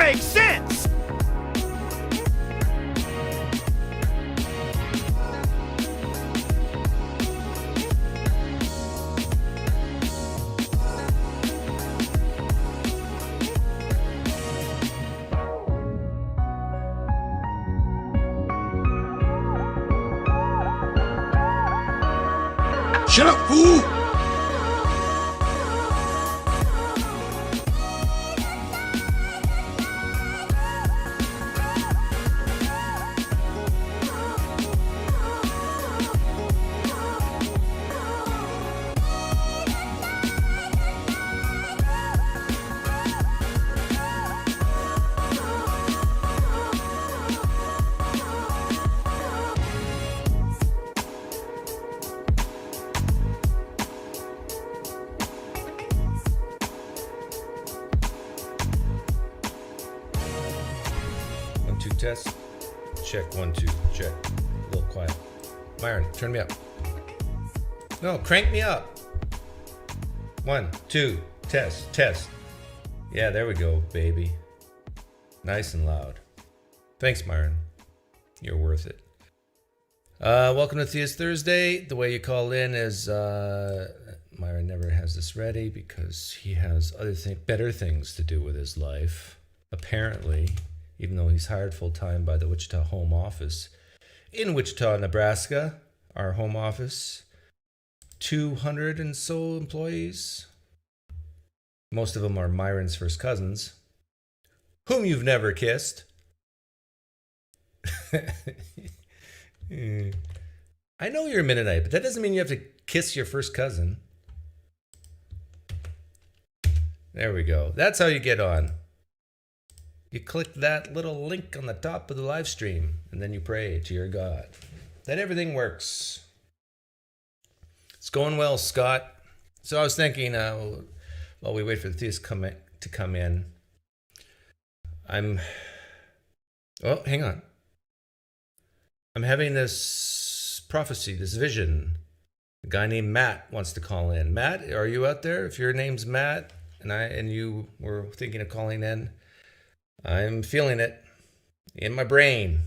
makes sense! Shut up, fool! Test. Check 1 2. Check. A little quiet. Myron, turn me up. No, crank me up. 1 2. Test. Test. Yeah, there we go, baby. Nice and loud. Thanks, Myron. You're worth it. Welcome to Theist Thursday. The way you call in is Myron never has this ready because he has better things to do with his life. Apparently. Even though he's hired full-time by the Wichita Home Office. In Wichita, Nebraska, our home office, 200 and so employees. Most of them are Myron's first cousins, whom you've never kissed. I know you're a Mennonite, but that doesn't mean you have to kiss your first cousin. There we go. That's how you get on. You click that little link on the top of the live stream, and then you pray to your God that everything works. It's going well, Scott. So I was thinking, while we wait for the Theist to come in, oh, hang on. I'm having this prophecy, this vision. A guy named Matt wants to call in. Matt, are you out there? If your name's Matt, and you were thinking of calling in, I'm feeling it in my brain.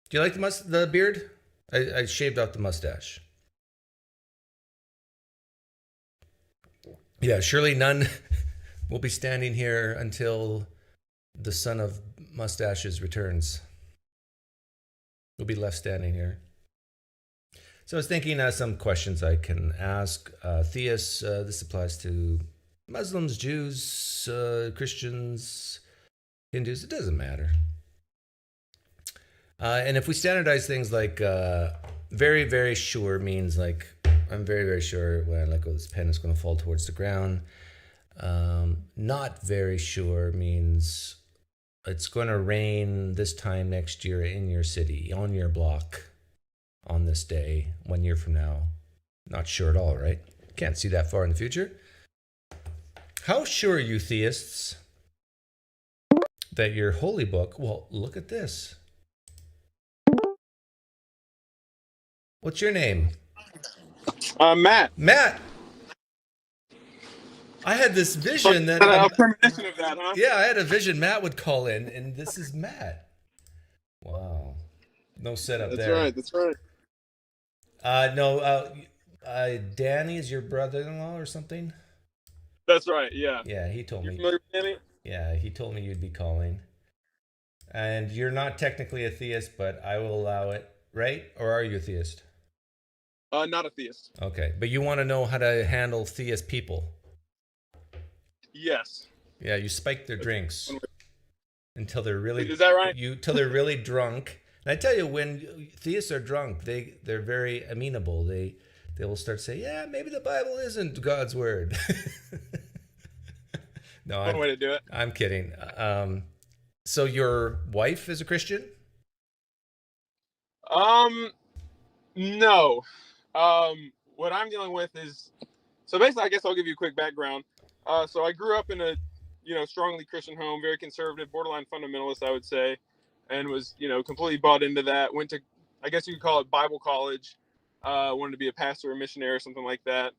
Do you like the beard? I shaved off the mustache. Yeah, surely none will be standing here until the son of mustaches returns. We'll be left standing here. So I was thinking some questions I can ask theists. This applies to Muslims, Jews, Christians, Hindus, it doesn't matter. And if we standardize things like very, very sure means like, I'm very, very sure when I let go of this pen, it's going to fall towards the ground. Not very sure means it's going to rain this time next year in your city, on your block, on this day, 1 year from now. Not sure at all, right? Can't see that far in the future. How sure are you theists that your holy book, well, look at this. What's your name? Matt. Matt! I had this vision that... A premonition of that, huh? Yeah, I had a vision Matt would call in, and this is Matt. Wow. No setup there. That's right. No, Danny is your brother-in-law or something? That's right, yeah. Yeah, he told me. Familiar with Danny? Yeah, he told me you'd be calling. And you're not technically a theist, but I will allow it, right? Or are you a theist? Not a theist. Okay, but you want to know how to handle theist people? Yes. Yeah, you spike their drinks until they're really... Is that right? Till they're really drunk. And I tell you, when theists are drunk, they're very amenable. They will start saying, yeah, maybe the Bible isn't God's word. No, One way to do it. I'm kidding. So your wife is a Christian? No. What I'm dealing with is, so basically, I guess I'll give you a quick background. So I grew up in a, strongly Christian home, very conservative, borderline fundamentalist, I would say, and was, completely bought into that. Went to, I guess you could call it Bible college. Wanted to be a pastor or missionary or something like that.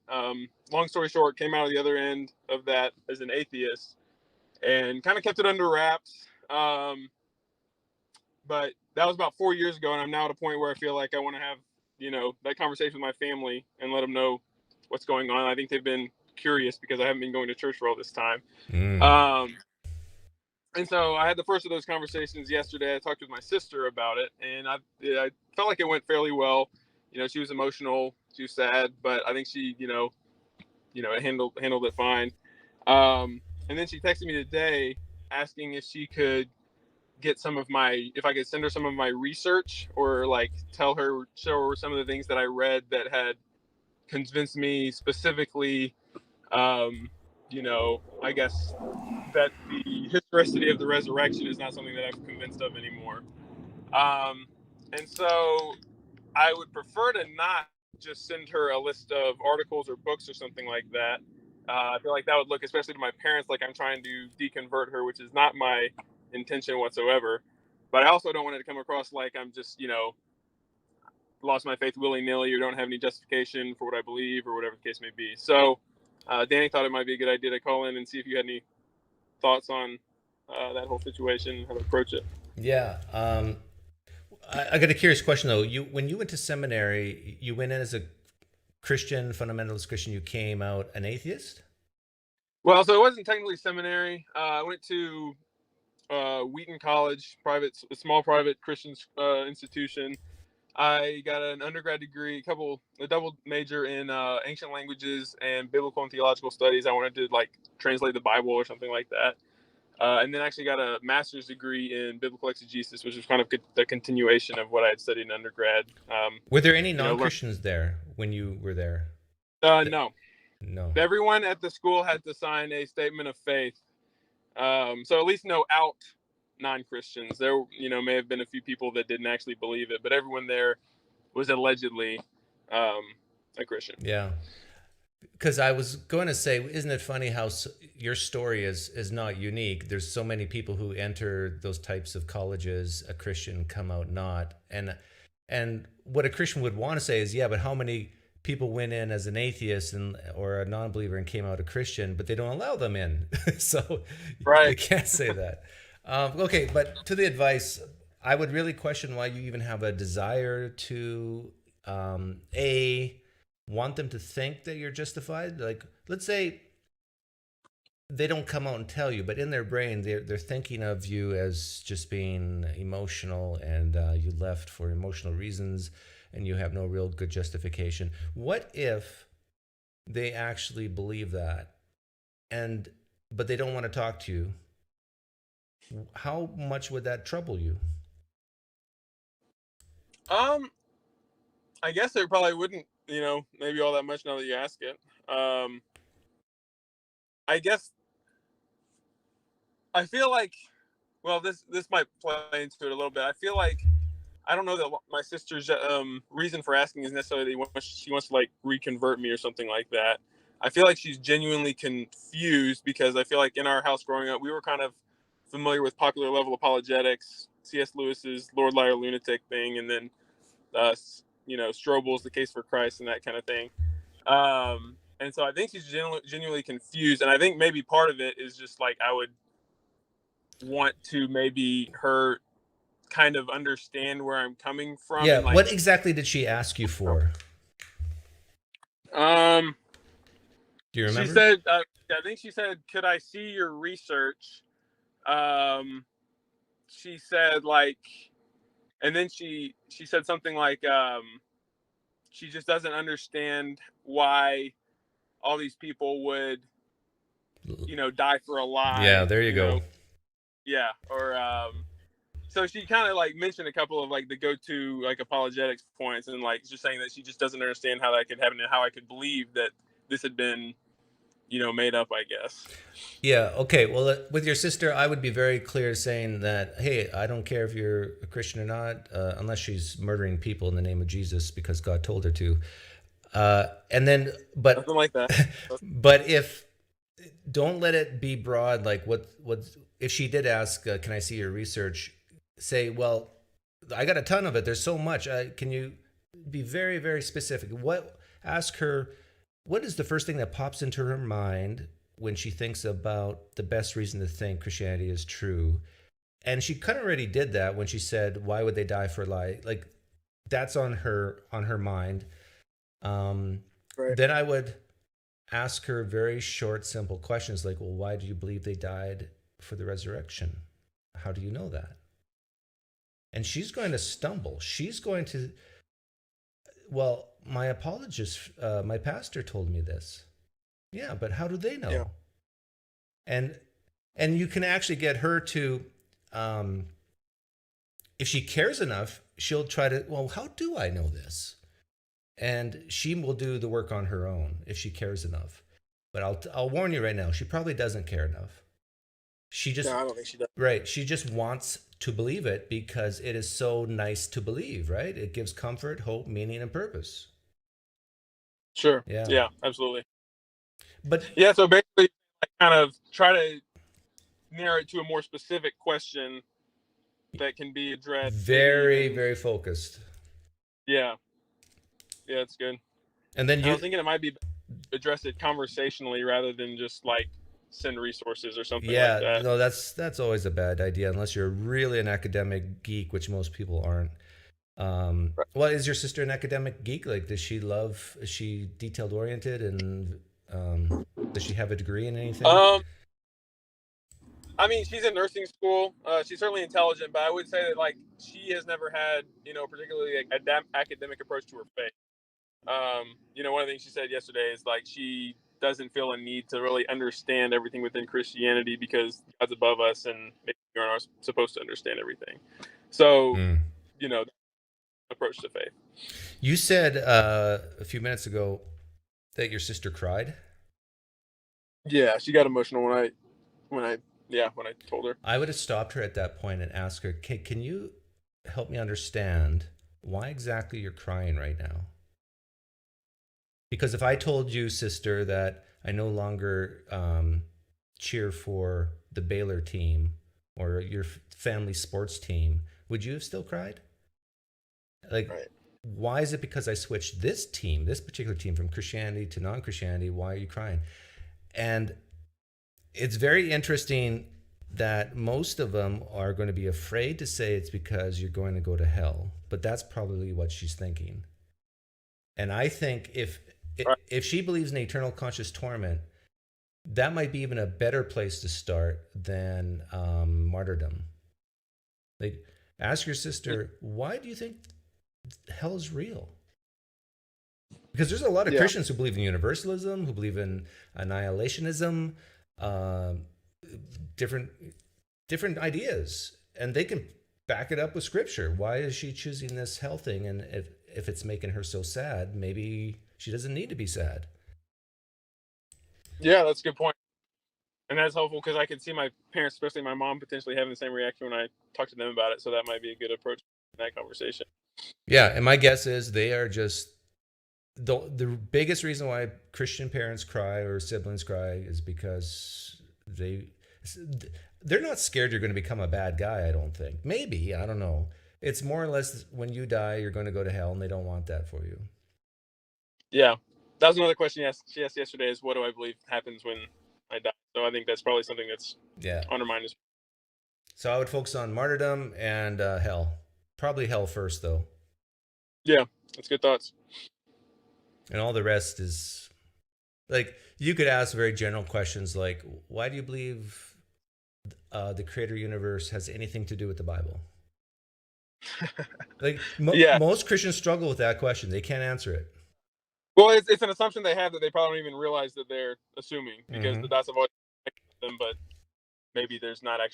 Long story short, came out of the other end of that as an atheist. and kind of kept it under wraps. But that was about 4 years ago, and I'm now at a point where I feel like I want to have, that conversation with my family and let them know what's going on. I think they've been curious because I haven't been going to church for all this time. And so I had the first of those conversations yesterday. I talked with my sister about it, and I felt like it went fairly well. She was emotional, she was sad, but I think she, handled it fine. And then she texted me today asking if she could get if I could send her some of my research, or like show her some of the things that I read that had convinced me specifically, I guess that the historicity of the resurrection is not something that I'm convinced of anymore. And so I would prefer to not just send her a list of articles or books or something like that. I feel like that would look, especially to my parents, like I'm trying to deconvert her, which is not my intention whatsoever. But I also don't want it to come across like I'm just, lost my faith willy-nilly or don't have any justification for what I believe or whatever the case may be. So Danny thought it might be a good idea to call in and see if you had any thoughts on that whole situation, how to approach it. Yeah. I got a curious question though. When you went to seminary, you went in as a Christian, fundamentalist Christian. You came out an atheist? Well, so it wasn't technically seminary. I went to Wheaton College, a small private Christian institution. I got an undergrad degree, a double major in ancient languages and biblical and theological studies. I wanted to translate the Bible or something like that. And then actually got a master's degree in biblical exegesis, which was kind of the continuation of what I had studied in undergrad. Were there any non-Christians there when you were there? No. No. Everyone at the school had to sign a statement of faith. So at least no out non-Christians. There, may have been a few people that didn't actually believe it, but everyone there was allegedly a Christian. Yeah. Because I was going to say, isn't it funny how your story is not unique? There's so many people who enter those types of colleges, a Christian, come out not. And what a Christian would want to say is, yeah, but how many people went in as an atheist or a non-believer and came out a Christian, but they don't allow them in. So right. You can't say that. Okay, but to the advice, I would really question why you even have a desire to, want them to think that you're justified. Like, let's say they don't come out and tell you, but in their brain, they're thinking of you as just being emotional and you left for emotional reasons and you have no real good justification. What if they actually believe that but they don't want to talk to you? How much would that trouble you? I guess it probably wouldn't, maybe all that much now that you ask it. I guess I feel like, well, this might play into it a little bit. I feel like, I don't know that my sister's reason for asking is necessarily she wants to reconvert me or something like that. I feel like she's genuinely confused because I feel like in our house growing up, we were kind of familiar with popular level apologetics, C.S. Lewis's Lord, Liar, Lunatic thing, and then Strobel's The Case for Christ and that kind of thing. And so I think she's genuinely confused. And I think maybe part of it is just I would want to maybe her kind of understand where I'm coming from. Yeah. What exactly did she ask you for? Do you remember? She said, I think she said, could I see your research? She said and then she said something she just doesn't understand why all these people would, die for a lie. Yeah, there you go. Yeah. Or, so she kind of mentioned a couple of the go-to apologetics points and just saying that she just doesn't understand how that could happen and how I could believe that this had been, made up, I guess. Yeah. Okay. Well, with your sister, I would be very clear saying that, hey, I don't care if you're a Christian or not, unless she's murdering people in the name of Jesus because God told her to. And then, but something like that. But don't let it be broad. What if she did ask, can I see your research? Say, well, I got a ton of it. There's so much. Can you be very, very specific? Ask her, what is the first thing that pops into her mind when she thinks about the best reason to think Christianity is true. And she kind of already did that when she said, why would they die for a lie? Like, that's on her mind. Right. Then I would ask her very short, simple questions like, well, why do you believe they died for the resurrection? How do you know that? And she's going to stumble. She's going to, well, my apologist, my pastor told me this. Yeah, but how do they know? Yeah. And you can actually get her to, if she cares enough, she'll try to, well, how do I know this? And she will do the work on her own if she cares enough. But I'll warn you right now, she probably doesn't care enough. She just, No, I don't think she does. right, she just wants to believe it because it is so nice to believe, right? It gives comfort, hope, meaning, and purpose. Sure. Yeah. Yeah, absolutely. But Yeah, so basically, I kind of try to narrow it to a more specific question that can be addressed. very, very focused. Yeah. Yeah, it's good. And then I was thinking it might be address it conversationally rather than just like send resources or something like that. No, that's always a bad idea unless you're really an academic geek, which most people aren't. Well, is your sister an academic geek? Like, is she detailed oriented, and does she have a degree in anything? I mean, she's in nursing school. She's certainly intelligent, but I would say that like she has never had, particularly like, academic approach to her faith. One of the things she said yesterday is like she doesn't feel a need to really understand everything within Christianity because God's above us and maybe we aren't supposed to understand everything. So, approach to faith. You said a few minutes ago that your sister cried. Yeah, she got emotional when I told her. I would have stopped her at that point and asked her, can you help me understand why exactly you're crying right now? Because if I told you, sister, that I no longer cheer for the Baylor team or your family sports team, would you have still cried? Like, right. Why is it because I switched this particular team from Christianity to non-Christianity? Why are you crying? And it's very interesting that most of them are going to be afraid to say it's because you're going to go to hell. But that's probably what she's thinking. And I think if she believes in eternal conscious torment, that might be even a better place to start than martyrdom. Like, ask your sister, why do you think hell is real? Because there's a lot of Christians who believe in universalism, who believe in annihilationism, different ideas, and they can back it up with scripture. Why is she choosing this hell thing? And if it's making her so sad, maybe she doesn't need to be sad. Yeah, that's a good point. And that's helpful because I can see my parents, especially my mom, potentially having the same reaction when I talk to them about it. So that might be a good approach in that conversation. Yeah, and my guess is they are just the biggest reason why Christian parents cry or siblings cry is because they're not scared you're going to become a bad guy, I don't think. Maybe, I don't know. It's more or less when you die, you're going to go to hell, and they don't want that for you. Yeah. That was another question she asked yesterday is, what do I believe happens when I die? So I think that's probably something that's on her mind. So I would focus on martyrdom and hell. Probably hell first, though. Yeah, that's good thoughts. And all the rest is, like, you could ask very general questions like, why do you believe the creator universe has anything to do with the Bible? Like, most Christians struggle with that question. They can't answer it. Well, it's an assumption they have that they probably don't even realize that they're assuming because the dots have always connected them, but maybe there's not an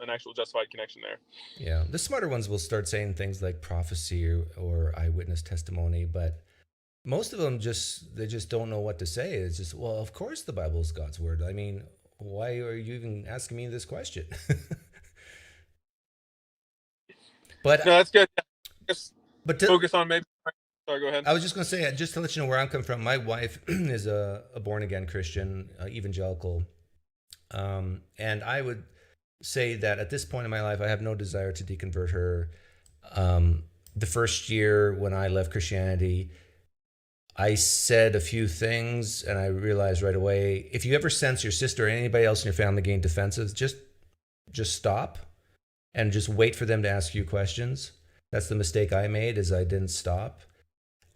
actual justified connection there. Yeah, the smarter ones will start saying things like prophecy or eyewitness testimony, but most of them just don't know what to say. It's just, well, of course the Bible is God's word. I mean, why are you even asking me this question? But no, that's good. But focus on maybe. Sorry, go ahead. I was just going to say, just to let you know where I'm coming from, my wife is a born-again Christian, evangelical. And I would say that at this point in my life, I have no desire to deconvert her. The first year when I left Christianity, I said a few things and I realized right away, if you ever sense your sister or anybody else in your family getting defensive, just stop and just wait for them to ask you questions. That's the mistake I made, is I didn't stop.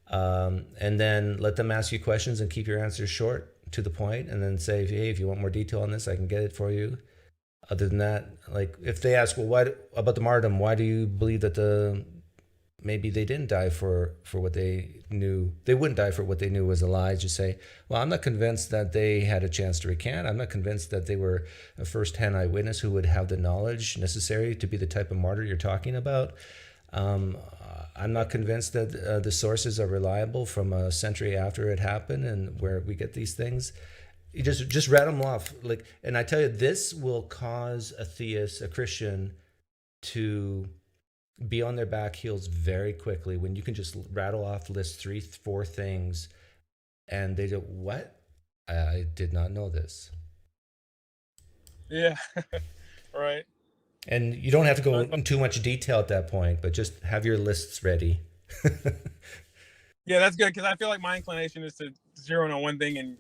And then let them ask you questions and keep your answers short, to the point, and then say, hey, if you want more detail on this, I can get it for you. Other than that, like if they ask, well, what about the martyrdom? Why do you believe that maybe they didn't die for what they knew? They wouldn't die for what they knew was a lie. Just say, well, I'm not convinced that they had a chance to recant. I'm not convinced that they were a first-hand eyewitness who would have the knowledge necessary to be the type of martyr you're talking about. I'm not convinced that the sources are reliable from a century after it happened and where we get these things. You just rattle them off. Like, and I tell you, this will cause a theist, a Christian, to be on their back heels very quickly when you can just rattle off, list 3-4 things, and they go, what? I did not know this. Yeah. Right. And you don't have to go in too much detail at that point, but just have your lists ready. Yeah, that's good, because I feel like my inclination is to zero in on one thing and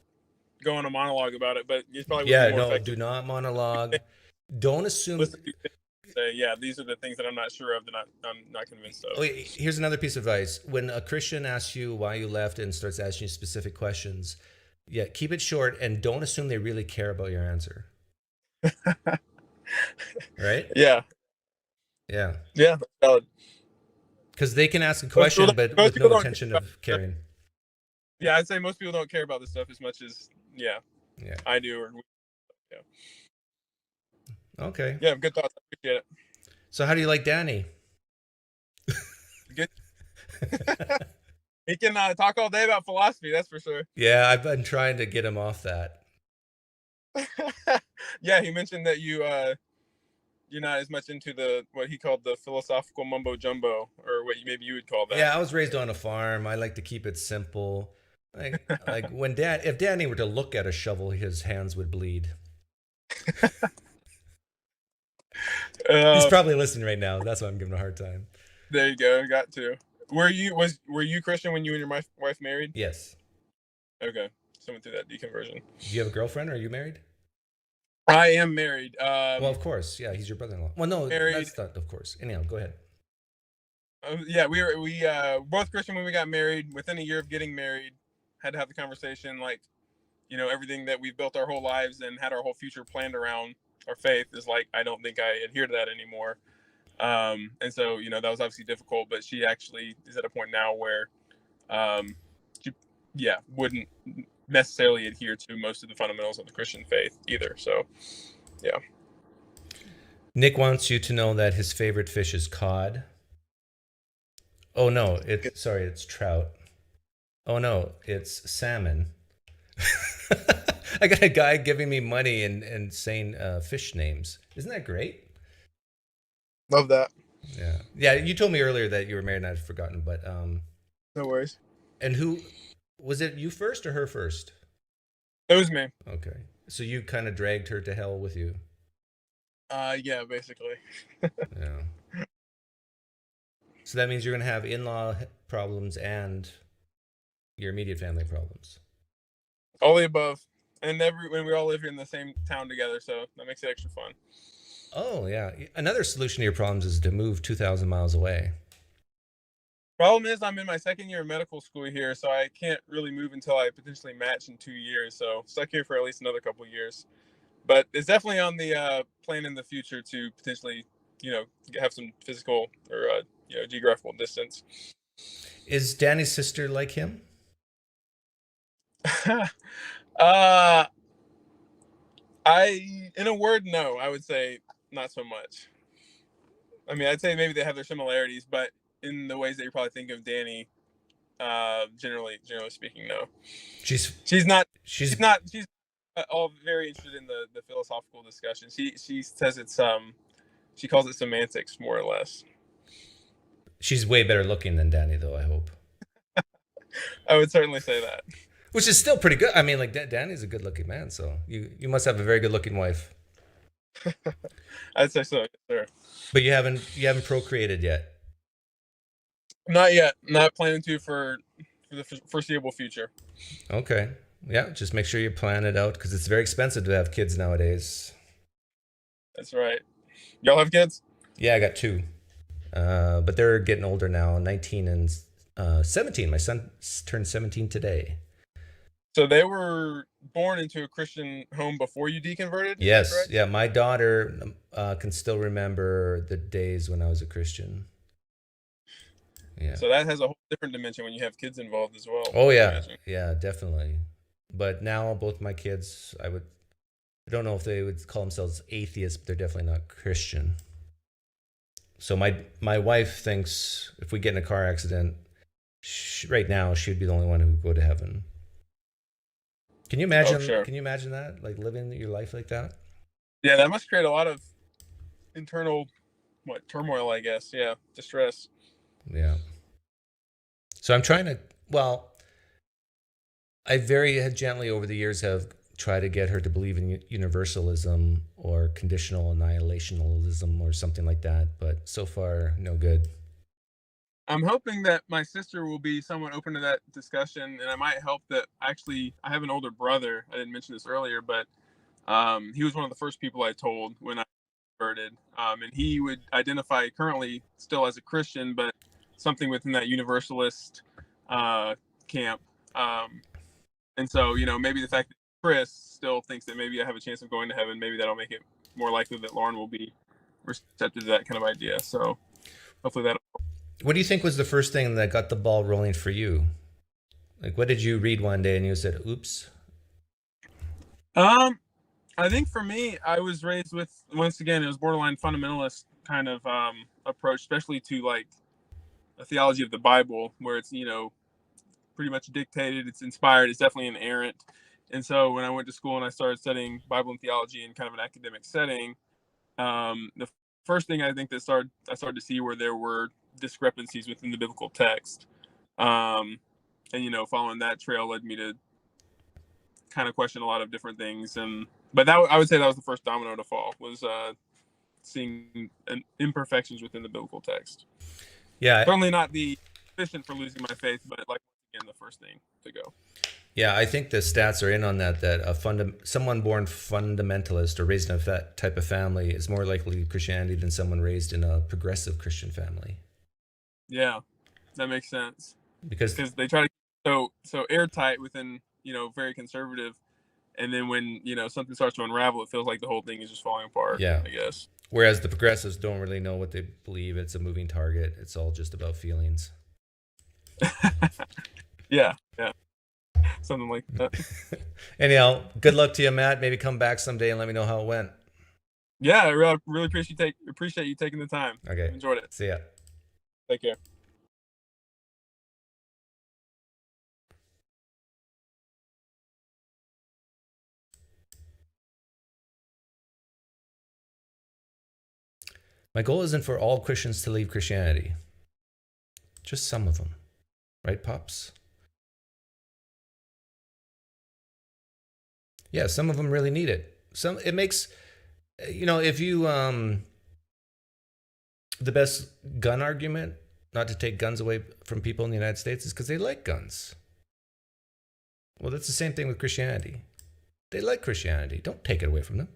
go on a monologue about it, but it's probably Yeah, more no, effective. do not monologue. Don't assume. Say, yeah, these are the things that I'm not sure of, that I'm not convinced of. Okay, here's another piece of advice. When a Christian asks you why you left and starts asking you specific questions, yeah, keep it short and don't assume they really care about your answer. Right? Yeah. Yeah. Yeah, that's valid. Because they can ask a question, but with no intention of caring. Yeah, I'd say most people don't care about this stuff as much as I do. Or yeah. Okay. Yeah, good thoughts. I appreciate it. So how do you like Danny? Good. He can talk all day about philosophy, that's for sure. Yeah, I've been trying to get him off that. Yeah, he mentioned that you're not as much into what he called the philosophical mumbo jumbo, or what maybe you would call that. Yeah, I was raised on a farm. I like to keep it simple. Like if Danny were to look at a shovel, his hands would bleed. He's probably listening right now. That's why I'm giving him a hard time. There you go. Got to. Were you Christian when you and your wife married? Yes. Okay. So went through that deconversion. Do you have a girlfriend, or are you married? I am married. Well, of course. Yeah, he's your brother-in-law. Well, no, that's not, of course. Anyhow, go ahead. Yeah, we both Christian when we got married. Within a year of getting married, had to have the conversation, like, everything that we've built our whole lives and had our whole future planned around our faith is like, I don't think I adhere to that anymore. And so, that was obviously difficult, but she actually is at a point now where she wouldn't necessarily adhere to most of the fundamentals of the Christian faith either. So yeah. Nick wants you to know that his favorite fish is cod. Oh no, it's trout. Oh no, it's salmon. I got a guy giving me money and saying fish names. Isn't that great? Love that. Yeah. You told me earlier that you were married and I'd forgotten, but no worries. And who was it? You first or her first? It was me. Okay, so you kind of dragged her to hell with you. Yeah, basically. Yeah. So that means you're gonna have in-law problems and your immediate family problems. All the above, and when we all live here in the same town together, so that makes it extra fun. Oh yeah. Another solution to your problems is to move 2,000 miles away. Problem is, I'm in my second year of medical school here, so I can't really move until I potentially match in 2 years. So stuck here for at least another couple of years. But it's definitely on the plan in the future to potentially, have some physical or geographical distance. Is Danny's sister like him? In a word, no. I would say not so much. I mean, I'd say maybe they have their similarities, but in the ways that you probably think of Danny, generally speaking, no. She's all very interested in the philosophical discussion. She says it's she calls it semantics, more or less. She's way better looking than Danny, though, I hope. I would certainly say that. Which is still pretty good. I mean, like, Danny's a good looking man, so you must have a very good looking wife. I'd say so, sure. But you haven't procreated yet. Not yet. Not planning to for for the foreseeable future. Okay. Yeah, just make sure you plan it out because it's very expensive to have kids nowadays. That's right. Y'all have kids? Yeah, I got two. But they're getting older now, 19 and 17. My son turned 17 today. So they were born into a Christian home before you deconverted? Yes. Yeah, my daughter can still remember the days when I was a Christian. Yeah. So that has a whole different dimension when you have kids involved as well. Oh, yeah. Yeah, definitely. But now both my kids, I don't know if they would call themselves atheists, but they're definitely not Christian. So my wife thinks if we get in a car accident, right now she'd be the only one who would go to heaven. Can you imagine? Oh, sure. Can you imagine that, like living your life like that? Yeah, that must create a lot of internal turmoil, I guess. Yeah, distress. Yeah. So I'm trying to. Well, I very gently over the years have tried to get her to believe in universalism or conditional annihilationism or something like that, but so far no good. I'm hoping that my sister will be somewhat open to that discussion, and I might help that. Actually, I have an older brother. I didn't mention this earlier, but he was one of the first people I told when I converted, and he would identify currently still as a Christian, but something within that universalist camp. And so, maybe the fact that Chris still thinks that maybe I have a chance of going to heaven, maybe that'll make it more likely that Lauren will be receptive to that kind of idea. So hopefully that'll. What do you think was the first thing that got the ball rolling for you? Like, what did you read one day and you said, oops? I think for me, I was raised with, once again, it was borderline fundamentalist kind of approach, especially to like a theology of the Bible, where it's, pretty much dictated, it's inspired, it's definitely inerrant. And so when I went to school and I started studying Bible and theology in kind of an academic setting, the first thing I think that I started to see where there were discrepancies within the biblical text. And, following that trail led me to kind of question a lot of different things. But I would say that was the first domino to fall, was seeing imperfections within the biblical text. Yeah. Certainly not the sufficient for losing my faith, but like, again, the first thing to go. Yeah, I think the stats are in on that someone born fundamentalist or raised in that type of family is more likely to Christianity than someone raised in a progressive Christian family. Yeah, that makes sense. Because they try to so airtight within, very conservative, and then when, something starts to unravel, it feels like the whole thing is just falling apart. Yeah, I guess. Whereas the progressives don't really know what they believe. It's a moving target. It's all just about feelings. Yeah. Something like that. Anyhow, good luck to you, Matt. Maybe come back someday and let me know how it went. Yeah, I really appreciate you taking the time. Okay. Enjoyed it. See ya. Take care. My goal isn't for all Christians to leave Christianity. Just some of them. Right, Pops? Yeah, some of them really need it. It makes, if you, the best gun argument not to take guns away from people in the United States is because they like guns. Well, that's the same thing with Christianity. They like Christianity. Don't take it away from them.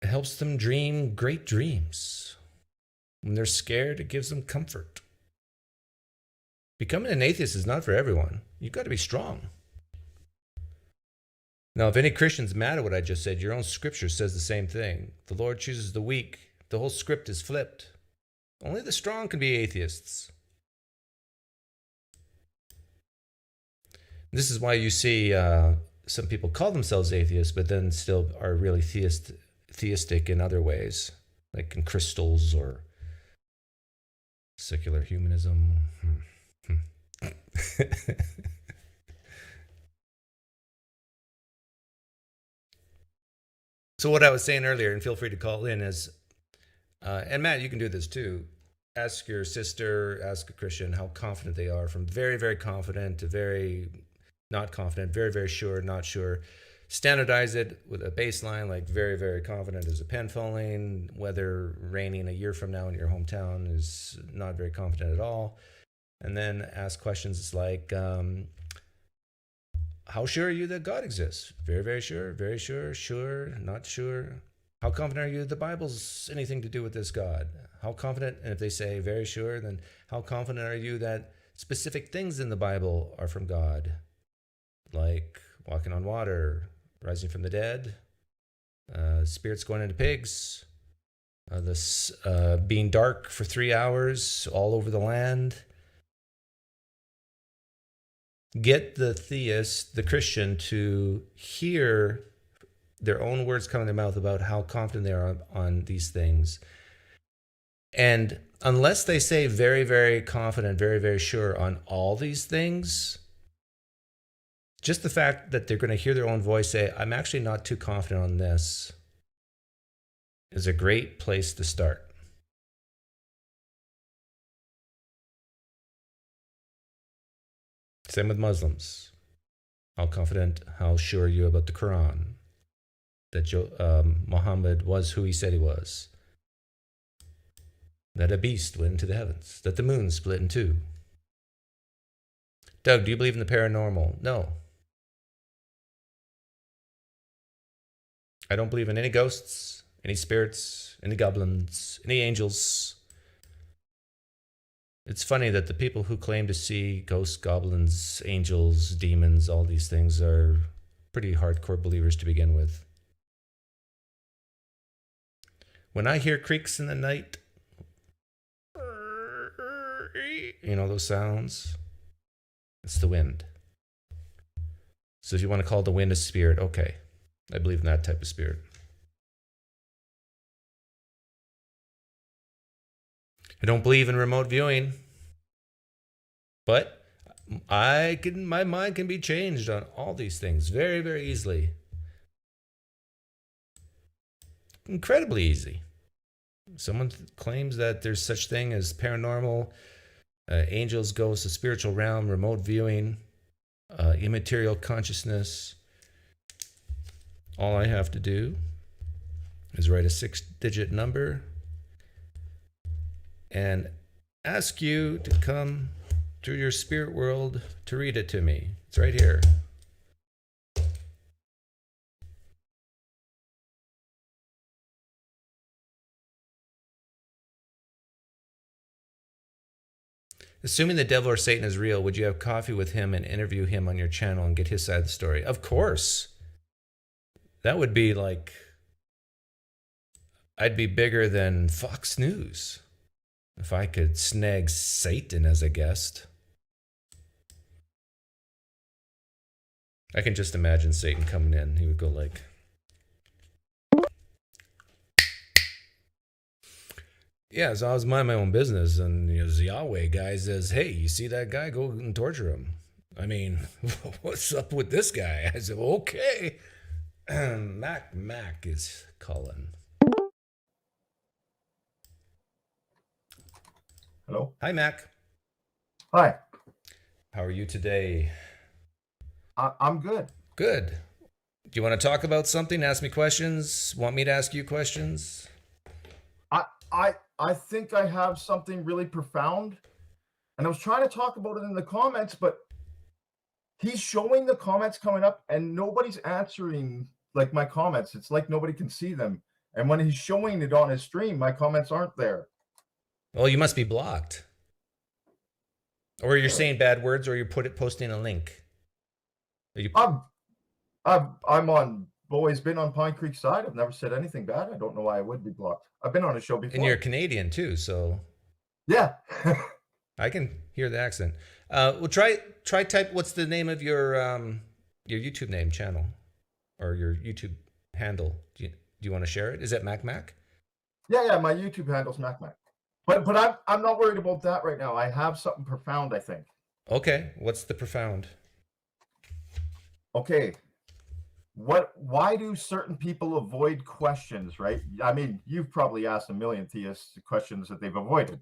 It helps them dream great dreams. When they're scared, it gives them comfort. Becoming an atheist is not for everyone. You've got to be strong. Now, if any Christian's mad at what I just said, your own scripture says the same thing. The Lord chooses the weak. The whole script is flipped. Only the strong can be atheists. This is why you see some people call themselves atheists, but then still are really theistic in other ways, like in crystals or secular humanism. So what I was saying earlier, and feel free to call in, is, and Matt, you can do this too. Ask your sister, ask a Christian how confident they are, from very, very confident to very not confident, very, very sure, not sure. Standardize it with a baseline, like very, very confident is a pen falling. Weather raining a year from now in your hometown is not very confident at all. and then ask questions like, how sure are you that God exists? Very, very sure, very sure, sure, not sure. How confident are you the Bible's anything to do with this God? How confident, and if they say very sure, then how confident are you that specific things in the Bible are from God? Like walking on water, rising from the dead, spirits going into pigs, being dark for 3 hours all over the land. Get the theist, the Christian, to hear their own words come in their mouth about how confident they are on these things. And unless they say very, very confident, very, very sure on all these things, just the fact that they're going to hear their own voice say, I'm actually not too confident on this, is a great place to start. Same with Muslims. How confident, how sure are you about the Quran? That Muhammad was who he said he was. That a beast went into the heavens. That the moon split in two. Doug, do you believe in the paranormal? No. I don't believe in any ghosts, any spirits, any goblins, any angels. It's funny that the people who claim to see ghosts, goblins, angels, demons, all these things are pretty hardcore believers to begin with. When I hear creaks in the night, you know those sounds? It's the wind. So if you want to call the wind a spirit, okay. I believe in that type of spirit. I don't believe in remote viewing, but my mind can be changed on all these things very, very easily. Incredibly easy. Someone claims that there's such thing as paranormal, angels, ghosts, a spiritual realm, remote viewing, immaterial consciousness. All I have to do is write a 6-digit number and ask you to come through your spirit world to read it to me. It's right here. Assuming the devil or Satan is real, would you have coffee with him and interview him on your channel and get his side of the story? Of course. That would be like, I'd be bigger than Fox News if I could snag Satan as a guest. I can just imagine Satan coming in. He would go like, yeah, so I was minding my own business, and the Yahweh guy says, hey, you see that guy? Go and torture him. I mean, what's up with this guy? I said, okay. Mac is calling. Hello. Hi, Mac. Hi. How are you today? I'm good. Good. Do you want to talk about something? Ask me questions? Want me to ask you questions? I think I have something really profound, and I was trying to talk about it in the comments, but he's showing the comments coming up and nobody's answering like my comments. It's like nobody can see them. And when he's showing it on his stream, my comments aren't there. Well, you must be blocked. Or you're saying bad words, or you're posting a link. I'm on always been on PineCreek side. I've never said anything bad. I don't know why I would be blocked. I've been on a show before. And you're Canadian too, so yeah. I can hear the accent. Well, try type. What's the name of your YouTube name channel, or your YouTube handle? Do you want to share it? Is it Mac? Yeah. My YouTube handle's Mac. But I'm not worried about that right now. I have something profound, I think. Okay, what's the profound? Okay. Why do certain people avoid questions, right? I mean, you've probably asked a million theists questions that they've avoided.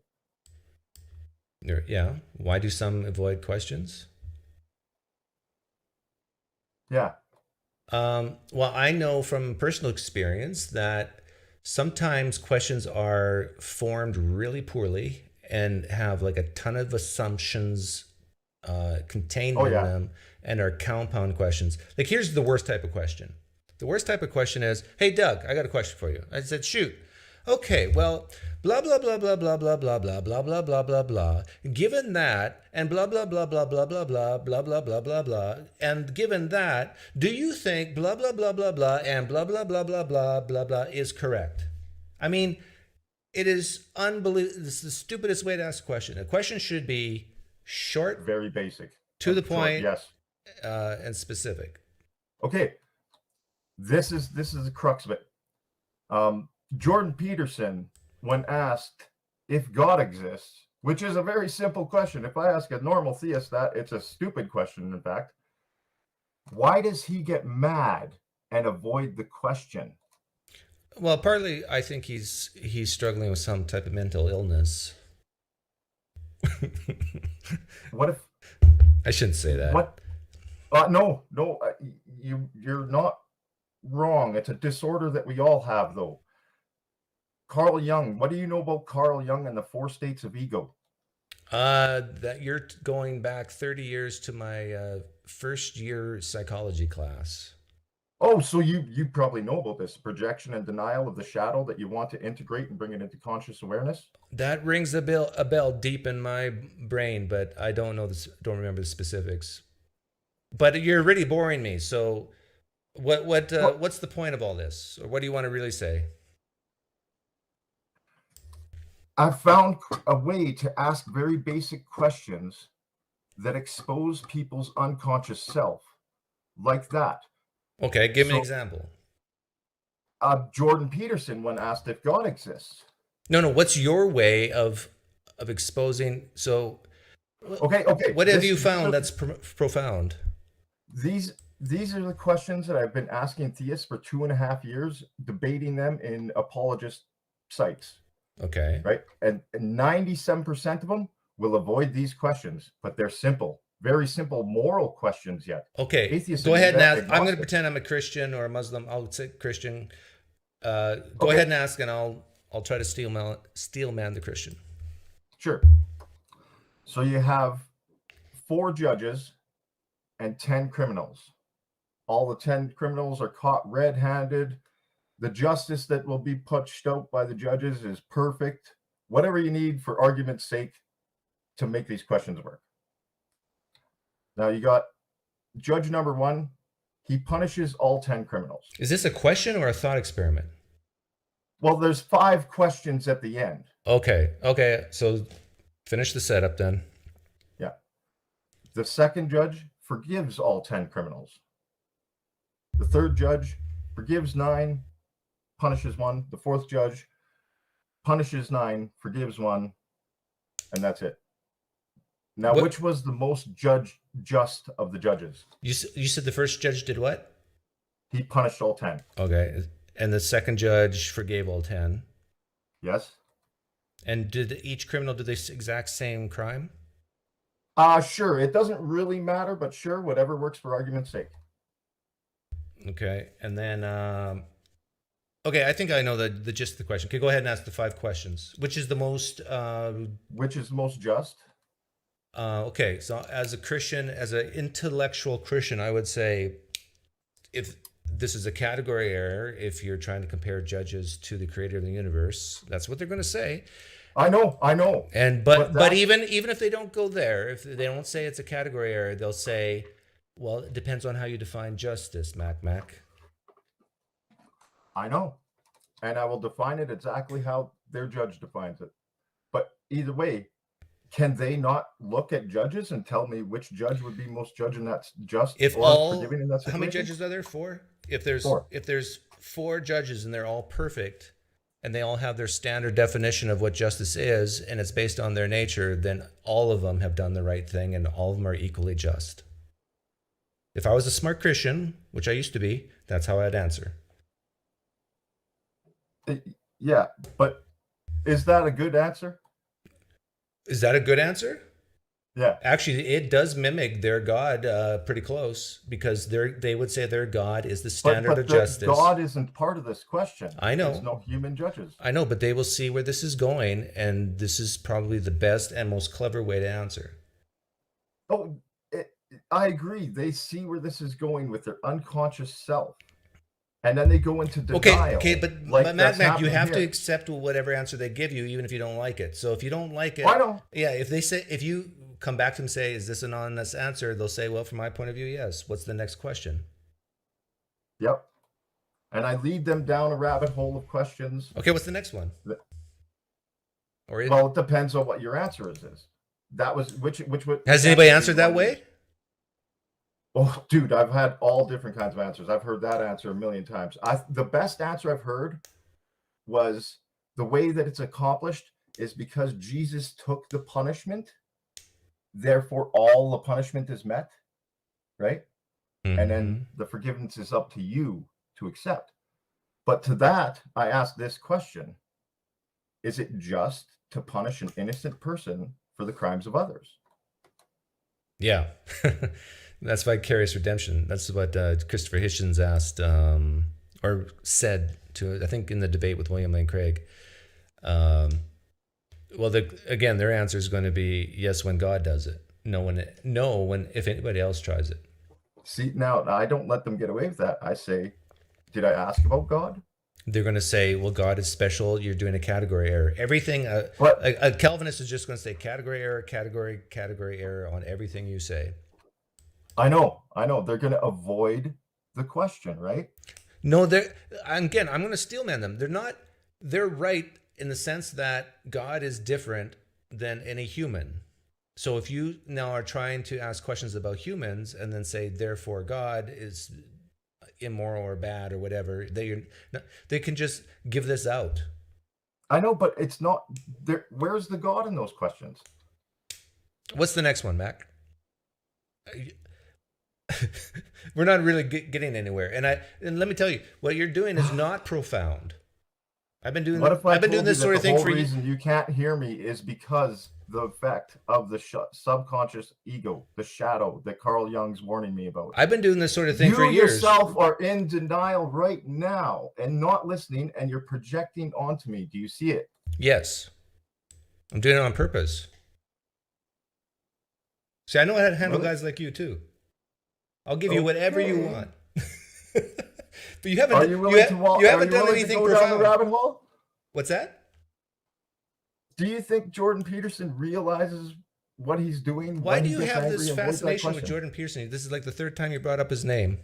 Yeah. Why do some avoid questions? Yeah. Well, I know from personal experience that sometimes questions are formed really poorly and have like a ton of assumptions contained Oh, in yeah. them and are compound questions. Like, here's the worst type of question. The worst type of question is, hey, Doug, I got a question for you. I said, shoot. Okay, well, blah, blah, blah, blah, blah, blah, blah, blah, blah, blah, blah, blah, blah. Given that, and blah, blah, blah, blah, blah, blah, blah, blah, blah, blah, blah, blah, and given that, do you think blah, blah, blah, blah, blah, and blah, blah, blah, blah, blah, blah, blah is correct? I mean, it is unbelievable. This is the stupidest way to ask a question. A question should be short, Very basic. to the Short, point, yes. and specific. Okay. This is the crux of it. Jordan Peterson, when asked if God exists, which is a very simple question. If I ask a normal theist that, it's a stupid question, in fact. Why does he get mad and avoid the question? Well, partly I think he's struggling with some type of mental illness. What if? I shouldn't say that. What? No. You're not wrong. It's a disorder that we all have, though. Carl Jung. What do you know about Carl Jung and the 4 states of ego? That you're going back 30 years to my first year psychology class. Oh, so you probably know about this projection and denial of the shadow that you want to integrate and bring it into conscious awareness. That rings a bell deep in my brain, but I don't know this. Don't remember the specifics. But you're really boring me. So, what's the point of all this, or what do you want to really say? I've found a way to ask very basic questions that expose people's unconscious self, like that. Okay, give me an So- example. Jordan Peterson, when asked if God exists. No. What's your way of exposing? So, Okay. what have This- you found that's profound? These are the questions that I've been asking theists for 2.5 years, debating them in apologist sites, Okay. right? And 97% of them will avoid these questions, but they're simple, very simple moral questions yet. Okay. Atheists Go are ahead and ask. I'm going to agnostic. pretend I'm a Christian or a Muslim. I'll say Christian. Go Okay. ahead and ask, and I'll try to steel man the Christian. Sure. So you have 4 judges and 10 criminals. All the 10 criminals are caught red-handed. The justice that will be pushed out by the judges is perfect. Whatever you need for argument's sake to make these questions work. Now you got judge number 1. He punishes all 10 criminals. Is this a question or a thought experiment? Well, there's 5 questions at the end. Okay. So finish the setup then. Yeah. The second judge forgives all 10 criminals. The third judge forgives 9, punishes 1. The fourth judge punishes 9, forgives 1, and that's it. Now, What- which was the most just of the judges? You said the first judge did what? He punished all 10. Okay. And the second judge forgave all 10. Yes? And did each criminal do the exact same crime? Sure. It doesn't really matter, but sure, whatever works for argument's sake. Okay. And then, okay, I think I know the gist of the question. Okay, go ahead and ask the 5 questions. Which is the most, Which is most just? okay, so as a Christian, as an intellectual Christian, I would say if this is a category error, if you're trying to compare judges to the creator of the universe, that's what they're going to say. I know. And But but that- even if they don't go there, if they don't say it's a category error, they'll say, well, it depends on how you define justice, Mac. I know. And I will define it exactly how their judge defines it. But either way, can they not look at judges and tell me which judge would be most judging that's just If or all, forgiving in that how many situation? judges are there? 4? If there's 4. if there's 4 judges and they're all perfect and they all have their standard definition of what justice is and it's based on their nature, then all of them have done the right thing and all of them are equally just. If I was a smart Christian, which I used to be, that's how I'd answer. Yeah, but is that a good answer? Is that a good answer? Yeah. Actually, it does mimic their God pretty close, because they would say their God is the standard of justice. God isn't part of this question. I know. There's no human judges. I know, but they will see where this is going, and this is probably the best and most clever way to answer. Oh, I agree. They see where this is going with their unconscious self. And then they go into denial. Okay, but Mac, you have to accept whatever answer they give you, even if you don't like it. So if you don't like it, I don't. Yeah, if you come back to them and say, "Is this an honest answer?" They'll say, "Well, from my point of view, yes." What's the next question? Yep. And I lead them down a rabbit hole of questions. Okay, what's the next one? Well, it depends on what your answer is. That was which has anybody answered that way? Oh, dude, I've had all different kinds of answers. I've heard that answer a million times. The best answer I've heard was the way that it's accomplished is because Jesus took the punishment, therefore all the punishment is met, right? Mm-hmm. And then the forgiveness is up to you to accept. But to that, I ask this question: is it just to punish an innocent person for the crimes of others? Yeah. That's vicarious redemption. That's what Christopher Hitchens asked or said to, I think, in the debate with William Lane Craig. Well, again, their answer is going to be yes when God does it. No when if anybody else tries it. See, now I don't let them get away with that. I say, did I ask about God? They're going to say, well, God is special. You're doing a category error. Everything. A Calvinist is just going to say category error, category error on everything you say. I know. They're going to avoid the question, right? No, I'm going to steelman them. They're right in the sense that God is different than any human. So if you now are trying to ask questions about humans and then say, therefore God is immoral or bad or whatever, they can just give this out. I know, but it's not there. Where's the God in those questions? What's the next one, Mac? We're not really getting anywhere, and let me tell you, what you're doing is not profound. I've been doing this sort of thing for years. The reason you can't hear me is because the effect of the subconscious ego, the shadow that Carl Jung's warning me about. I've been doing this sort of thing for years. You yourself are in denial right now and not listening, and you're projecting onto me. Do you see it? Yes, I'm doing it on purpose. See, I know how to handle guys like you too. I'll give you whatever you want. But you haven't. Are you willing you haven't done anything to go profound. Down the rabbit hole? What's that? Do you think Jordan Peterson realizes what he's doing? Why do you have this fascination with Jordan Peterson? This is like the third time you brought up his name.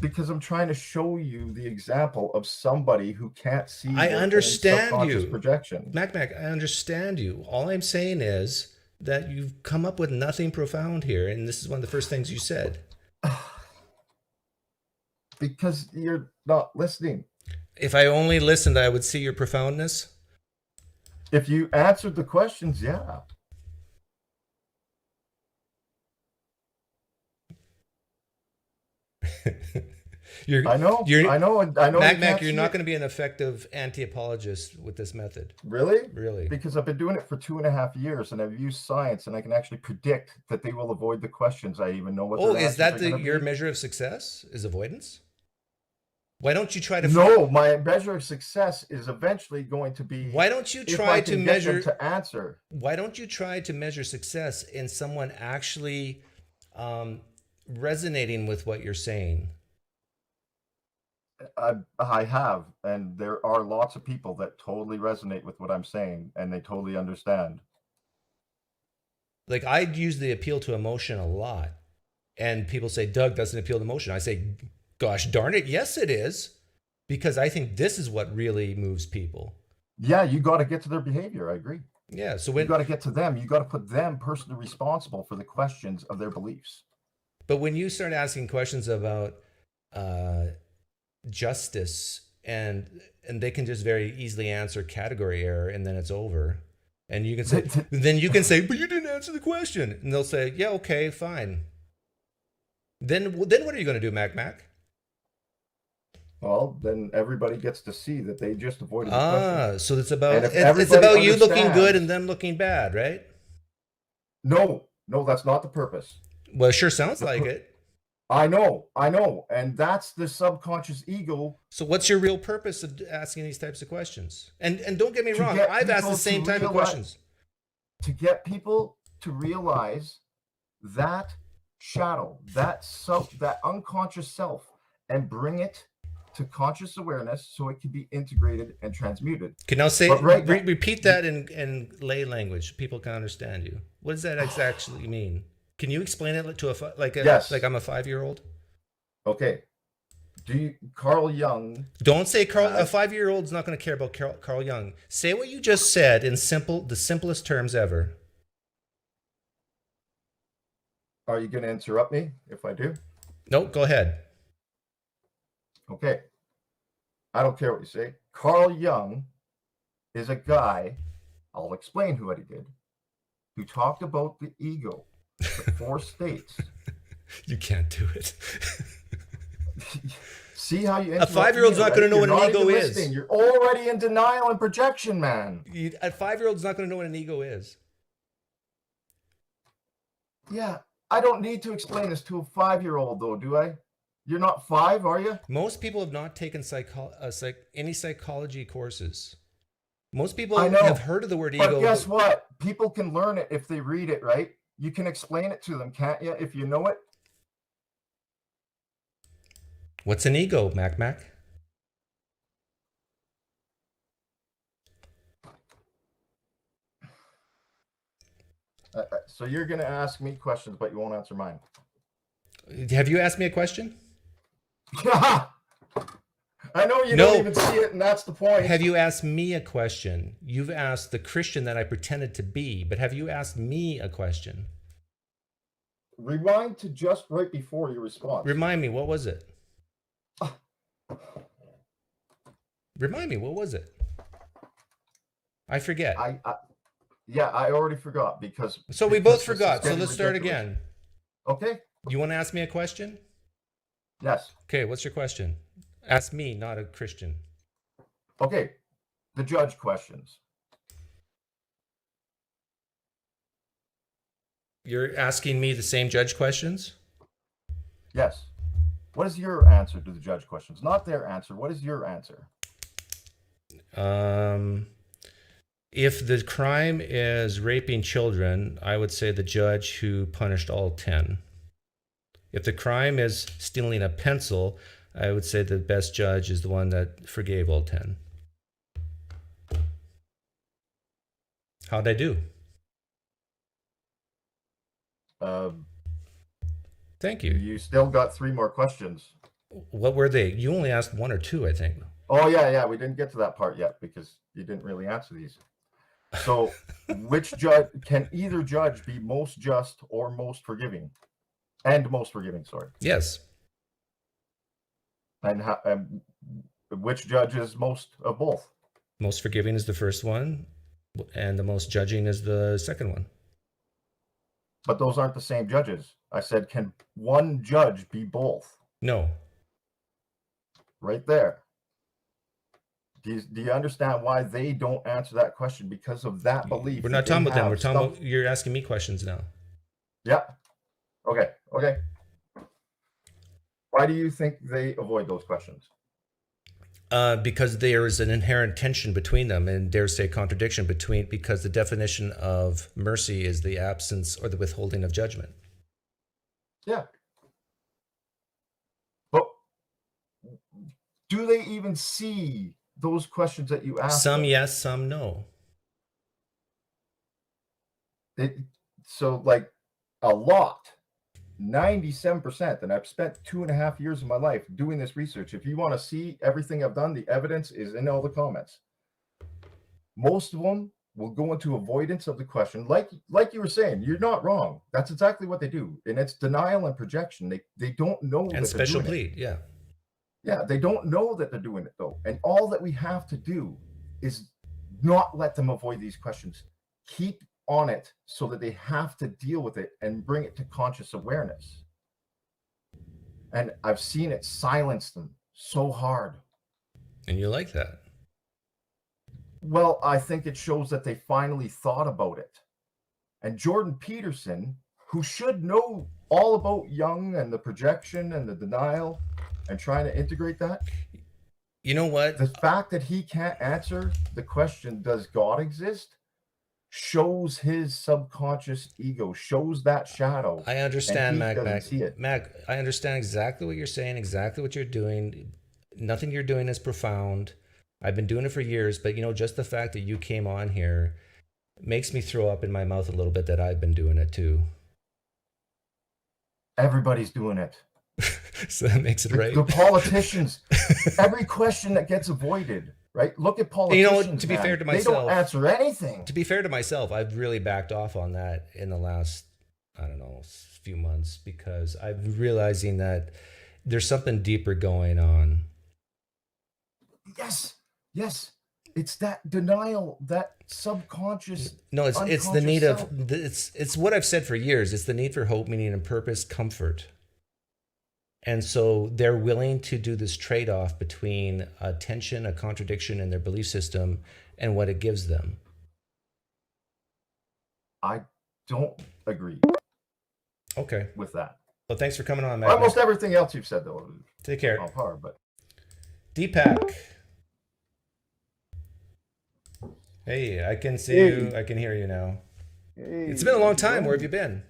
Because I'm trying to show you the example of somebody who can't see. I understand you. Projection. Mac, I understand you. All I'm saying is that you've come up with nothing profound here, and this is one of the first things you said. Because you're not listening. If I only listened, I would see your profoundness. If you answered the questions, yeah. I know. Mac, you're not going to be an effective anti-apologist with this method. Really? Really? Because I've been doing it for 2.5 years, and I've used science, and I can actually predict that they will avoid the questions. I even know what. Oh, is that your measure of success? Is avoidance? Why don't you try to? No, my measure of success is eventually going to be. Why don't you try to measure to answer? Why don't you try to measure success in someone actually resonating with what you're saying? I have, and there are lots of people that totally resonate with what I'm saying, and they totally understand. Like, I'd use the appeal to emotion a lot, and people say, Doug doesn't appeal to emotion. I say, gosh darn it, yes it is, because I think this is what really moves people. Yeah, you got to get to their behavior. I agree. Yeah, so you got to get to them. You got to put them personally responsible for the questions of their beliefs. But when you start asking questions about justice, and they can just very easily answer category error, and then it's over, and you can say then you can say, but you didn't answer the question, and they'll say, yeah, okay, fine. Then what are you going to do, Mac? Well, then everybody gets to see that they just avoided the question. So it's about you looking good and them looking bad, right? No, that's not the purpose. Well, it sure sounds like it. I know, and that's the subconscious ego. So what's your real purpose of asking these types of questions? And don't get me To wrong, get I've asked the people same to type of realize- questions. To get people to realize that shadow, that unconscious self, and bring it to conscious awareness so it can be integrated and transmuted. Can now say But right now- repeat that in lay language, people can understand you. What does that actually mean? Can you explain it to Yes. like I'm a 5-year-old? Okay. Carl Jung? Don't say Carl. A 5-year-old's not going to care about Carl Jung. Say what you just said in the simplest terms ever. Are you going to interrupt me if I do? No, go ahead. Okay. I don't care what you say. Carl Jung is a guy, I'll explain who he did, who talked about the ego, the 4 states. You can't do it. See how you A 5-year-old's not going to know what an ego is. Listening. You're already in denial and projection, man. A 5-year-old's not going to know what an ego is. Yeah, I don't need to explain this to a 5-year-old, though, do I? You're not 5, are you? Most people have not taken any psychology courses. Most people I know, have heard of the word ego. But guess what? People can learn it if they read it, right? You can explain it to them, can't you? If you know it. What's an ego, Mac? So you're going to ask me questions, but you won't answer mine. Have you asked me a question? Yeah. I know you don't even see it, and that's the point. Have you asked me a question? You've asked the Christian that I pretended to be, but have you asked me a question? Rewind to just right before your response. Remind me, what was it? Remind me, what was it? I forget. Yeah, I already forgot because. So we both forgot. So let's start again. Okay. You want to ask me a question? Yes. Okay, what's your question? Ask me, not a Christian. Okay. The judge questions. You're asking me the same judge questions? Yes. What is your answer to the judge questions? Not their answer. What is your answer? If the crime is raping children, I would say the judge who punished all 10. If the crime is stealing a pencil, I would say the best judge is the one that forgave all 10. How'd I do? Thank you. You still got 3 more questions. What were they? You only asked 1 or 2, I think. Oh, yeah. We didn't get to that part yet because you didn't really answer these. So, which judge can either judge be most just or most forgiving? And most forgiving, sorry. Yes. And which judge is most of both? Most forgiving is the first one, and the most judging is the second one. But those aren't the same judges. I said, can one judge be both? No. Right there. Do you understand why they don't answer that question? Because of that belief. We're not talking about them. We're talking about, you're asking me questions now. Yeah. Okay. Why do you think they avoid those questions? Because there is an inherent tension between them, and dare say contradiction because the definition of mercy is the absence or the withholding of judgment. Yeah. But do they even see those questions that you ask? Some yes, some no. So like a lot, 97%, and I've spent 2.5 years of my life doing this research. If you want to see everything I've done, the evidence is in all the comments. Most of them will go into avoidance of the question. Like you were saying, you're not wrong. That's exactly what they do. And it's denial and projection. They don't know. And special plea, yeah. Yeah, they don't know that they're doing it though. And all that we have to do is not let them avoid these questions. Keep on it so that they have to deal with it and bring it to conscious awareness. And I've seen it silence them so hard. And you like that? Well, I think it shows that they finally thought about it and Jordan Peterson, who should know all about Jung and the projection and the denial and trying to integrate that. You know what? The fact that he can't answer the question, does God exist, shows his subconscious ego, shows that shadow. I understand, and he doesn't see it. Mac, I understand exactly what you're saying, exactly what you're doing. Nothing you're doing is profound. I've been doing it for years, but you know, just the fact that you came on here makes me throw up in my mouth a little bit that I've been doing it too. Everybody's doing it. So that makes it right. The politicians, every question that gets avoided, right? Look at politicians. You know, to be fair to they myself, don't answer anything. To be fair to myself, I've really backed off on that in the last, I don't know, few months, because I'm realizing that there's something deeper going on. Yes. It's that denial, that subconscious. No, it's the need of, it's what I've said for years. It's the need for hope, meaning, and purpose, comfort. And so they're willing to do this trade-off between a tension, a contradiction in their belief system, and what it gives them. I don't agree. Okay. With that. Well, thanks for coming on, Matt. Almost everything else you've said, though. Take care. On par, but Deepak. Hey, I can see you. I can hear you now. Hey, it's been a long time. Where have you been?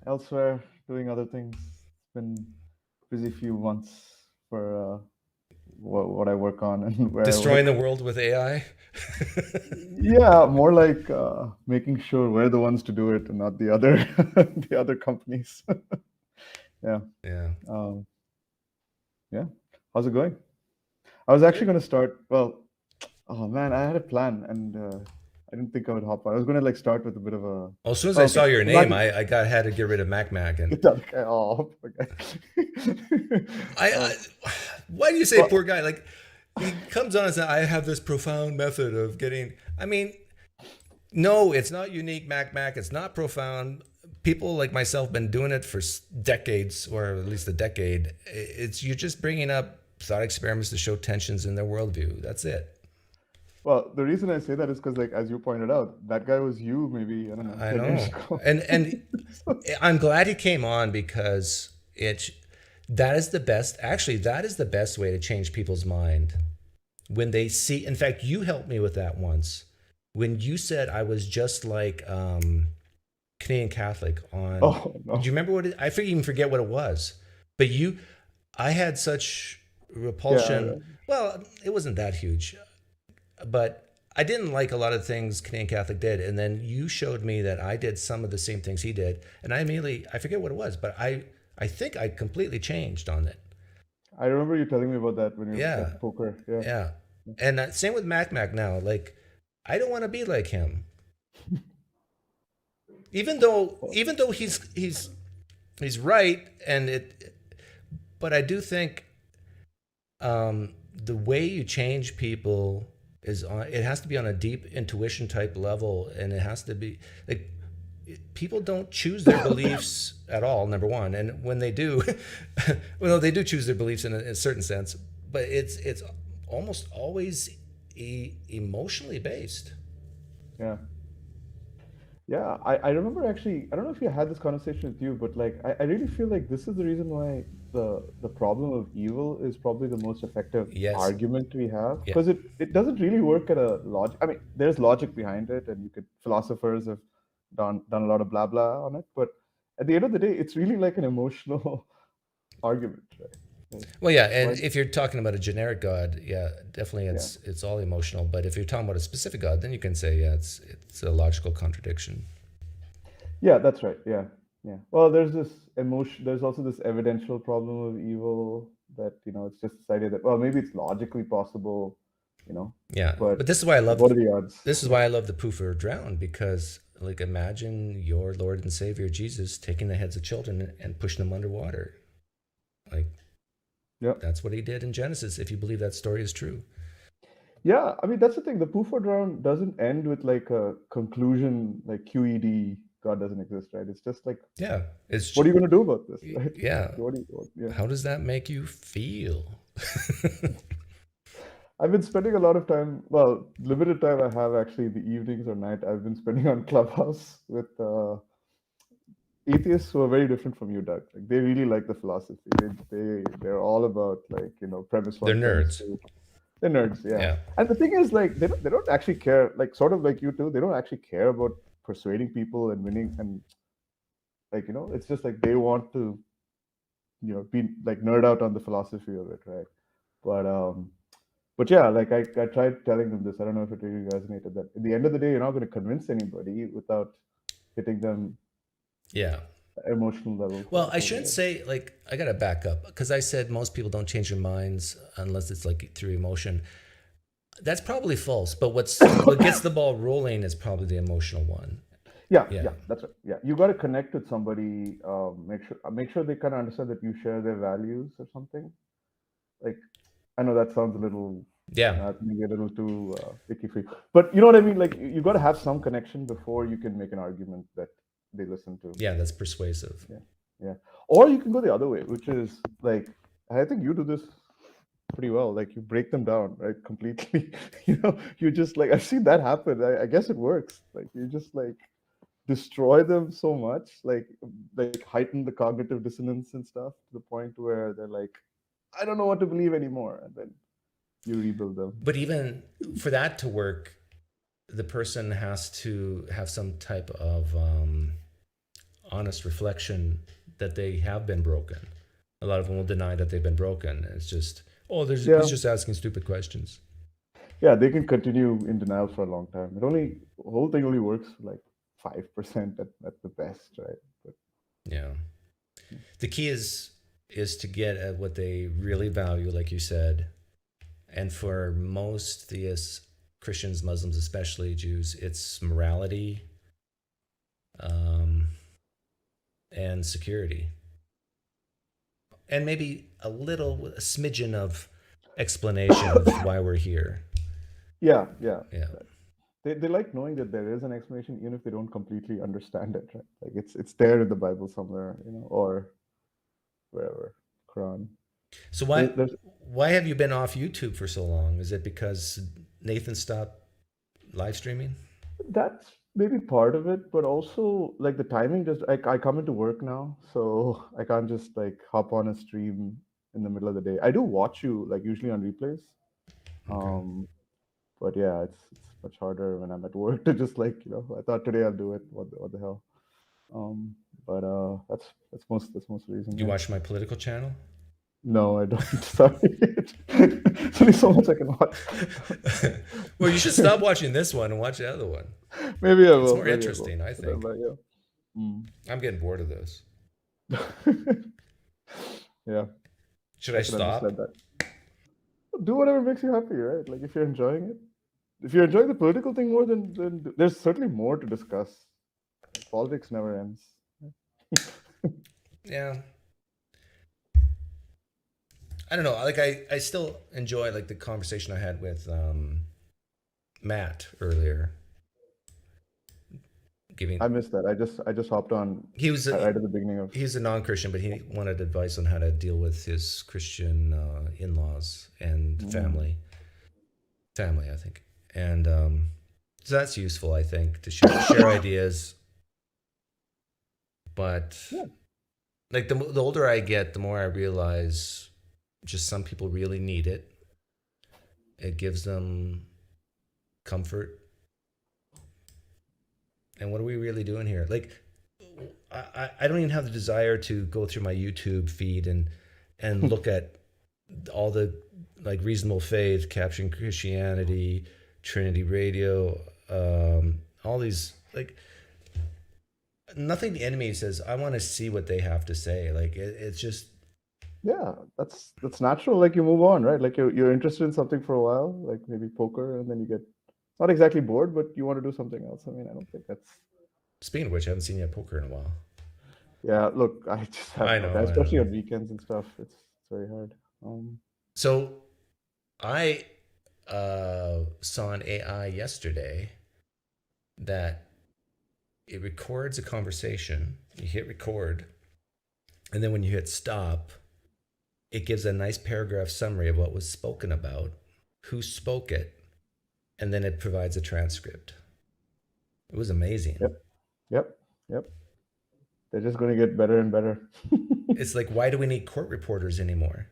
Elsewhere, doing other things. It's been busy few months for what I work on and where destroying the world with AI. Yeah, more like making sure we're the ones to do it and not the other companies. Yeah. How's it going? I was actually going to start. Well, oh man, I had a plan and I didn't think I would hop on. I was going to start with a bit of a. Well, as soon as I saw your name, I had to get rid of Mac and. Okay. Oh, okay. Why do you say poor guy? Like, he comes on and says, "I have this profound method of getting." I mean, no, it's not unique, Mac. It's not profound. People like myself been doing it for decades, or at least a decade. You're just bringing up thought experiments to show tensions in their worldview. That's it. Well, the reason I say that is because, like, as you pointed out, that guy was you maybe, I don't know, 10 years ago. And I'm glad he came on, because that is the best way to change people's mind. When they see, in fact, you helped me with that once. When you said I was just like Canadian Catholic on, oh, no. Do you remember I even forget what it was, but I had such repulsion. Yeah. Well, it wasn't that huge. But I didn't like a lot of things Canadian Catholic did. And then you showed me that I did some of the same things he did. And I forget what it was, but I think I completely changed on it. I remember you telling me about that when you were at poker. Yeah. And same with Mac now. Like, I don't want to be like him. even though he's right, but I do think the way you change people it has to be on a deep intuition type level, and it has to be like, people don't choose their beliefs at all, number one, and when they do, well, they do choose their beliefs in a certain sense, but it's almost always emotionally based. Yeah, I remember actually, I don't know if you had this conversation with you, but like I really feel like this is the reason why the problem of evil is probably the most effective argument we have, because it doesn't really work at a logic. I mean, there's logic behind it, and philosophers have done a lot of blah blah on it, but at the end of the day, it's really like an emotional argument, right? Well, yeah, and if you're talking about a generic God, definitely it's all emotional. But if you're talking about a specific God, then you can say, it's a logical contradiction. Yeah, that's right. Yeah. Well, there's this emotion. There's also this evidential problem of evil that, it's just this idea that, well, maybe it's logically possible, Yeah, but this is why I love. What are the odds? This is why I love the poof or drown, because, like, imagine your Lord and Savior Jesus taking the heads of children and pushing them underwater, like. Yep. That's what he did in Genesis, if you believe that story is true. Yeah, I mean, that's the thing. The poof or drown doesn't end with like a conclusion, like QED, God doesn't exist, right? It's just like, what are you going to do about this? Right? Yeah. How does that make you feel? I've been spending a lot of time, well, limited time I have actually the evenings or night I've been spending on Clubhouse with atheists who are very different from you, Doug. Like they really like the philosophy. They're all about like, premise one. They're nerds. They're nerds, yeah. And the thing is, like, they don't actually care, like, sort of like you too, they don't actually care about persuading people and winning. And like, it's just like they want to, be like nerd out on the philosophy of it, right? But yeah, like I tried telling them this. I don't know if it really resonated, that at the end of the day, you're not going to convince anybody without hitting them. Yeah. Emotional level. Well, I shouldn't say, like, I got to back up because I said most people don't change their minds unless it's like through emotion. That's probably false. But what gets the ball rolling is probably the emotional one. Yeah, that's right. Yeah, you got to connect with somebody. Make sure they kind of understand that you share their values or something. Like, I know that sounds a little maybe a little too icky for you, but you know what I mean. Like, you got to have some connection before you can make an argument that they listen to. Yeah, that's persuasive. Yeah. Or you can go the other way, which is like, I think you do this pretty well. Like you break them down, right? Completely. You just like, I've seen that happen. I guess it works. Like you just like destroy them so much, like heighten the cognitive dissonance and stuff to the point where they're like, I don't know what to believe anymore. And then you rebuild them. But even for that to work, the person has to have some type of honest reflection that they have been broken. A lot of them will deny that they've been broken. It's just, he's just asking stupid questions. Yeah, they can continue in denial for a long time. The whole thing only works for like 5% at the best, right? But yeah, the key is to get at what they really value, like you said. And for most theists, Christians, Muslims, especially Jews, it's morality and security. And maybe a smidgen of explanation of why we're here. Yeah. They like knowing that there is an explanation, even if they don't completely understand it, right? Like it's there in the Bible somewhere, or wherever, Quran. So why have you been off YouTube for so long? Is it because Nathan stopped live streaming? That's maybe part of it, but also like the timing. Just I come into work now, so I can't just like hop on a stream in the middle of the day. I do watch you like usually on replays, but yeah, it's much harder when I'm at work to just like I thought today I'll do it. What the hell? But that's most reason. You watch my political channel? No, I don't. Sorry. There's only so much I can watch. Well, you should stop watching this one and watch the other one. Maybe I will. It's more interesting, I think. Yeah. I'm getting bored of this. Yeah. Should I stop? Do whatever makes you happy, right? Like if you're enjoying it. If you're enjoying the political thing more, then there's certainly more to discuss. Politics never ends. Yeah. I don't know. Like I still enjoy like the conversation I had with Matt earlier. I missed that. I just hopped on. He was right at the beginning of. He's a non-Christian, but he wanted advice on how to deal with his Christian in-laws and family, I think, and so that's useful, I think, to share ideas. But like the older I get, the more I realize just some people really need it. It gives them comfort. And what are we really doing here? Like, I don't even have the desire to go through my YouTube feed and look at all the like Reasonable Faith, Capturing Christianity, Trinity Radio, all these like nothing the enemy says. I want to see what they have to say. Like it's just that's natural. Like you move on, right? Like you're interested in something for a while, like maybe poker, and then you get not exactly bored, but you want to do something else. I mean, I don't think that's. Speaking of which, I haven't seen you at poker in a while. Yeah, look, I just have, especially on weekends and stuff. It's very hard. So, I saw an AI yesterday that it records a conversation. You hit record, and then when you hit stop, it gives a nice paragraph summary of what was spoken about, who spoke it, and then it provides a transcript. It was amazing. Yep. They're just going to get better and better. It's like, why do we need court reporters anymore?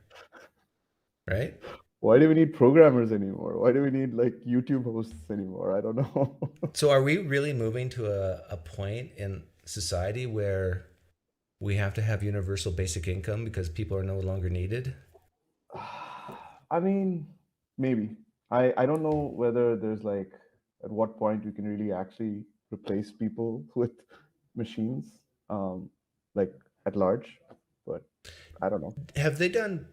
Right? Why do we need programmers anymore? Why do we need like YouTube hosts anymore? I don't know. So are we really moving to a point in society where we have to have universal basic income because people are no longer needed? I mean, maybe. I don't know whether there's like, at what point you can really actually replace people with machines, like at large, but I don't know. Have they done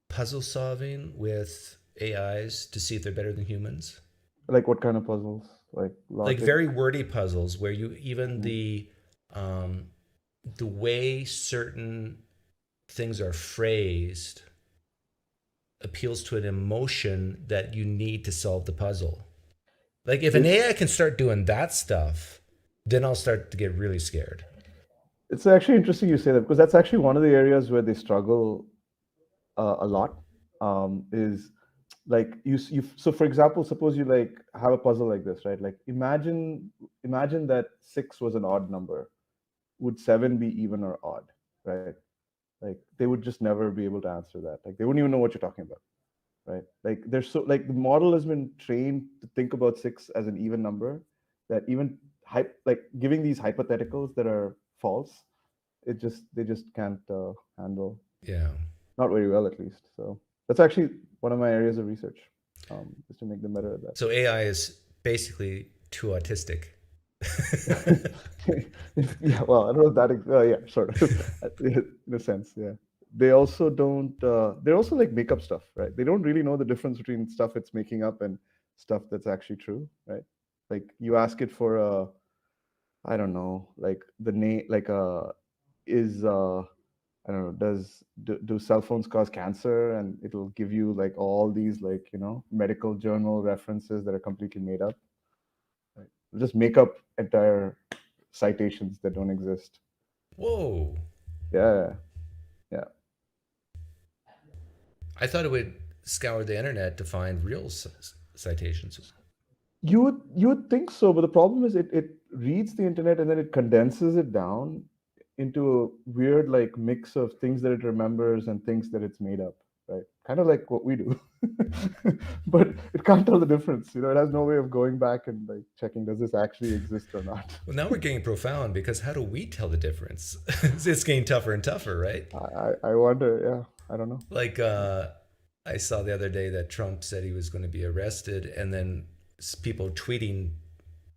puzzle solving with AIs to see if they're better than humans? Like what kind of puzzles? Like logic? Like very wordy puzzles where you even the way certain things are phrased appeals to an emotion that you need to solve the puzzle. Like if an AI can start doing that stuff, then I'll start to get really scared. It's actually interesting you say that, because that's actually one of the areas where they struggle a lot. Is like you. So for example, suppose you like have a puzzle like this, right? Like imagine that 6 was an odd number. Would 7 be even or odd, right? Like they would just never be able to answer that. Like they wouldn't even know what you're talking about, right? Like they're so like the model has been trained to think about 6 as an even number, that even like giving these hypotheticals that are false, they just can't handle. Yeah. Not very well, at least. So that's actually one of my areas of research, is to make them better at that. So AI is basically too autistic. Yeah, well, I don't know if that. Yeah, sort of, in a sense. Yeah, they also don't. They're also like make up stuff, right? They don't really know the difference between stuff it's making up and stuff that's actually true, right? Like you ask it for a, I don't know, like the name, like is I don't know, do cell phones cause cancer? And it'll give you like all these like, medical journal references that are completely made up. Right? It'll just make up entire citations that don't exist. Whoa. Yeah. I thought it would scour the internet to find real citations. You would think so, but the problem is it reads the internet and then it condenses it down into a weird like mix of things that it remembers and things that it's made up, right? Kind of like what we do. But it can't tell the difference. It has no way of going back and like checking, does this actually exist or not? Well, now we're getting profound, because how do we tell the difference? It's getting tougher and tougher, right? I wonder. Yeah, I don't know. Like I saw the other day that Trump said he was going to be arrested, and then people tweeting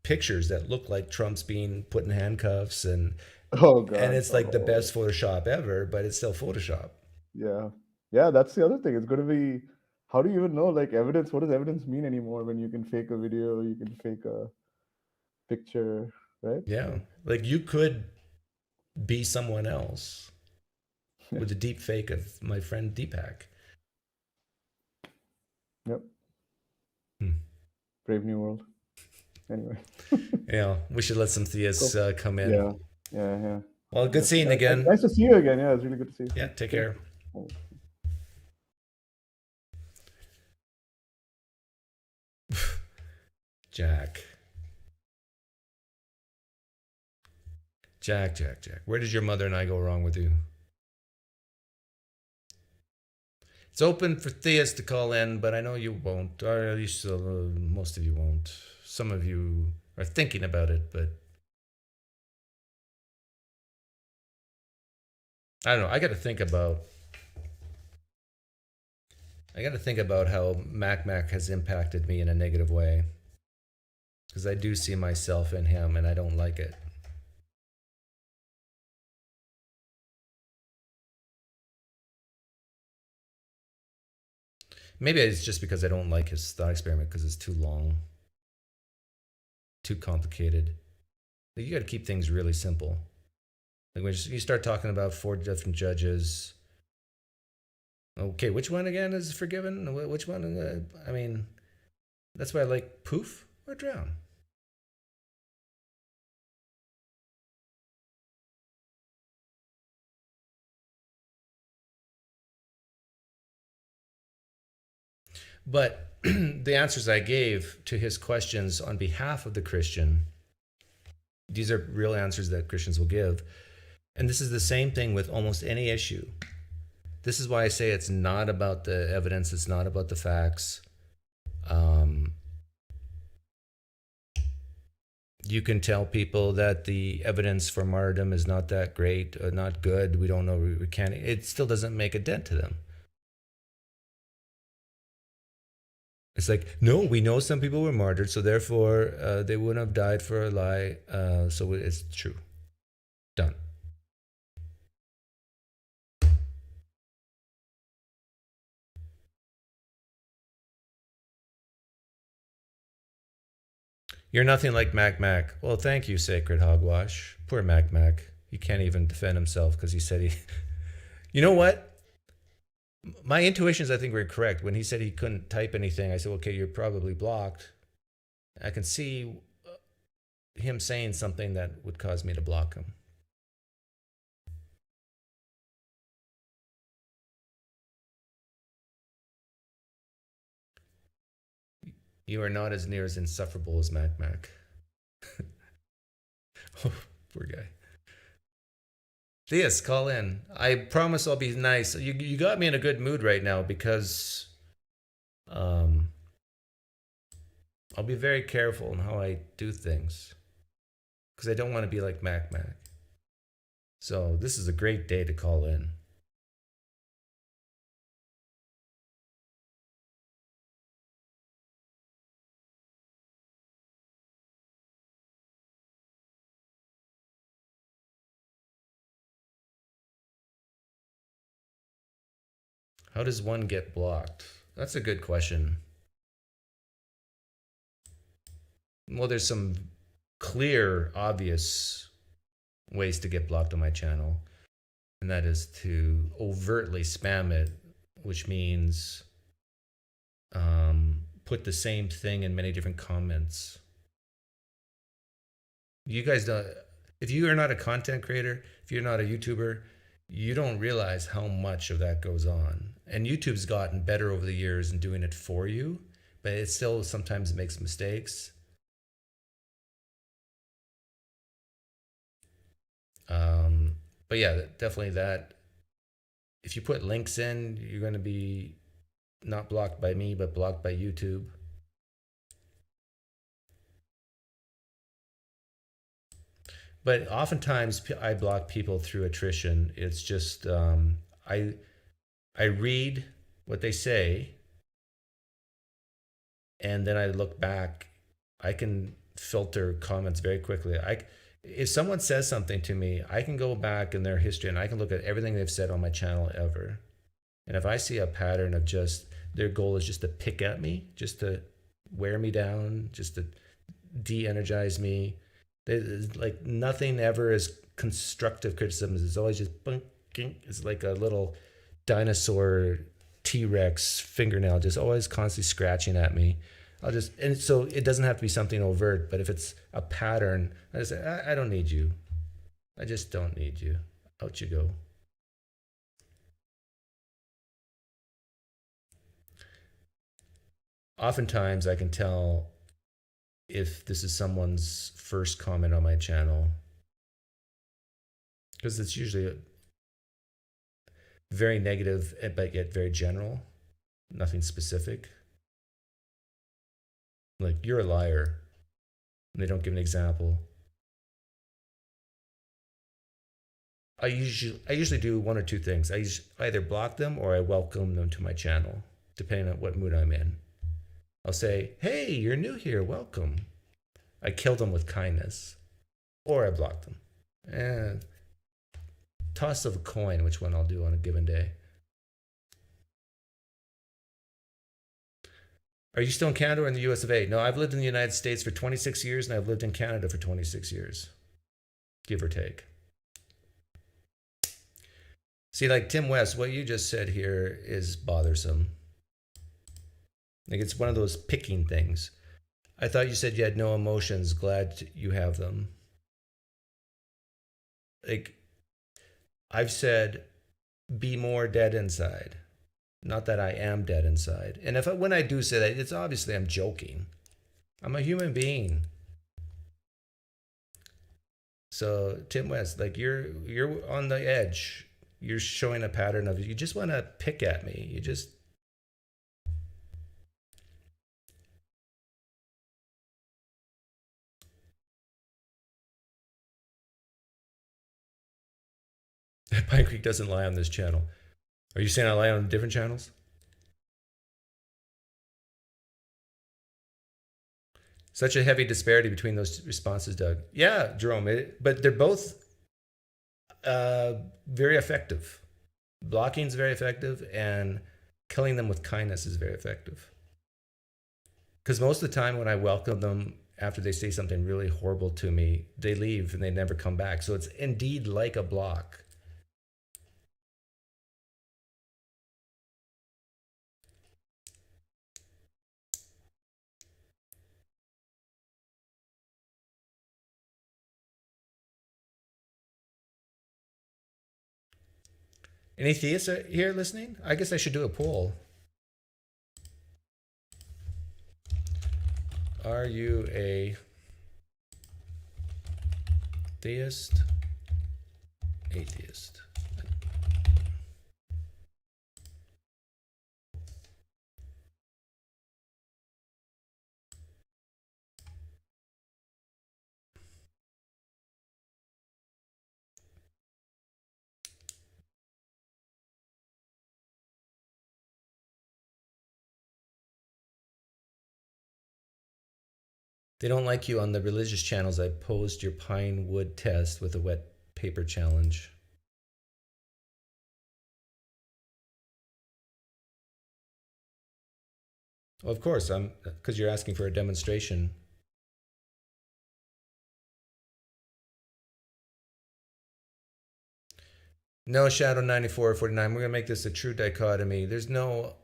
pictures that look like Trump's being put in handcuffs, and oh god, and it's like the best Photoshop ever, but it's still Photoshop. Yeah, that's the other thing. It's going to be, how do you even know like evidence? What does evidence mean anymore when you can fake a video, you can fake a picture, right? Yeah, like you could be someone else with a deep fake of my friend Deepak. Yep. Brave new world. Anyway. Yeah, we should let some theists come in. Yeah. Well, good seeing you again. Nice to see you again. Yeah, it's really good to see you. Yeah, take care. Jack. Where did your mother and I go wrong with you? It's open for theists to call in, but I know you won't. Or at least most of you won't. Some of you are thinking about it, but I don't know. I got to think about how Mac has impacted me in a negative way, because I do see myself in him, and I don't like it. Maybe it's just because I don't like his thought experiment, because it's too long, too complicated. Like, you got to keep things really simple. Like when you start talking about 4 different judges. Okay, which one again is forgiven? Which one? I mean, that's why I like poof or drown. But the answers I gave to his questions on behalf of the Christian, these are real answers that Christians will give. And this is the same thing with almost any issue. This is why I say it's not about the evidence, it's not about the facts. You can tell people that the evidence for martyrdom is not that great, or not good, we don't know, we can't, it still doesn't make a dent to them. It's like, no, we know some people were martyred, so therefore they wouldn't have died for a lie, so it's true. Done. You're nothing like Mac. Well, thank you, Sacred Hogwash. Poor Mac. He can't even defend himself because he said he... You know what? My intuitions, I think, were correct. When he said he couldn't type anything, I said, okay, you're probably blocked. I can see him saying something that would cause me to block him. You are not as near as insufferable as Mac. Oh, poor guy. Theist, call in. I promise I'll be nice. You got me in a good mood right now because I'll be very careful in how I do things because I don't want to be like Mac. So this is a great day to call in. How does one get blocked? That's a good question. Well, there's some clear, obvious ways to get blocked on my channel, and that is to overtly spam it, which means put the same thing in many different comments. You guys don't, if you are not a content creator, if you're not a YouTuber, you don't realize how much of that goes on. And YouTube's gotten better over the years in doing it for you, but it still sometimes makes mistakes. But yeah, definitely that. If you put links in, you're going to be not blocked by me, but blocked by YouTube. But oftentimes I block people through attrition. It's just I read what they say, and then I look back. I can filter comments very quickly. If someone says something to me, I can go back in their history and I can look at everything they've said on my channel ever. And if I see a pattern of just their goal is just to pick at me, just to wear me down, just to de-energize me, like nothing ever is constructive criticism. It's always just bunking. It's like a little dinosaur T-Rex fingernail, just always constantly scratching at me. And so it doesn't have to be something overt, but if it's a pattern, I just say, I don't need you. I just don't need you. Out you go. Oftentimes I can tell if this is someone's first comment on my channel, because it's usually very negative, but yet very general, nothing specific. Like, you're a liar, and they don't give an example. I usually do one or two things. I either block them or I welcome them to my channel, depending on what mood I'm in. I'll say, hey, you're new here, welcome. I kill them with kindness, or I block them. And toss of a coin, which one I'll do on a given day. Are you still in Canada or in the US of A? No, I've lived in the United States for 26 years and I've lived in Canada for 26 years, give or take. See, like Tim West, what you just said here is bothersome. Like, it's one of those picking things. I thought you said you had no emotions. Glad you have them. Like, I've said, be more dead inside. Not that I am dead inside. And when I do say that, it's obviously I'm joking. I'm a human being. So Tim West, like you're on the edge. You're showing a pattern of you just want to pick at me. You just PineCreek doesn't lie on this channel. Are you saying I lie on different channels? Such a heavy disparity between those responses, Doug. Yeah, Jerome, but they're both very effective. Blocking is very effective, and killing them with kindness is very effective. Because most of the time when I welcome them after they say something really horrible to me, they leave and they never come back. So it's indeed like a block. Any theists here listening? I guess I should do a poll. Are you a theist? Atheist? They don't like you on the religious channels. I posed your pine wood test with a wet paper challenge. Well, of course, because you're asking for a demonstration. No, Shadow 9449. We're gonna make this a true dichotomy. There's no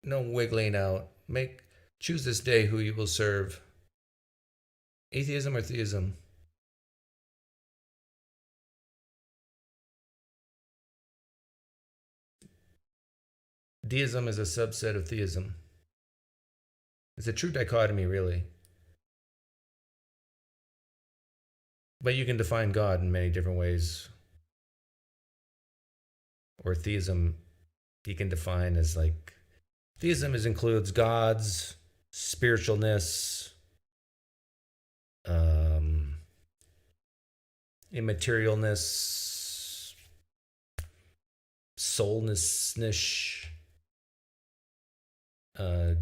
wiggling out. Choose this day who you will serve. Atheism or theism? Deism is a subset of theism. It's a true dichotomy, really. But you can define God in many different ways. Or theism, you can define as like, theism includes gods, spiritualness, immaterialness, soulness,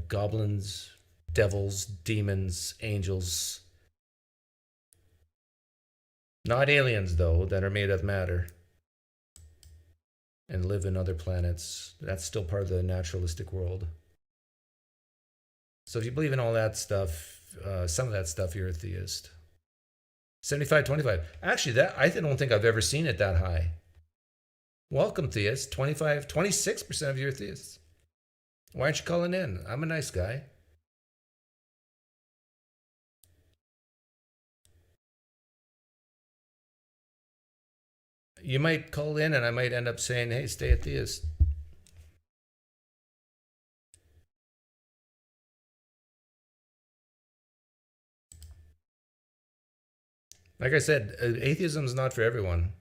goblins, devils, demons, angels. Not aliens, though, that are made of matter and live in other planets. That's still part of the naturalistic world. So if you believe in all that stuff, some of that stuff, you're a theist. 75-25. Actually, I don't think I've ever seen it that high. Welcome, theists. 26% of you are theists. Why aren't you calling in? I'm a nice guy. You might call in and I might end up saying, hey, stay a theist. Like I said, atheism is not for everyone.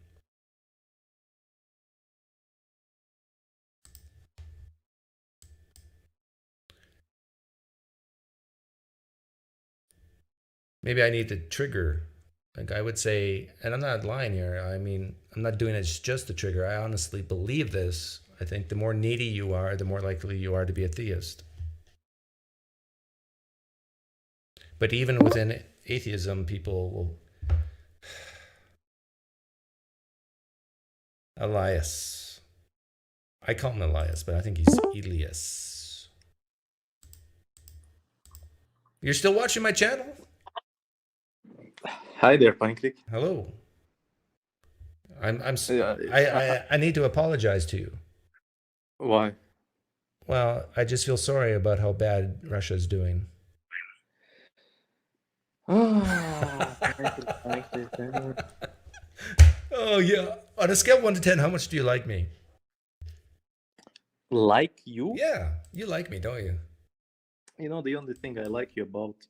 Maybe I need to trigger. Like I would say, and I'm not lying here. I mean, I'm not doing it just to trigger. I honestly believe this. I think the more needy you are, the more likely you are to be a theist. But even within atheism, people will... Eylias. I call him Eylias, but I think he's Eylias. You're still watching my channel? Hi there, PineCreek. Hello. I need to apologize to you. Why? Well, I just feel sorry about how bad Russia's doing. Oh yeah. On a scale of 1 to 10, how much do you like me? Like you? Yeah, you like me, don't you? You know, the only thing I like you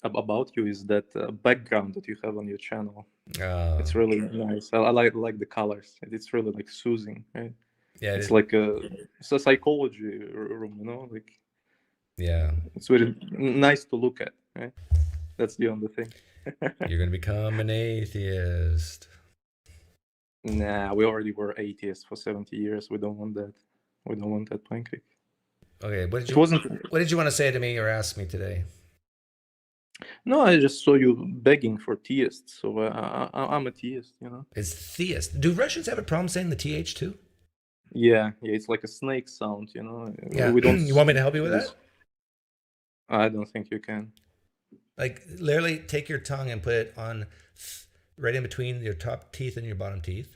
about you is that background that you have on your channel. It's really nice. I like the colors. It's really like soothing, right? Yeah, it's like it's a psychology room, you know, like yeah. It's very nice to look at, right? That's the only thing. You're gonna become an atheist. Nah, we already were atheists for 70 years. We don't want that. We don't want that, PineCreek. Okay, what did you want to say to me or ask me today? No, I just saw you begging for theists, so I'm a theist, you know. It's theist. Do Russians have a problem saying the th too? Yeah, it's like a snake sound, you know. Yeah. We don't. You want me to help you with that? I don't think you can. Like literally, take your tongue and put it on right in between your top teeth and your bottom teeth,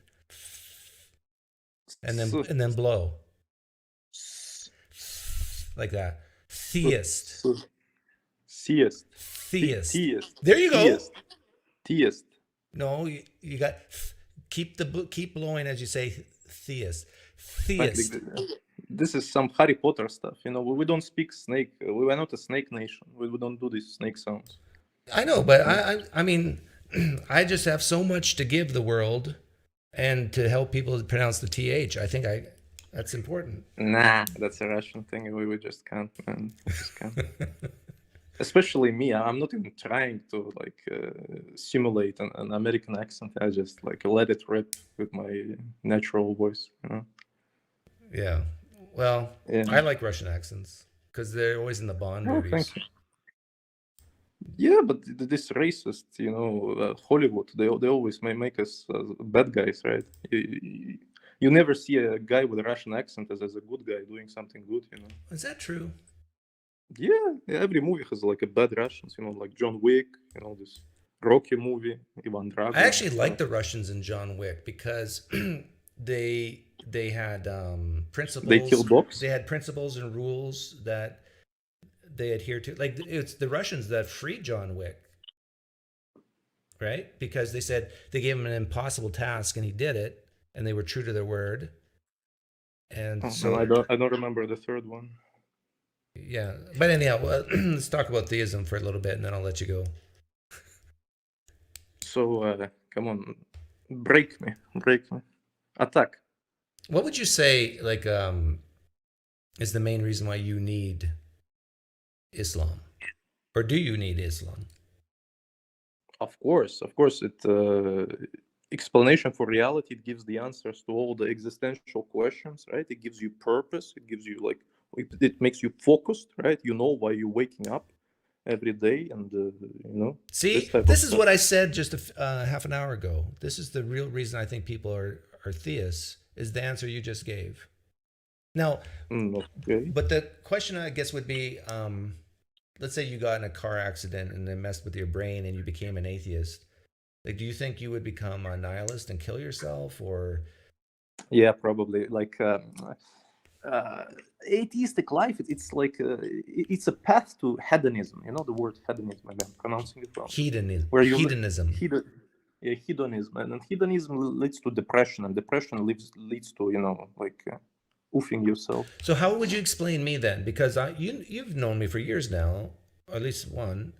and then blow like that. Theist. Theist. Theist. There you go. Theist. No, you got keep blowing as you say theist. Theist. This is some Harry Potter stuff, you know. We don't speak snake. We are not a snake nation. We don't do these snake sounds. I know, but I mean, I just have so much to give the world, and to help people pronounce the th. I think that's important. Nah, that's a Russian thing. We just can't, man. We just can't. Especially me. I'm not even trying to like simulate an American accent. I just like let it rip with my natural voice, you know. Yeah. Well, yeah. I like Russian accents because they're always in the Bond movies. Thank you. Yeah, but this racist, you know, Hollywood, they always make us bad guys, right? You never see a guy with a Russian accent as a good guy doing something good, you know. Is that true? Yeah, every movie has like a bad Russians, you know, like John Wick, you know, this Rocky movie, Ivan Drago. I actually like the Russians in John Wick because they had principles. They kill dogs. They had principles and rules that they adhere to. Like it's the Russians that freed John Wick, right? Because they said they gave him an impossible task and he did it, and they were true to their word. And so I don't remember the third one. Yeah, but anyhow, let's talk about theism for a little bit, and then I'll let you go. So come on, break me, attack. What would you say, like, is the main reason why you need Islam, or do you need Islam? Of course, it explanation for reality. It gives the answers to all the existential questions, right? It gives you purpose. It gives you like. It makes you focused, right? You know why you're waking up every day, and you know. See, this is what I said just half an hour ago. This is the real reason I think people are theists. Is the answer you just gave? Now, okay. But the question I guess would be, let's say you got in a car accident and they messed with your brain and you became an atheist. Like, do you think you would become a nihilist and kill yourself, or? Yeah, probably. Like. Atheistic life, it's like it's a path to hedonism. You know the word hedonism. I'm pronouncing it wrong. Hedonism. Hedonism, and hedonism leads to depression, and depression leads to, you know, like oofing yourself. So how would you explain me then? Because you've known me for years now, or at least one.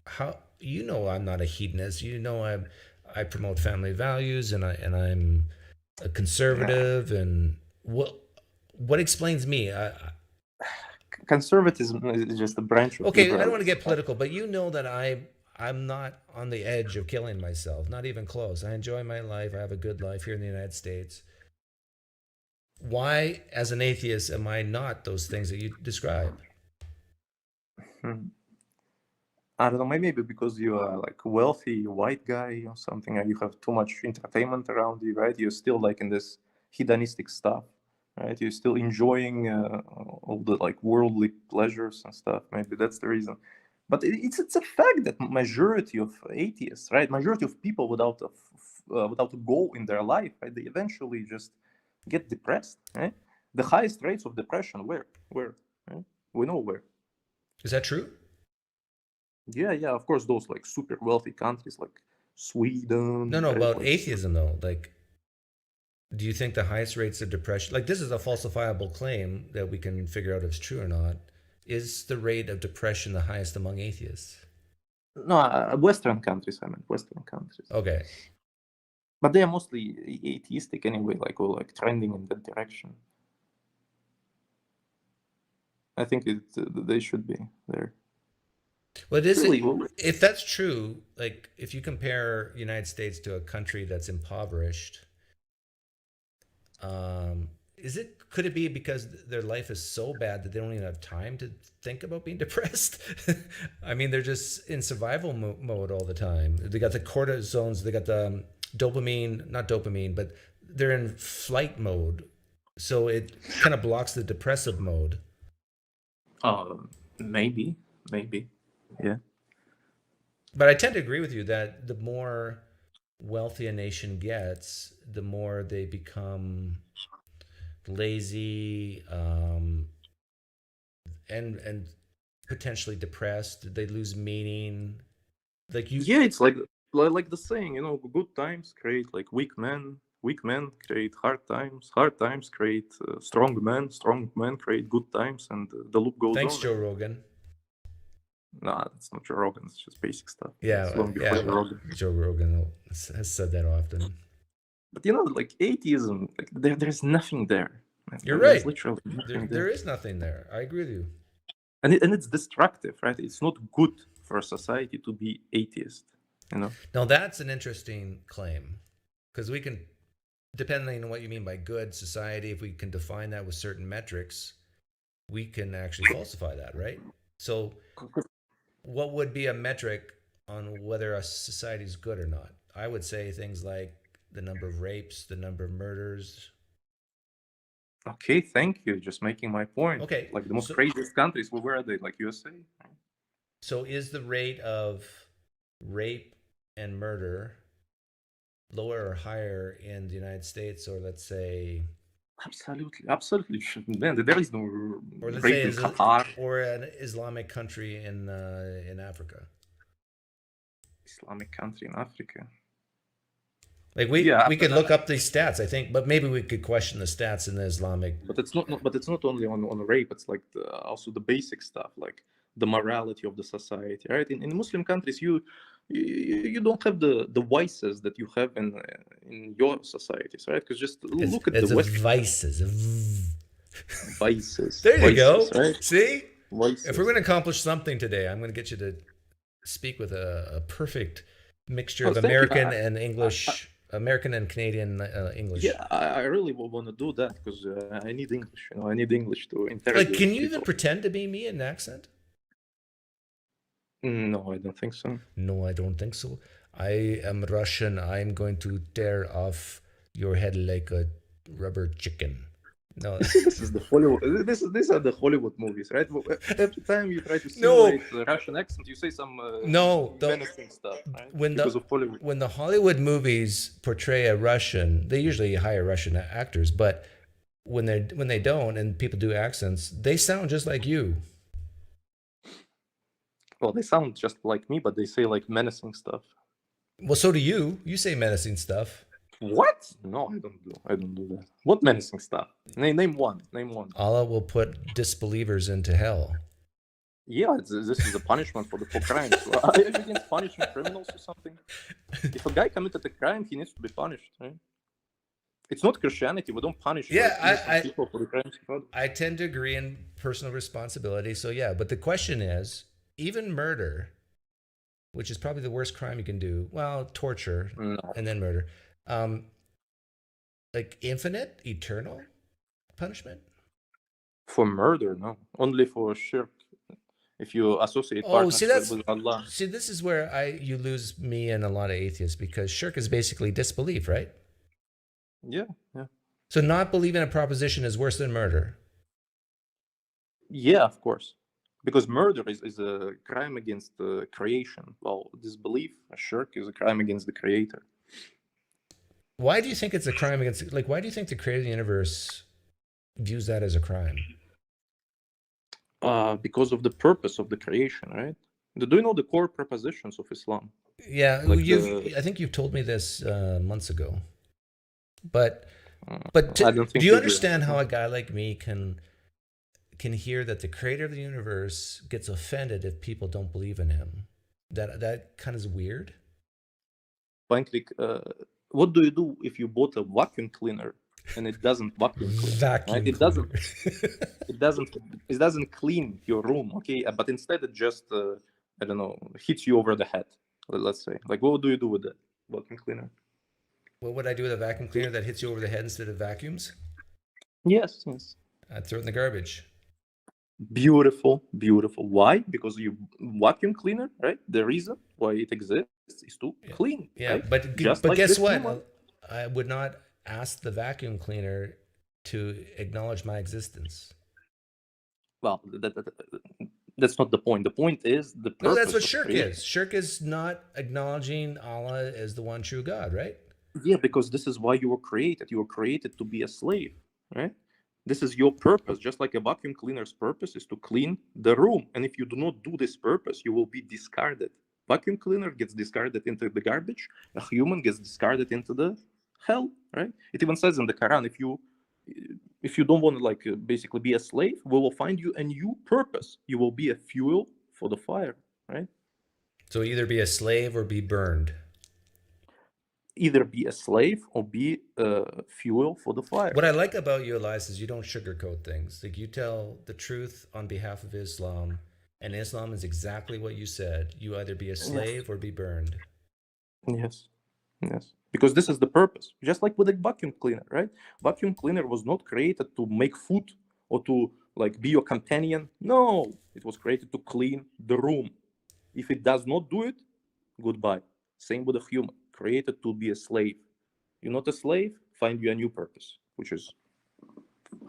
How you know I'm not a hedonist? You know I promote family values, and I'm a conservative, and what explains me? Conservatism is just a branch of. Okay, I don't want to get political, but you know that I'm not on the edge of killing myself, not even close. I enjoy my life. I have a good life here in the United States. Why, as an atheist, am I not those things that you describe? I don't know, maybe because you are like a wealthy white guy or something, and you have too much entertainment around you, right? You're still like in this hedonistic stuff. Right, you're still enjoying all the like worldly pleasures and stuff. Maybe that's the reason. But it's a fact that majority of atheists, right, majority of people without a goal in their life, right, they eventually just get depressed. Right, the highest rates of depression where, right? We know where. Is that true? Yeah. Of course, those like super wealthy countries like Sweden. No, right? about like, atheism though, like. do you think the highest rates of depression, like this is a falsifiable claim that we can figure out if it's true or not, is the rate of depression the highest among atheists? No, Western countries, I mean, Western countries. Okay. But they are mostly atheistic anyway, like, or like trending in that direction. I think they should be there. Well, it is, Really? if that's true, like if you compare United States to a country that's impoverished, could it be because their life is so bad that they don't even have time to think about being depressed? I mean, they're just in survival mode all the time. They got the cortisones, they got the dopamine, not dopamine, but they're in flight mode. So it kind of blocks the depressive mode. Maybe. Yeah. But I tend to agree with you that the more wealthy a nation gets, the more they become lazy, and potentially depressed. They lose meaning. Like you. Yeah, it's like the saying, good times create like weak men create hard times create strong men create good times, and the loop goes on. Thanks, Joe Rogan. Nah, that's not Joe Rogan. It's just basic stuff. Yeah, Joe Rogan has said that often. But like atheism, like there's nothing there. You're right. Literally nothing there is nothing there. I agree with you. And it's destructive, right? It's not good for society to be atheist. Now that's an interesting claim, because we can, depending on what you mean by good society, if we can define that with certain metrics, we can actually falsify that, right? So what would be a metric on whether a society is good or not? I would say things like the number of rapes, the number of murders. Okay, thank you. Just making my point. Okay. Like the most craziest countries, where are they? Like USA? So is the rate of rape and murder lower or higher in the United States, or let's say? Absolutely. Man, there is no rape in Qatar. Or an Islamic country in Africa. Islamic country in Africa. Like we could look up these stats, I think, but maybe we could question the stats in the Islamic. But it's not only on rape. It's like also the basic stuff, like the morality of the society, right? In Muslim countries, you don't have the vices that you have in your societies, right? Because just look at the vices. Vices. There you go. Right? See, vices. If we're going to accomplish something today, I'm going to get you to speak with a perfect mixture of American and English. American and Canadian English. Yeah, I really want to do that because I need English. I need English to interrogate. Like, can you even pretend to be me in an accent? No, I don't think so. No, I don't think so. I am Russian. I'm going to tear off your head like a rubber chicken. No, this is the Hollywood. These are the Hollywood movies, right? Every time you try to simulate the Russian accent, you say some menacing stuff, right? When the Hollywood movies portray a Russian, they usually hire Russian actors, but when they don't and people do accents, they sound just like you. Well, they sound just like me, but they say like menacing stuff. Well, so do you. You say menacing stuff. What? No, I don't do that. What menacing stuff? Name one. Allah will put disbelievers into hell. Yeah, this is a punishment for crimes. Are you against punishing criminals or something? If a guy committed a crime, he needs to be punished, right? It's not Christianity. We don't punish people for the crimes. I tend to agree in personal responsibility. So yeah, but the question is, even murder, which is probably the worst crime you can do. Well, torture and then murder. Like infinite, eternal punishment? For murder, no. Only for shirk. If you associate partnership with Allah. See, this is where you lose me and a lot of atheists, because shirk is basically disbelief, right? Yeah. So not believing a proposition is worse than murder? Yeah, of course. Because murder is a crime against the creation. Well, disbelief, shirk, is a crime against the creator. Why do you think it's a crime against, why do you think the creator of the universe views that as a crime? Because of the purpose of the creation, right? Do you know the core propositions of Islam? Yeah, I think you've told me this months ago. But But I don't think do you we understand how a guy like me can hear that the creator of the universe gets offended if people don't believe in him? That kind of is weird. PineCreek, what do you do if you bought a vacuum cleaner and it doesn't vacuum clean? Vacuum right? It doesn't clean your room, okay? But instead it just I don't know, hits you over the head. Let's say, like, what do you do with that vacuum cleaner? What would I do with a vacuum cleaner that hits you over the head instead of vacuums? Yes. I'd throw it in the garbage. Beautiful. Why? Because you vacuum cleaner, right? The reason why it exists is to clean. Yeah, right? but like guess what? Human. I would not ask the vacuum cleaner to acknowledge my existence. Well, that's not the point. The point is the purpose. No, that's what shirk is. Shirk is not acknowledging Allah as the one true God, right? Yeah, because this is why you were created. You were created to be a slave, right? This is your purpose. Just like a vacuum cleaner's purpose is to clean the room. And if you do not do this purpose, you will be discarded. Vacuum cleaner gets discarded into the garbage. A human gets discarded into the hell, right? It even says in the Quran, if you don't want to basically be a slave, we will find you a new purpose. You will be a fuel for the fire, right? So either be a slave or be burned. Either be a slave or be fuel for the fire. What I like about you, Eylias, is you don't sugarcoat things. Like, you tell the truth on behalf of Islam, and Islam is exactly what you said. You either be a slave or be burned. Yes. Because this is the purpose. Just like with a vacuum cleaner, right? Vacuum cleaner was not created to make food or to be your companion. No, it was created to clean the room. If it does not do it, goodbye. Same with a human. Created to be a slave. You're not a slave, find you a new purpose, which is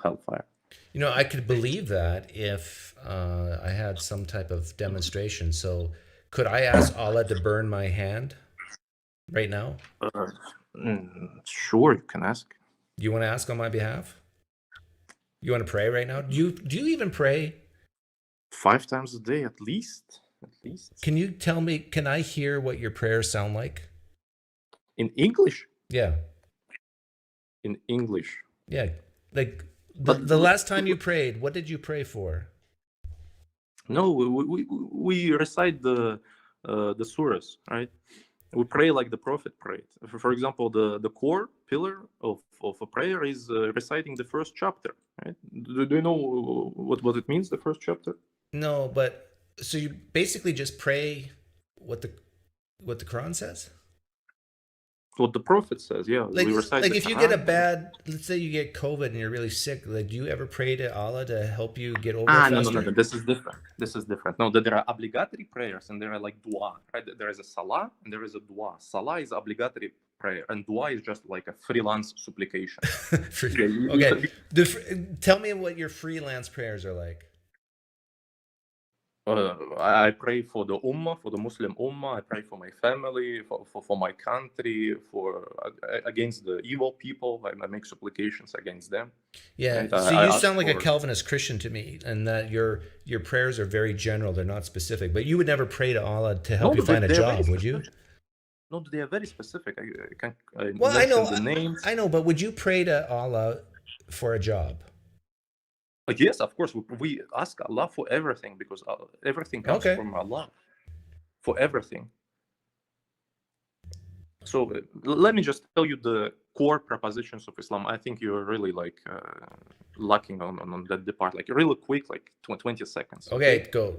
hellfire. You know, I could believe that if I had some type of demonstration. So could I ask Allah to burn my hand right now? Sure, you can ask. You want to ask on my behalf? You want to pray right now? Do you even pray? 5 times a day at least. Can you tell me, can I hear what your prayers sound like? In English? Yeah. In English? Yeah. Like the last time you prayed, what did you pray for? No, we recite the surahs, right? We pray like the Prophet prayed. For example, the core pillar of a prayer is reciting the first chapter, right? Do you know what it means, the first chapter? No, but so you basically just pray what the Quran says? What the Prophet says, yeah. Like if you Quran. get a bad, let's say you get COVID and you're really sick, like, do you ever pray to Allah to help you get over it faster? No. This is different. No, there are obligatory prayers and there are like dua, right? There is a salah and there is a dua. Salah is obligatory prayer and dua is just like a freelance supplication. Okay. Tell me what your freelance prayers are like. I pray for the Ummah, for the Muslim Ummah. I pray for my family, for my country, against the evil people. I make supplications against them. Yeah. And so you sound like a Calvinist Christian to me, and that your prayers are very general. They're not specific. But you would never pray to Allah to help you find a job, would you? No, they are very specific. I can't the names. I know, but would you pray to Allah for a job? Yes, of course. We ask Allah for everything because everything comes from Allah. For everything. So let me just tell you the core propositions of Islam. I think you're really lacking on that part. Like really quick, 20 seconds. Okay, go.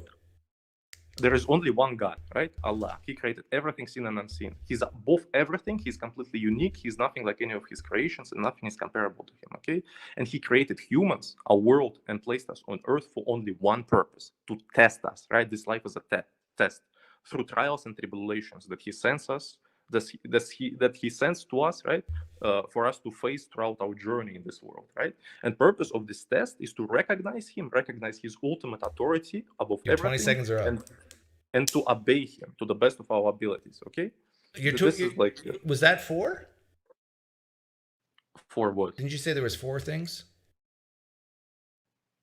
There is only one God, right? Allah. He created everything seen and unseen. He's above everything. He's completely unique. He's nothing like any of his creations and nothing is comparable to him, okay? And he created humans, a world, and placed us on earth for only one purpose, to test us, right? This life is a test through trials and tribulations that he sends us, that he sends to us, right? For us to face throughout our journey in this world, right? And purpose of this test is to recognize him, recognize his ultimate authority above everything. 20 seconds are up. And to obey him to the best of our abilities, okay? Was that 4? 4 what? Didn't you say there was 4 things?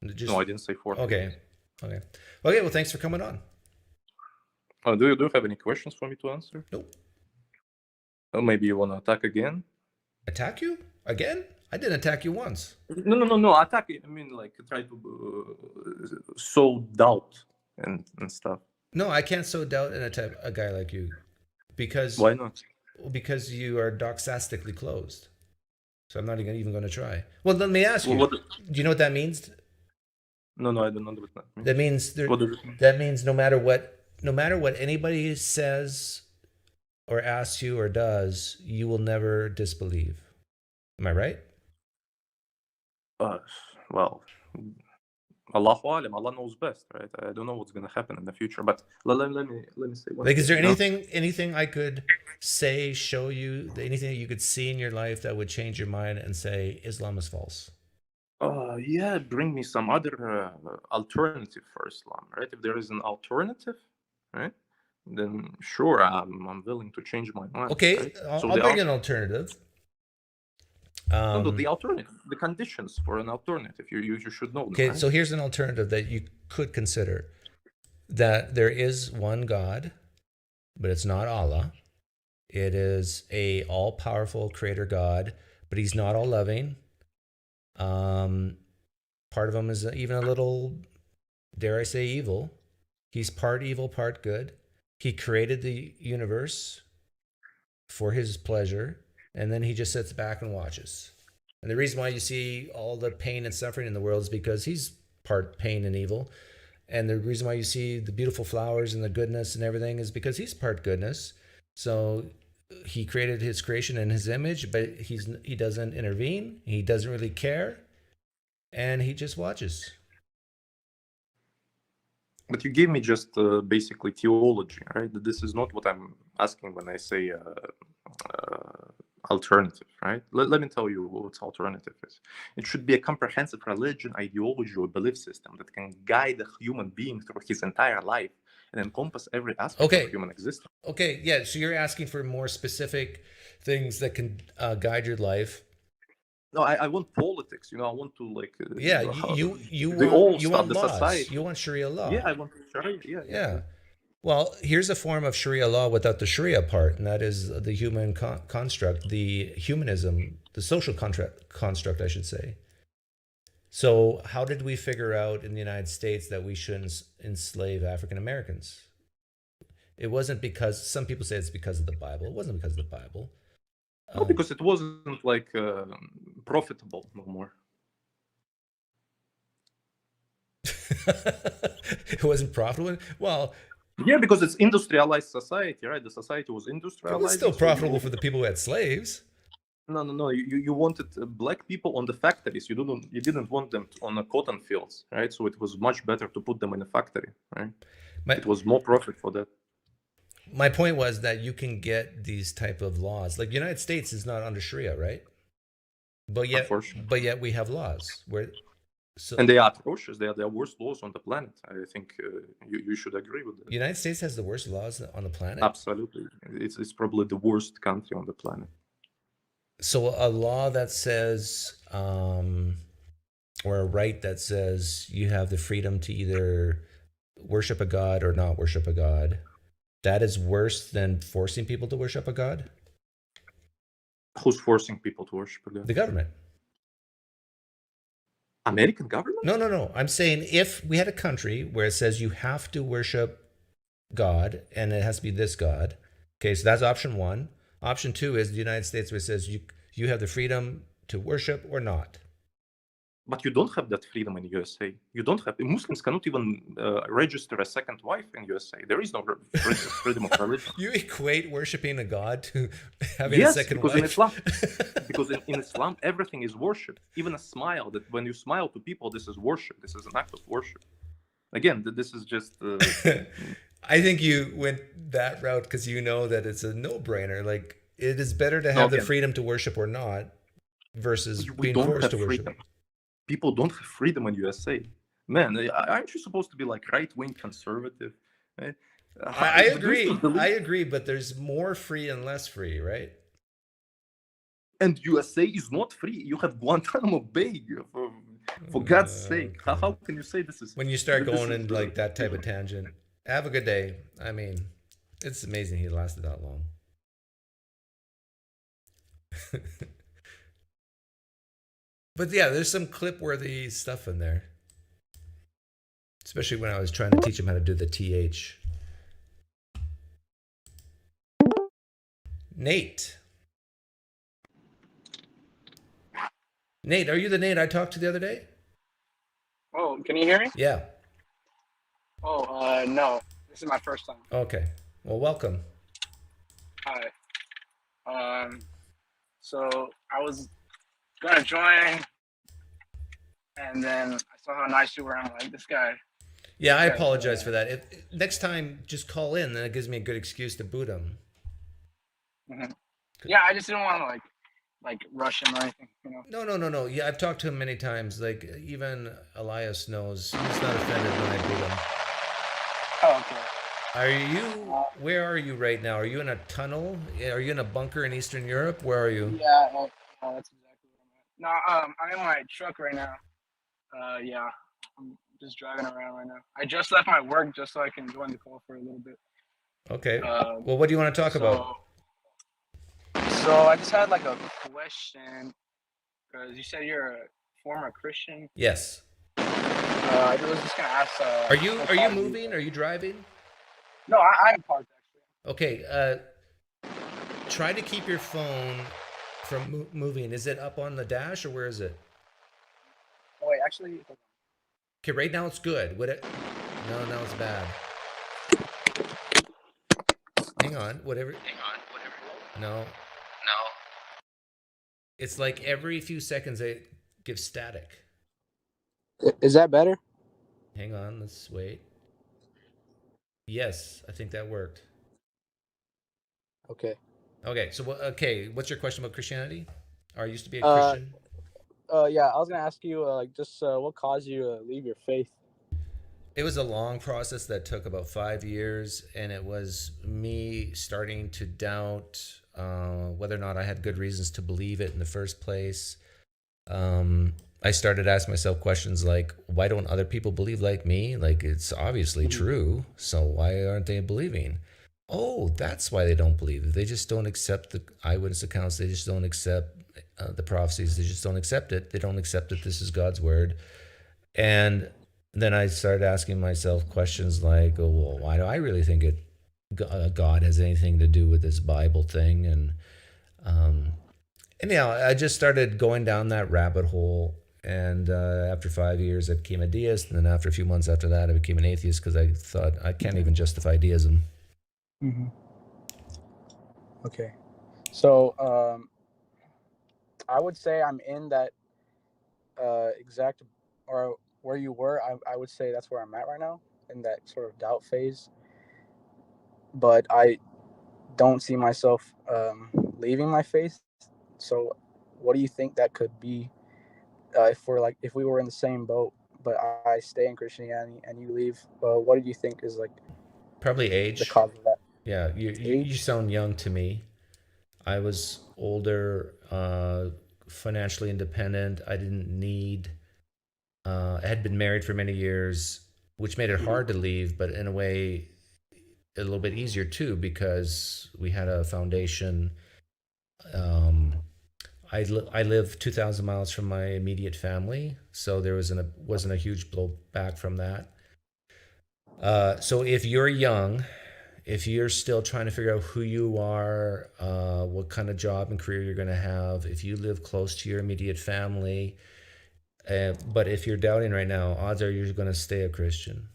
No, I didn't say 4. Okay. Well, thanks for coming on. Do you have any questions for me to answer? Nope. Maybe you want to attack again? Attack you? Again? I didn't attack you once. No. Attack. I mean, like try to sow doubt and stuff. No, I can't sow doubt in a guy like you, because why not? Because you are doxastically closed. So I'm not even going to try. Well, let me ask you. Do you know what that means? No, I don't know what that means. That means what does it mean? That means no matter what anybody says or asks you or does, you will never disbelieve. Am I right? Well, Allahu Alam, Allah knows best, right? I don't know what's going to happen in the future, but let me say one thing. Is there anything I could say, show you, anything that you could see in your life that would change your mind and say Islam is false? Yeah, bring me some other alternative for Islam, right? If there is an alternative, right, then sure, I'm willing to change my mind. Okay, right? I'll bring an alternative. No, the alternative, the conditions for an alternative, you should know. Okay, right? So here's an alternative that you could consider: that there is one God, but it's not Allah. It is a all-powerful creator God, but he's not all loving. Part of him is even a little, dare I say, evil. He's part evil, part good. He created the universe for his pleasure, and then he just sits back and watches. And the reason why you see all the pain and suffering in the world is because he's part pain and evil. And the reason why you see the beautiful flowers and the goodness and everything is because he's part goodness. So he created his creation in his image, but he doesn't intervene. He doesn't really care. And he just watches. But you gave me just basically theology, right? This is not what I'm asking when I say alternative, right? Let me tell you what alternative is. It should be a comprehensive religion, ideology, or belief system that can guide a human being through his entire life and encompass every aspect of human existence. Okay, yeah. So you're asking for more specific things that can guide your life. No, I want politics. I want to like. You want laws. Society. You want Sharia law. Yeah, I want Sharia. Yeah. Well, here's a form of Sharia law without the Sharia part, and that is the human construct, the humanism, the social construct, I should say. So how did we figure out in the United States that we shouldn't enslave African Americans? It wasn't because, some people say it's because of the Bible. It wasn't because of the Bible. No, because it wasn't like profitable no more. It wasn't profitable? Well... Yeah, because it's industrialized society, right? The society was industrialized. It was still profitable for the people who had slaves. No. You wanted black people on the factories. You didn't want them on the cotton fields, right? So it was much better to put them in a factory, right? It was more profit for that. My point was that you can get these type of laws. Like the United States is not under Sharia, right? But yet we have laws where. And they are atrocious. They are the worst laws on the planet. I think you should agree with that. The United States has the worst laws on the planet? Absolutely. It's probably the worst country on the planet. So a law that says, or a right that says you have the freedom to either worship a god or not worship a god, that is worse than forcing people to worship a god? Who's forcing people to worship a god? The government. American government? No. I'm saying if we had a country where it says you have to worship God and it has to be this God. Okay, so that's option one. Option two is the United States where it says you have the freedom to worship or not. But you don't have that freedom in USA. You don't have. Muslims cannot even register a second wife in USA. There is no freedom of religion. You equate worshiping a god to having a second wife? Because in Islam, everything is worship. Even a smile. That when you smile to people, this is worship. This is an act of worship. Again, this is just. I think you went that route because you know that it's a no-brainer. Like it is better to have the freedom to worship or not, versus being forced to worship. Freedom. People don't have freedom in USA. Man, aren't you supposed to be like right-wing conservative? Right? I agree, but there's more free and less free, right? And USA is not free. You have Guantanamo Bay, for God's sake. How can you say this is... When you start going in like that type of tangent, have a good day. I mean, it's amazing he lasted that long. But yeah, there's some clip-worthy stuff in there. Especially when I was trying to teach him how to do the TH. Nate. Nate, are you the Nate I talked to the other day? Oh, can you hear me? Yeah. Oh, no. This is my first time. Okay. Well, welcome. Hi. So I was gonna join, and then I saw how nice you were. I'm like, this guy. Yeah, I apologize for that. Next time, just call in. Then it gives me a good excuse to boot him. Mm-hmm. Yeah, I just didn't want to like rush him or anything, you know. No. Yeah, I've talked to him many times. Like even Eylias knows he's not offended when I boot him. Oh, okay. Where are you right now? Are you in a tunnel? Are you in a bunker in Eastern Europe? Where are you? Yeah, that's exactly what I'm at. No, I'm in my truck right now. Yeah, I'm just driving around right now. I just left my work just so I can join the call for a little bit. Okay. Well, what do you want to talk about? So I just had like a question, because you said you're a former Christian. Yes. I was just gonna ask. Are you moving? Are you driving? No, I'm parked actually. Okay. Try to keep your phone from moving. Is it up on the dash or where is it? Oh wait, actually. Okay, right now it's good. Would it? No, now it's bad. Hang on, whatever. No. It's like every few seconds it gives static. Is that better? Hang on, let's wait. Yes, I think that worked. Okay. Okay, so what's your question about Christianity? Or used to be a Christian? Yeah, I was gonna ask you, what caused you to leave your faith? It was a long process that took about 5 years, and it was me starting to doubt whether or not I had good reasons to believe it in the first place. I started asking myself questions like, why don't other people believe like me? Like, it's obviously true, so why aren't they believing? Oh, that's why they don't believe it. They just don't accept the eyewitness accounts. They just don't accept the prophecies. They just don't accept it. They don't accept that this is God's word. And then I started asking myself questions like, oh, well, why do I really think God has anything to do with this Bible thing? And yeah, I just started going down that rabbit hole. And after 5 years, I became a deist. And then after a few months after that, I became an atheist because I thought I can't even justify deism. Mm-hmm. Okay. So I would say I'm in that exact, or where you were, I would say that's where I'm at right now, in that sort of doubt phase. But I don't see myself leaving my faith. So what do you think that could be if we were in the same boat, but I stay in Christianity and you leave? What do you think is like probably age? The cause of that? Yeah, you sound young to me. I was older, financially independent. I didn't need. I had been married for many years, which made it hard to leave, but in a way, a little bit easier too, because we had a foundation. I live 2,000 miles from my immediate family, so there wasn't a huge blowback from that. So if you're young, if you're still trying to figure out who you are, what kind of job and career you're going to have, if you live close to your immediate family, but if you're doubting right now, odds are you're going to stay a Christian.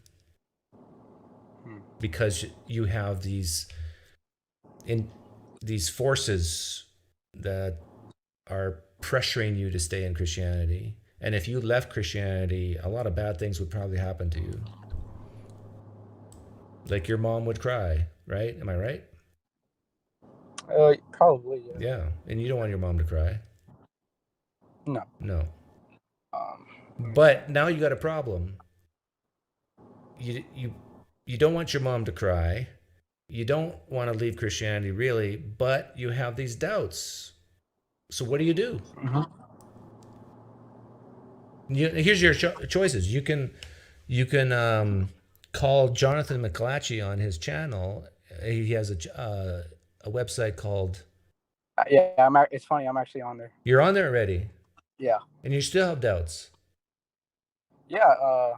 Because you have these forces that are pressuring you to stay in Christianity. And if you left Christianity, a lot of bad things would probably happen to you. Like your mom would cry, right? Am I right? Probably, yeah. Yeah, and you don't want your mom to cry. No. But now you got a problem. You don't want your mom to cry. You don't want to leave Christianity really, but you have these doubts. So what do you do? Here's your choices. You can call Jonathan McClatchy on his channel. He has a website called. Yeah, it's funny. I'm actually on there. You're on there already. Yeah. And you still have doubts. Yeah.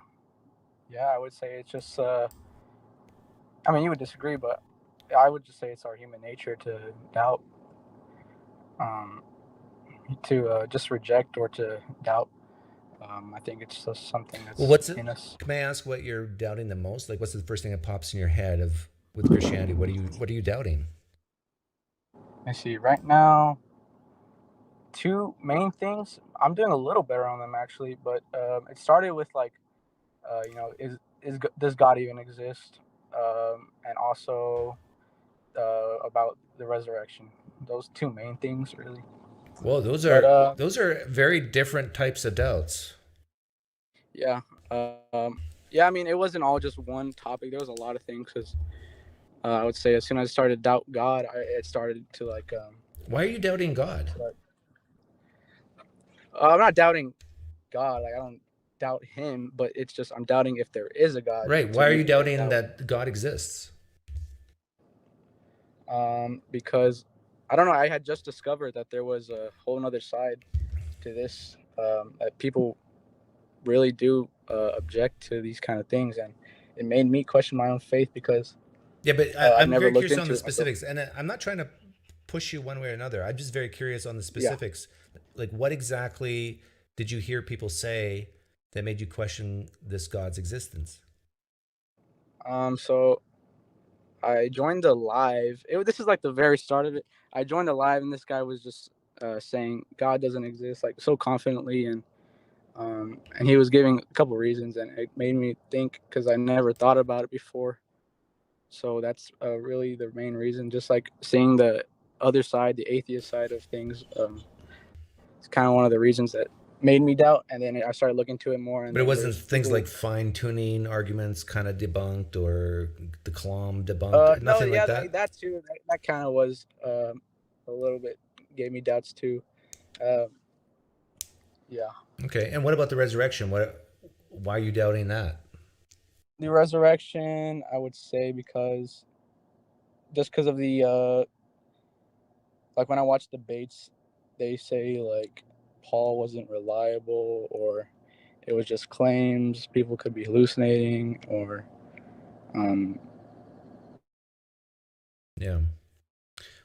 Yeah, I would say it's just. I mean, you would disagree, but I would just say it's our human nature to doubt, to just reject or to doubt. I think it's just something that's in us. Can I ask what you're doubting the most? Like, what's the first thing that pops in your head with Christianity? What are you doubting? I see. Right now, two main things. I'm doing a little better on them actually, but it started with like, does God even exist? And also about the resurrection. Those two main things, really. Well, those are very different types of doubts. Yeah. Yeah. I mean, it wasn't all just one topic. There was a lot of things because I would say as soon as I started to doubt God, it started to like. Why are you doubting God? I'm not doubting God. Like I don't doubt Him, but it's just I'm doubting if there is a God. Right. Why are you doubting that God exists? Because I don't know. I had just discovered that there was a whole other side to this. That people really do object to these kind of things, and it made me question my own faith because. Yeah, but I'm very curious on the specifics, and I'm not trying to push you one way or another. I'm just very curious on the specifics. Yeah. Like, what exactly did you hear people say that made you question this God's existence? So I joined the live. This is like the very start of it. I joined the live, and this guy was just saying God doesn't exist, like so confidently, and he was giving a couple reasons, and it made me think because I never thought about it before. So that's really the main reason. Just like seeing the other side, the atheist side of things. It's kind of one of the reasons that made me doubt, and then I started looking into it more. And but it wasn't things like fine-tuning arguments kind of debunked or the Kalam debunked, nothing like that? That too. That kind of was a little bit, gave me doubts too. Yeah. Okay, and what about the resurrection? Why are you doubting that? The resurrection, I would say because of the like when I watch debates, they say like Paul wasn't reliable, or it was just claims, people could be hallucinating, or yeah.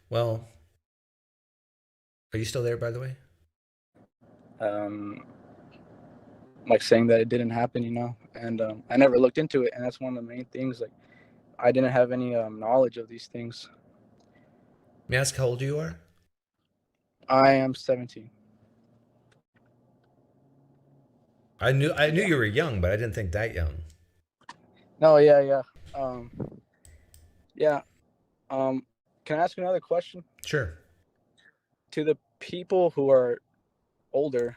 Well, are you still there, by the way? Like saying that it didn't happen, and I never looked into it, and that's one of the main things. Like I didn't have any knowledge of these things. May I ask how old you are? I am 17. I knew you were young, but I didn't think that young. No, yeah. Can I ask another question? Sure. To the people who are older,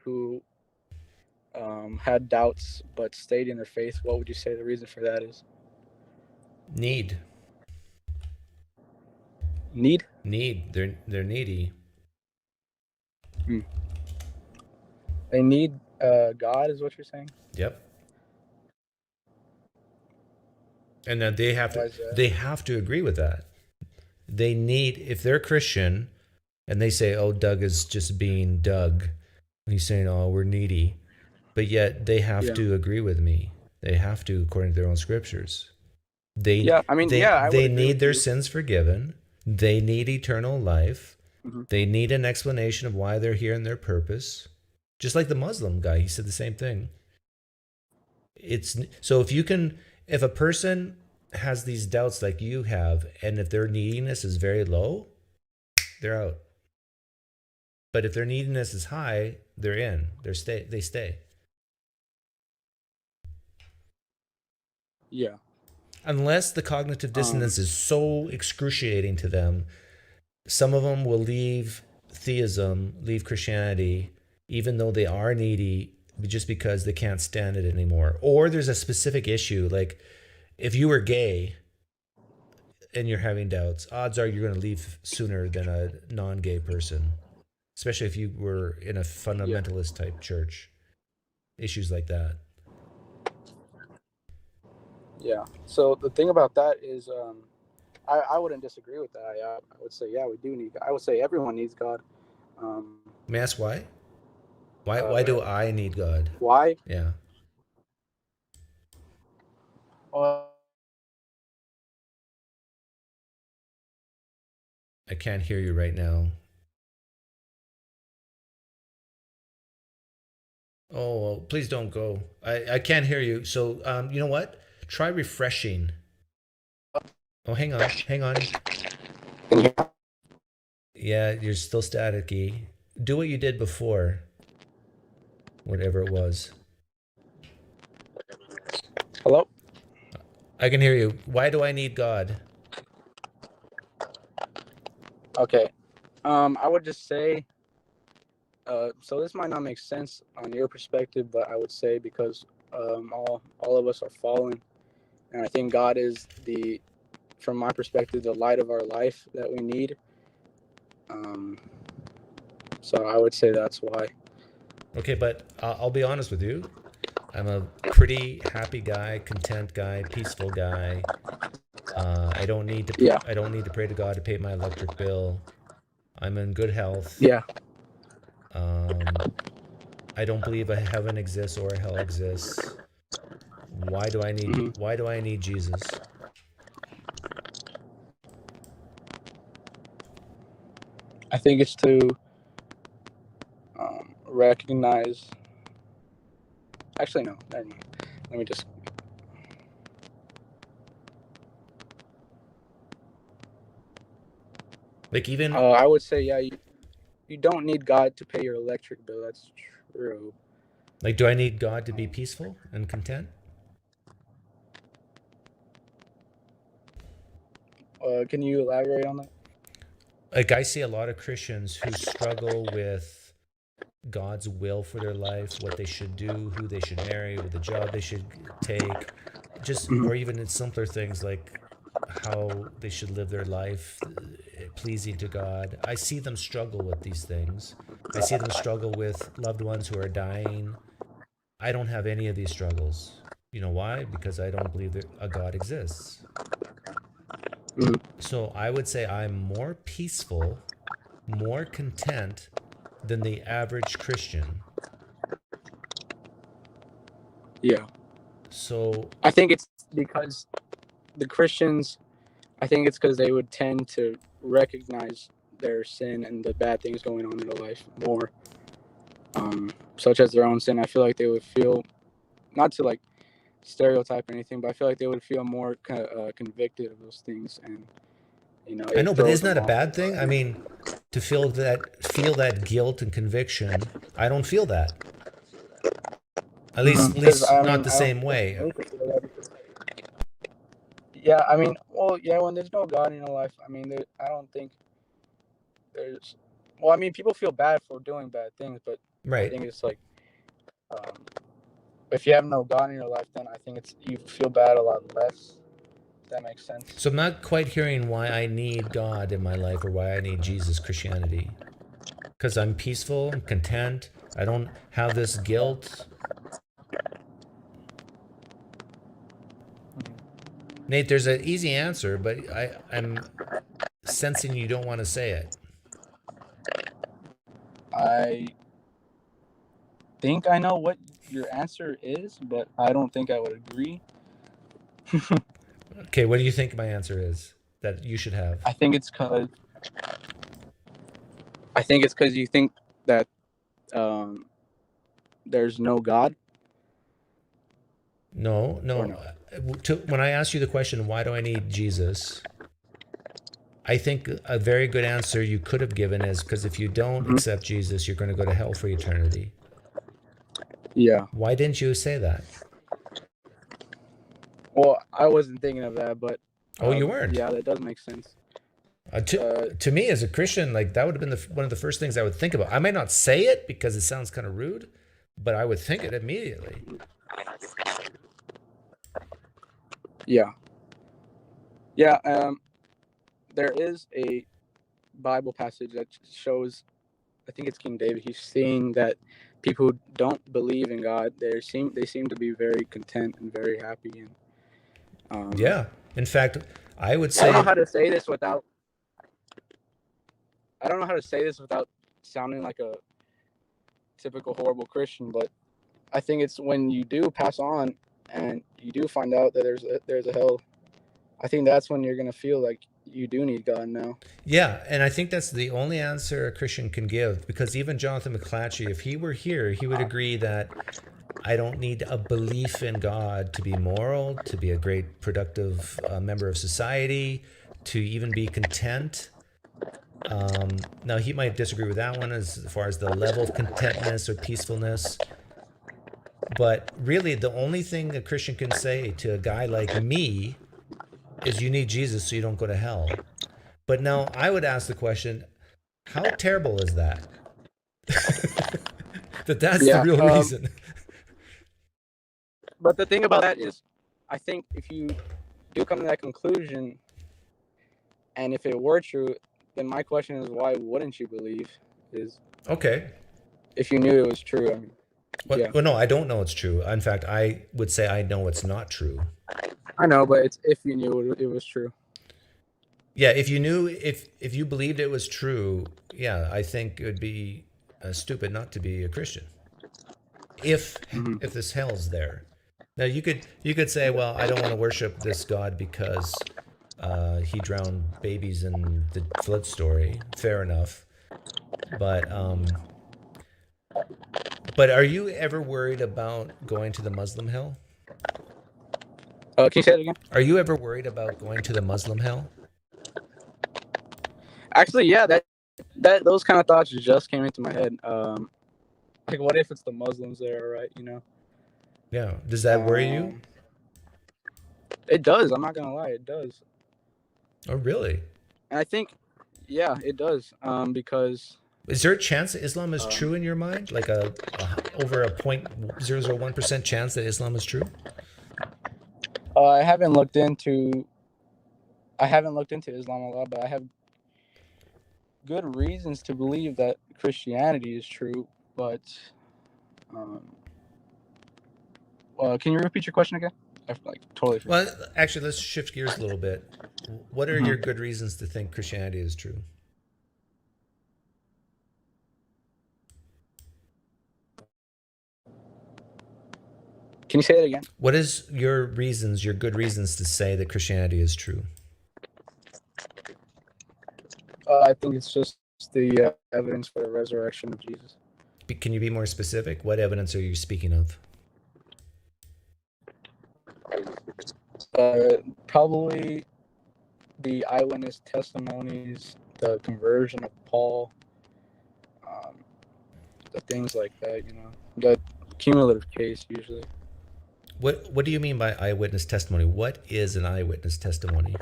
who had doubts but stayed in their faith, what would you say the reason for that is? Need. They're needy. They need God, is what you're saying? Yep. And then they have to agree with that. They need, if they're Christian and they say, oh, Doug is just being Doug, he's saying, oh, we're needy, but yet they have to agree with me. They have to, according to their own scriptures. They need their sins forgiven. They need eternal life. Mm-hmm. They need an explanation of why they're here and their purpose. Just like the Muslim guy, he said the same thing. So if a person has these doubts like you have, and if their neediness is very low, they're out. But if their neediness is high, they're in. They stay. Yeah. Unless the cognitive dissonance is so excruciating to them, some of them will leave theism, leave Christianity, even though they are needy, just because they can't stand it anymore. Or there's a specific issue, like if you were gay and you're having doubts, odds are you're going to leave sooner than a non-gay person, especially if you were in a fundamentalist type church. Issues like that. Yeah. So the thing about that is, I wouldn't disagree with that. I would say, yeah, we do need God. I would say everyone needs God. May I ask why? Why do I need God? Why? Yeah. I can't hear you right now. Oh, well, please don't go. I can't hear you. So, you know what? Try refreshing. Oh, hang on. Yeah, you're still staticky. Do what you did before. Whatever it was. Hello? I can hear you. Why do I need God? Okay. I would just say, so this might not make sense on your perspective, but I would say because all of us are fallen, and I think God is from my perspective, the light of our life that we need. So I would say that's why. Okay, but I'll be honest with you. I'm a pretty happy guy, content guy, peaceful guy. I don't need to pray to God to pay my electric bill. I'm in good health. Yeah. I don't believe a heaven exists or a hell exists. Why do I need Jesus? I think it's to recognize. Actually, no. Never mind. Let me just. Like even. I would say you don't need God to pay your electric bill. That's true. Like, do I need God to be peaceful and content? Can you elaborate on that? Like, I see a lot of Christians who struggle with God's will for their life, what they should do, who they should marry, what the job they should take, or even in simpler things like how they should live their life pleasing to God. I see them struggle with these things. I see them struggle with loved ones who are dying. I don't have any of these struggles. You know why? Because I don't believe that a God exists. So I would say I'm more peaceful, more content than the average Christian. Yeah. So I think it's because the Christians, I think it's because they would tend to recognize their sin and the bad things going on in their life more, such as their own sin. I feel like they would feel, not to like stereotype or anything, but I feel like they would feel more convicted of those things, and I know, but isn't that a bad thing? I mean, to feel that guilt and conviction, I don't feel that. At least not the same way. Yeah, I mean, when there's no God in your life, I mean, I don't think there's. Well, I mean, people feel bad for doing bad things, but right. I think it's like, if you have no God in your life, then I think you feel bad a lot less. If that makes sense. So I'm not quite hearing why I need God in my life or why I need Jesus, Christianity. Because I'm peaceful, I'm content. I don't have this guilt. Nate, there's an easy answer, but I'm sensing you don't want to say it. I think I know what your answer is, but I don't think I would agree. Okay, what do you think my answer is that you should have? I think it's because you think that there's no God. No. When I ask you the question, why do I need Jesus? I think a very good answer you could have given is because if you don't accept Jesus, you're going to go to hell for eternity. Yeah. Why didn't you say that? Well, I wasn't thinking of that, but you weren't. Yeah, that does make sense. To me, as a Christian, like that would have been one of the first things I would think about. I might not say it because it sounds kind of rude, but I would think it immediately. Yeah. There is a Bible passage that shows, I think it's King David. He's saying that people who don't believe in God, they seem to be very content and very happy. And yeah, in fact, I would say I don't know how to say this without sounding like a typical horrible Christian, but I think it's when you do pass on and you do find out that there's a hell, I think that's when you're going to feel like you do need God now. Yeah, and I think that's the only answer a Christian can give, because even Jonathan McClatchy, if he were here, he would agree that I don't need a belief in God to be moral, to be a great productive member of society, to even be content. Now, he might disagree with that one as far as the level of contentness or peacefulness. But really, the only thing a Christian can say to a guy like me is you need Jesus so you don't go to hell. But now I would ask the question, how terrible is that? That's the real reason. But the thing about that is, I think if you do come to that conclusion, and if it were true, then my question is, why wouldn't you believe? Is okay. If you knew it was true, I mean, well, no, I don't know it's true. In fact, I would say I know it's not true. I know, but it's if you knew it was true. Yeah, if you knew, if you believed it was true, yeah, I think it would be stupid not to be a Christian. If this hell's there, now you could say, well, I don't want to worship this God because he drowned babies in the flood story. Fair enough, but are you ever worried about going to the Muslim hell? Can you say that again? Are you ever worried about going to the Muslim hell? Actually, yeah, that those kind of thoughts just came into my head. Like, what if it's the Muslims there, right? You know? Yeah. Does that worry you? It does. I'm not gonna lie, it does. Oh, really? And I think, yeah, it does. Because is there a chance that Islam is true in your mind? Like a over a 0.001% chance that Islam is true? I haven't looked into Islam a lot, but I have good reasons to believe that Christianity is true. But can you repeat your question again? I've totally forgot. Well, actually, let's shift gears a little bit. What are your good reasons to think Christianity is true? Can you say that again? What is your good reasons to say that Christianity is true? I think it's just the evidence for the resurrection of Jesus. Can you be more specific? What evidence are you speaking of? Probably the eyewitness testimonies, the conversion of Paul, the things like that, you know, the cumulative case usually. What do you mean by eyewitness testimony? What is an eyewitness testimony?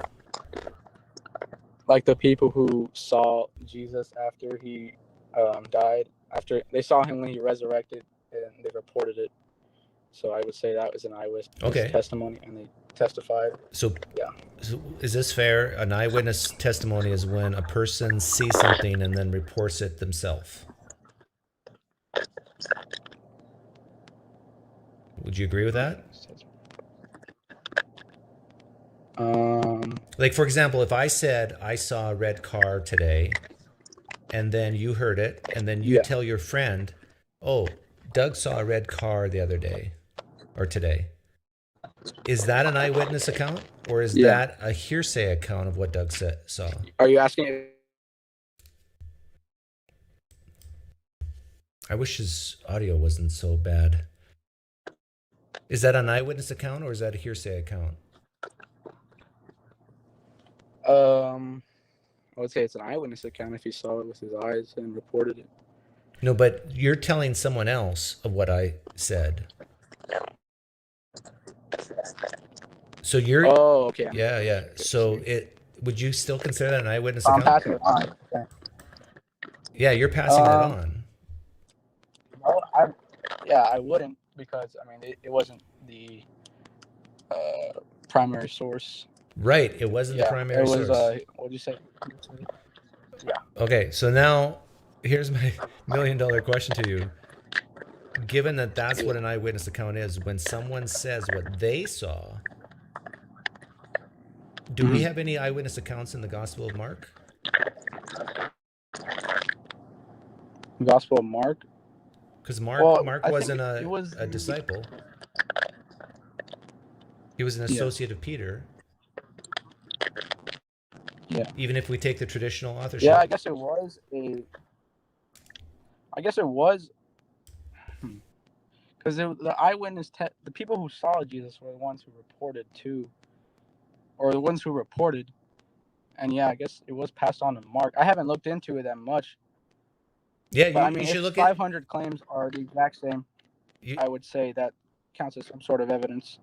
Like the people who saw Jesus after he died, after they saw him when he resurrected, and they reported it. So I would say that was an eyewitness testimony, and they testified. So, yeah. So is this fair? An eyewitness testimony is when a person sees something and then reports it themselves. Would you agree with that? Like, for example, if I said I saw a red car today, and then you heard it, and then you tell your friend, oh, Doug saw a red car the other day or today. Is that an eyewitness account, or is that a hearsay account of what Doug saw? Are you asking? I wish his audio wasn't so bad. Is that an eyewitness account, or is that a hearsay account? I would say it's an eyewitness account if he saw it with his eyes and reported it. No, but you're telling someone else of what I said. So you're. Oh, okay. Yeah, yeah. So would you still consider that an eyewitness account? I'm passing it on. Okay. Yeah, you're passing it on. Well, I wouldn't, because I mean it wasn't the primary source. Right, it wasn't the primary source. It was what did you say? Yeah. Okay, so now here's my $1 million question to you. Given that that's what an eyewitness account is, when someone says what they saw, do we have any eyewitness accounts in the Gospel of Mark? Gospel of Mark. Because Mark wasn't a disciple. He was an associate of Peter. Yeah. Even if we take the traditional authorship. Yeah, I guess it was. Because the eyewitness, the people who saw Jesus were the ones who reported to, or the ones who reported. And yeah, I guess it was passed on to Mark. I haven't looked into it that much. Yeah, but, you should if look 500 claims are the exact same, I would say that counts as some sort of evidence.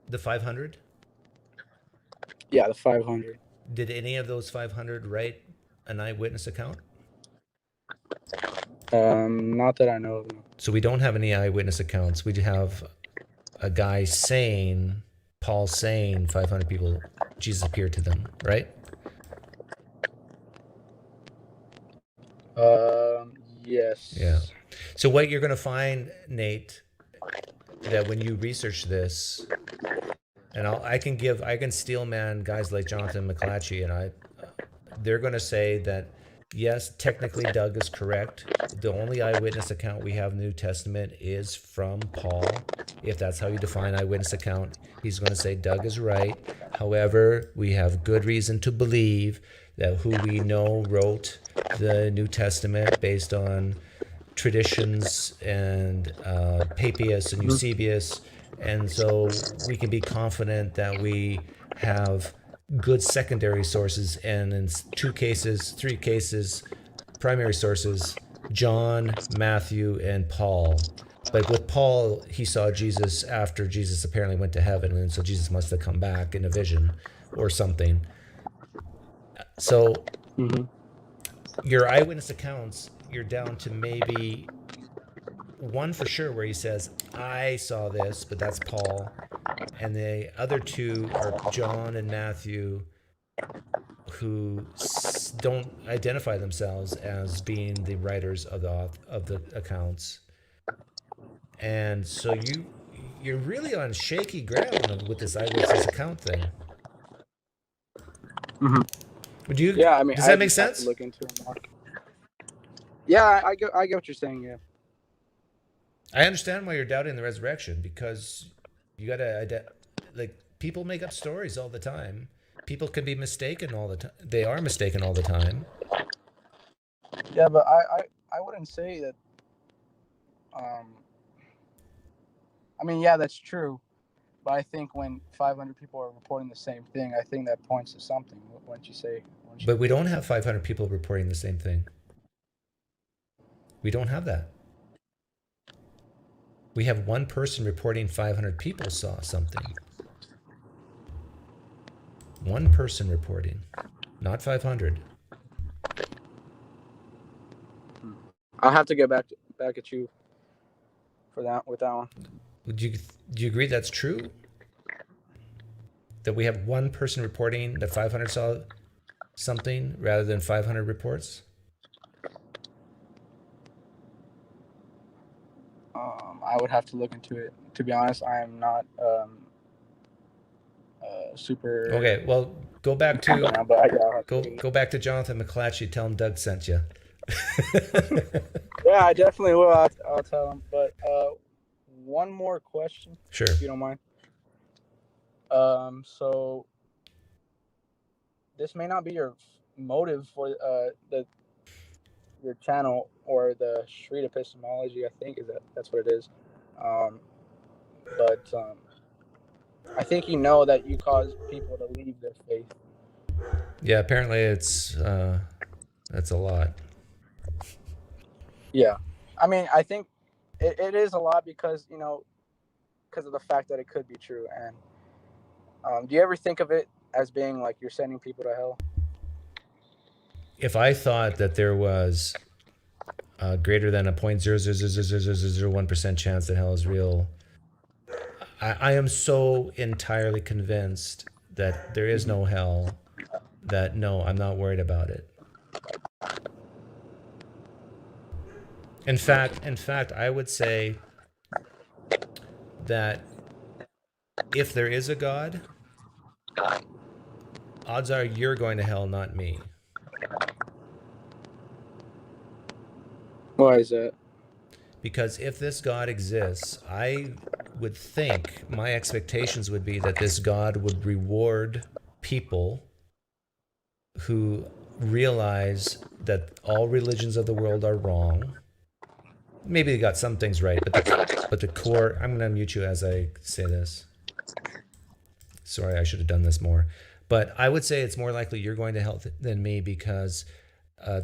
The 500? Yeah, the 500. Did any of those 500 write an eyewitness account? Not that I know of. So we don't have any eyewitness accounts. We have a guy saying, Paul saying 500 people, Jesus appeared to them, right? Yes. Yeah. So what you're going to find, Nate, that when you research this, and I can steel man guys like Jonathan McClatchy, and they're going to say that, yes, technically Doug is correct. The only eyewitness account we have in the New Testament is from Paul. If that's how you define eyewitness account, he's going to say Doug is right. However, we have good reason to believe that who we know wrote the New Testament based on traditions and Papias and Eusebius. And so we can be confident that we have good secondary sources, and in 2 cases, 3 cases, primary sources, John, Matthew, and Paul. But with Paul, he saw Jesus after Jesus apparently went to heaven, and so Jesus must have come back in a vision or something. So your eyewitness accounts, you're down to maybe one for sure where he says, I saw this, but that's Paul. And the other 2 are John and Matthew, who don't identify themselves as being the writers of the accounts. And so you're really on shaky ground with this eyewitness account thing. Would you? Yeah, I mean, does that make sense? Look into it more. Yeah, I get what you're saying. Yeah. I understand why you're doubting the resurrection, because you gotta people make up stories all the time. People can be mistaken all the time. They are mistaken all the time. Yeah, but I wouldn't say that. I mean, yeah, that's true. But I think when 500 people are reporting the same thing, I think that points to something. Wouldn't you say? But we don't have 500 people reporting the same thing. We don't have that. We have one person reporting 500 people saw something. One person reporting, not 500. I'll have to get back at you for that with that one. Do you agree that's true? That we have one person reporting that 500 saw something rather than 500 reports? I would have to look into it. To be honest, I am not super. Okay, well, go back to go back to Jonathan McClatchy. Tell him Doug sent you. Yeah, I definitely will. I'll tell him. But one more question, sure, if you don't mind. So this may not be your motive for your channel or the street epistemology. I think that's what it is. But I think you know that you cause people to leave their faith. Yeah, apparently it's that's a lot. Yeah, I mean, I think it is a lot because of the fact that it could be true. And do you ever think of it as being like you're sending people to hell? If I thought that there was greater than a 0.00001% chance that hell is real, I am so entirely convinced that there is no hell that no, I'm not worried about it. In fact, I would say that if there is a God, odds are you're going to hell, not me. Why is that? Because if this God exists, I would think my expectations would be that this God would reward people who realize that all religions of the world are wrong. Maybe they got some things right, but the core, I'm going to mute you as I say this. Sorry, I should have done this more. But I would say it's more likely you're going to hell than me, because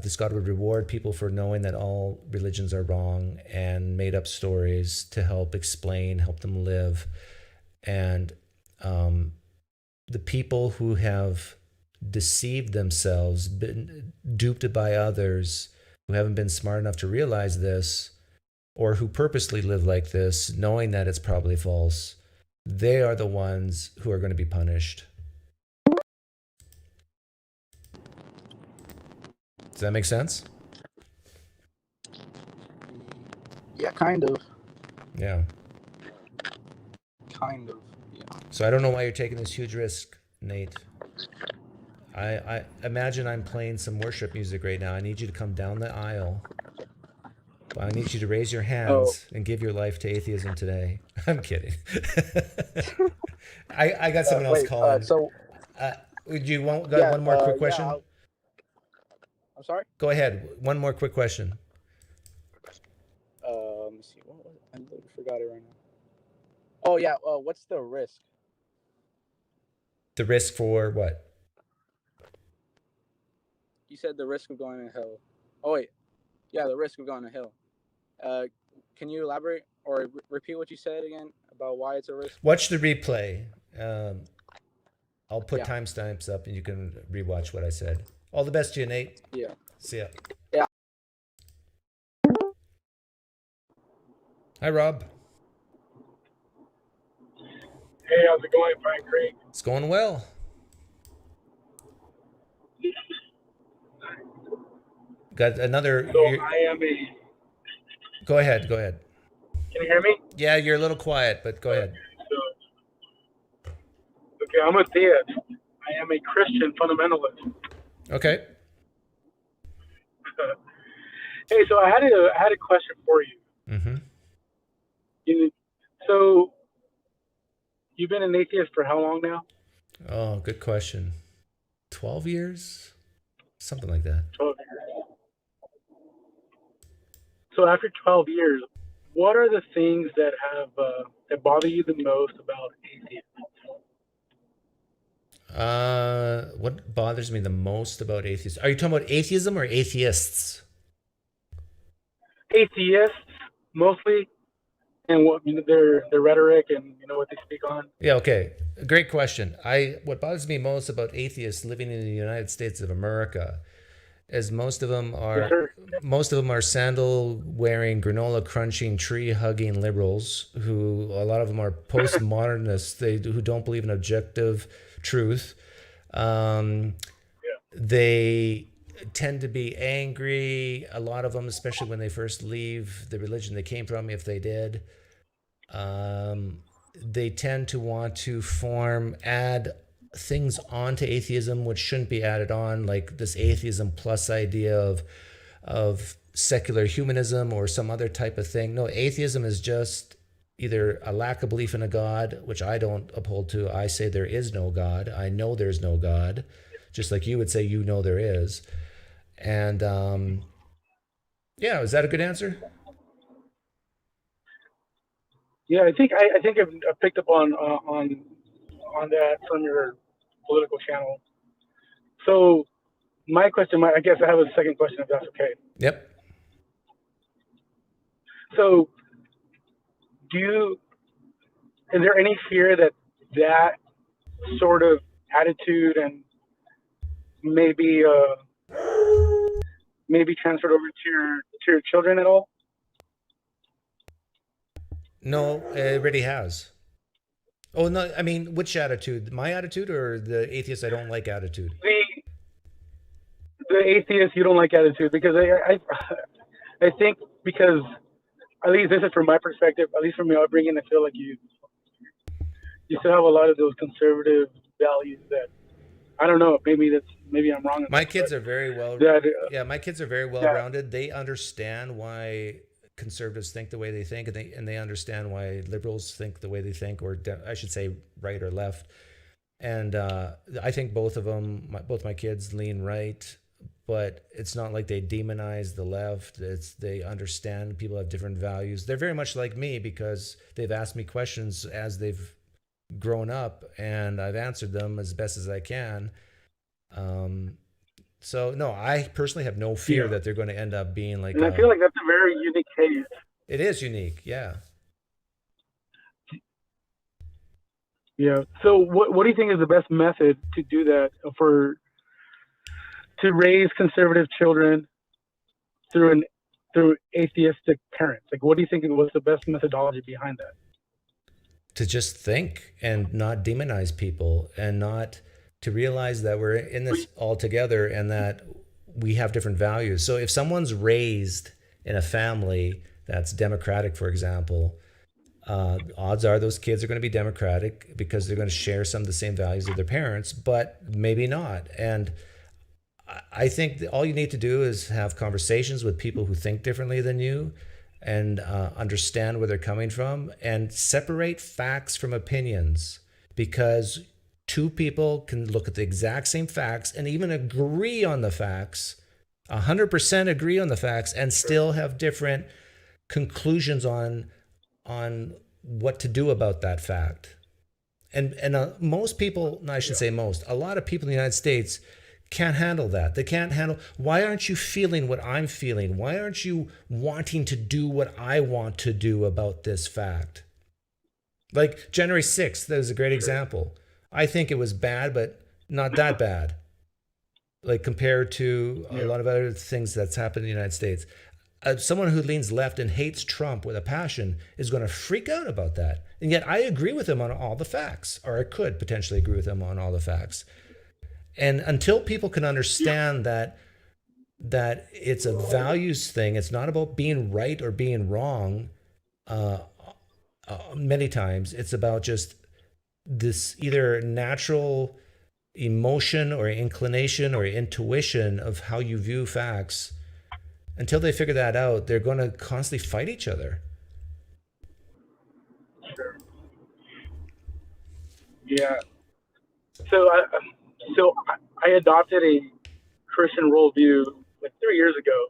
this God would reward people for knowing that all religions are wrong and made up stories to help explain, help them live. And the people who have deceived themselves, been duped by others who haven't been smart enough to realize this, or who purposely live like this, knowing that it's probably false, they are the ones who are going to be punished. Does that make sense? Yeah, kind of. Yeah. Kind of. Yeah. So I don't know why you're taking this huge risk, Nate. I imagine I'm playing some worship music right now. I need you to come down the aisle. I need you to raise your hands and give your life to atheism today. I'm kidding. I got someone else calling. Would you want one more quick question? Yeah, I'm sorry? Go ahead. One more quick question. Let me see. What was it? I literally forgot it right now. Oh, yeah. What's the risk? The risk for what? You said the risk of going to hell. Oh, wait. Yeah, the risk of going to hell. Can you elaborate or repeat what you said again about why it's a risk? Watch the replay. I'll put timestamps up and you can rewatch what I said. All the best to you, Nate. Yeah. See ya. Yeah. Hi, Rob. Hey, how's it going, PineCreek? It's going well. Got another. So I am a. Go ahead. Go ahead. Can you hear me? Yeah, you're a little quiet, but go ahead. Okay, I'm a theist. I am a Christian fundamentalist. Okay. Hey, so I had a question for you. Mm-hmm. So you've been an atheist for how long now? Oh, good question. 12 years? Something like that. 12 years. So after 12 years, what are the things that have that bother you the most about atheism? What bothers me the most about atheists? Are you talking about atheism or atheists? Atheists, mostly, and what their rhetoric and what they speak on. Yeah, okay. Great question. What bothers me most about atheists living in the United States of America is most of them are sandal wearing, granola crunching, tree hugging liberals who a lot of them are postmodernists who don't believe in objective truth. They tend to be angry, a lot of them, especially when they first leave the religion they came from, if they did. They tend to want to add things onto atheism which shouldn't be added on, like this atheism plus idea of secular humanism or some other type of thing. No, atheism is just either a lack of belief in a God, which I don't uphold to. I say there is no God. I know there's no God, just like you would say there is. And is that a good answer? Yeah, I think I've picked up on that from your political channel. So my question, I guess I have a second question, if that's okay. Yep. So is there any fear that sort of attitude and maybe transferred over to your children at all? No, it already has. Oh, no, I mean, which attitude? My attitude or the atheist I don't like attitude? The atheist you don't like attitude, because I think, because at least this is from my perspective, at least from my upbringing, I feel like you still have a lot of those conservative values that, I don't know, maybe maybe I'm wrong. My kids are very well. That, my kids are very well rounded. They understand why conservatives think the way they think, and they understand why liberals think the way they think, or I should say right or left. And I think both of them, both my kids lean right, but it's not like they demonize the left. They understand people have different values. They're very much like me because they've asked me questions as they've grown up, and I've answered them as best as I can. So no, I personally have no fear that they're going to end up being like. And I feel like that's a very unique case. It is unique, yeah. Yeah. So what do you think is the best method to do that to raise conservative children through atheistic parents? Like, what do you think was the best methodology behind that? To just think and not demonize people, and not to realize that we're in this all together and that we have different values. So if someone's raised in a family that's democratic, for example, odds are those kids are going to be democratic because they're going to share some of the same values of their parents, but maybe not. And I think all you need to do is have conversations with people who think differently than you, and understand where they're coming from, and separate facts from opinions, because two people can look at the exact same facts and even agree on the facts, 100% agree on the facts, and still have different conclusions on what to do about that fact. And most people, no, I should say most, a lot of people in the United States can't handle that. They can't handle, why aren't you feeling what I'm feeling? Why aren't you wanting to do what I want to do about this fact? Like January 6th, that was a great example. I think it was bad, but not that bad. Like compared to a lot of other things that's happened in the United States. Someone who leans left and hates Trump with a passion is going to freak out about that. And yet I agree with him on all the facts, or I could potentially agree with him on all the facts. And until people can understand that it's a values thing, it's not about being right or being wrong. Many times it's about just this either natural emotion or inclination or intuition of how you view facts. Until they figure that out, they're going to constantly fight each other. Sure. Yeah. So I adopted a Christian worldview like 3 years ago.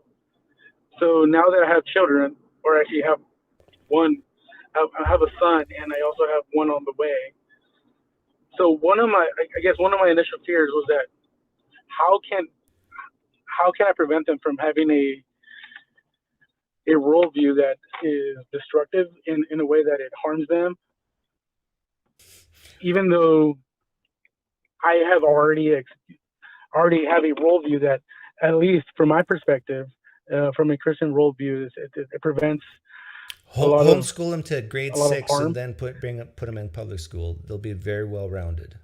So now that I have children, or actually have one, I have a son, and I also have one on the way. So one of my initial fears was that how can I prevent them from having a worldview that is destructive in a way that it harms them, even though I have already have a worldview that, at least from my perspective, from a Christian worldview, it prevents homeschool them to grade 6 and then put them in public school. They'll be very well rounded.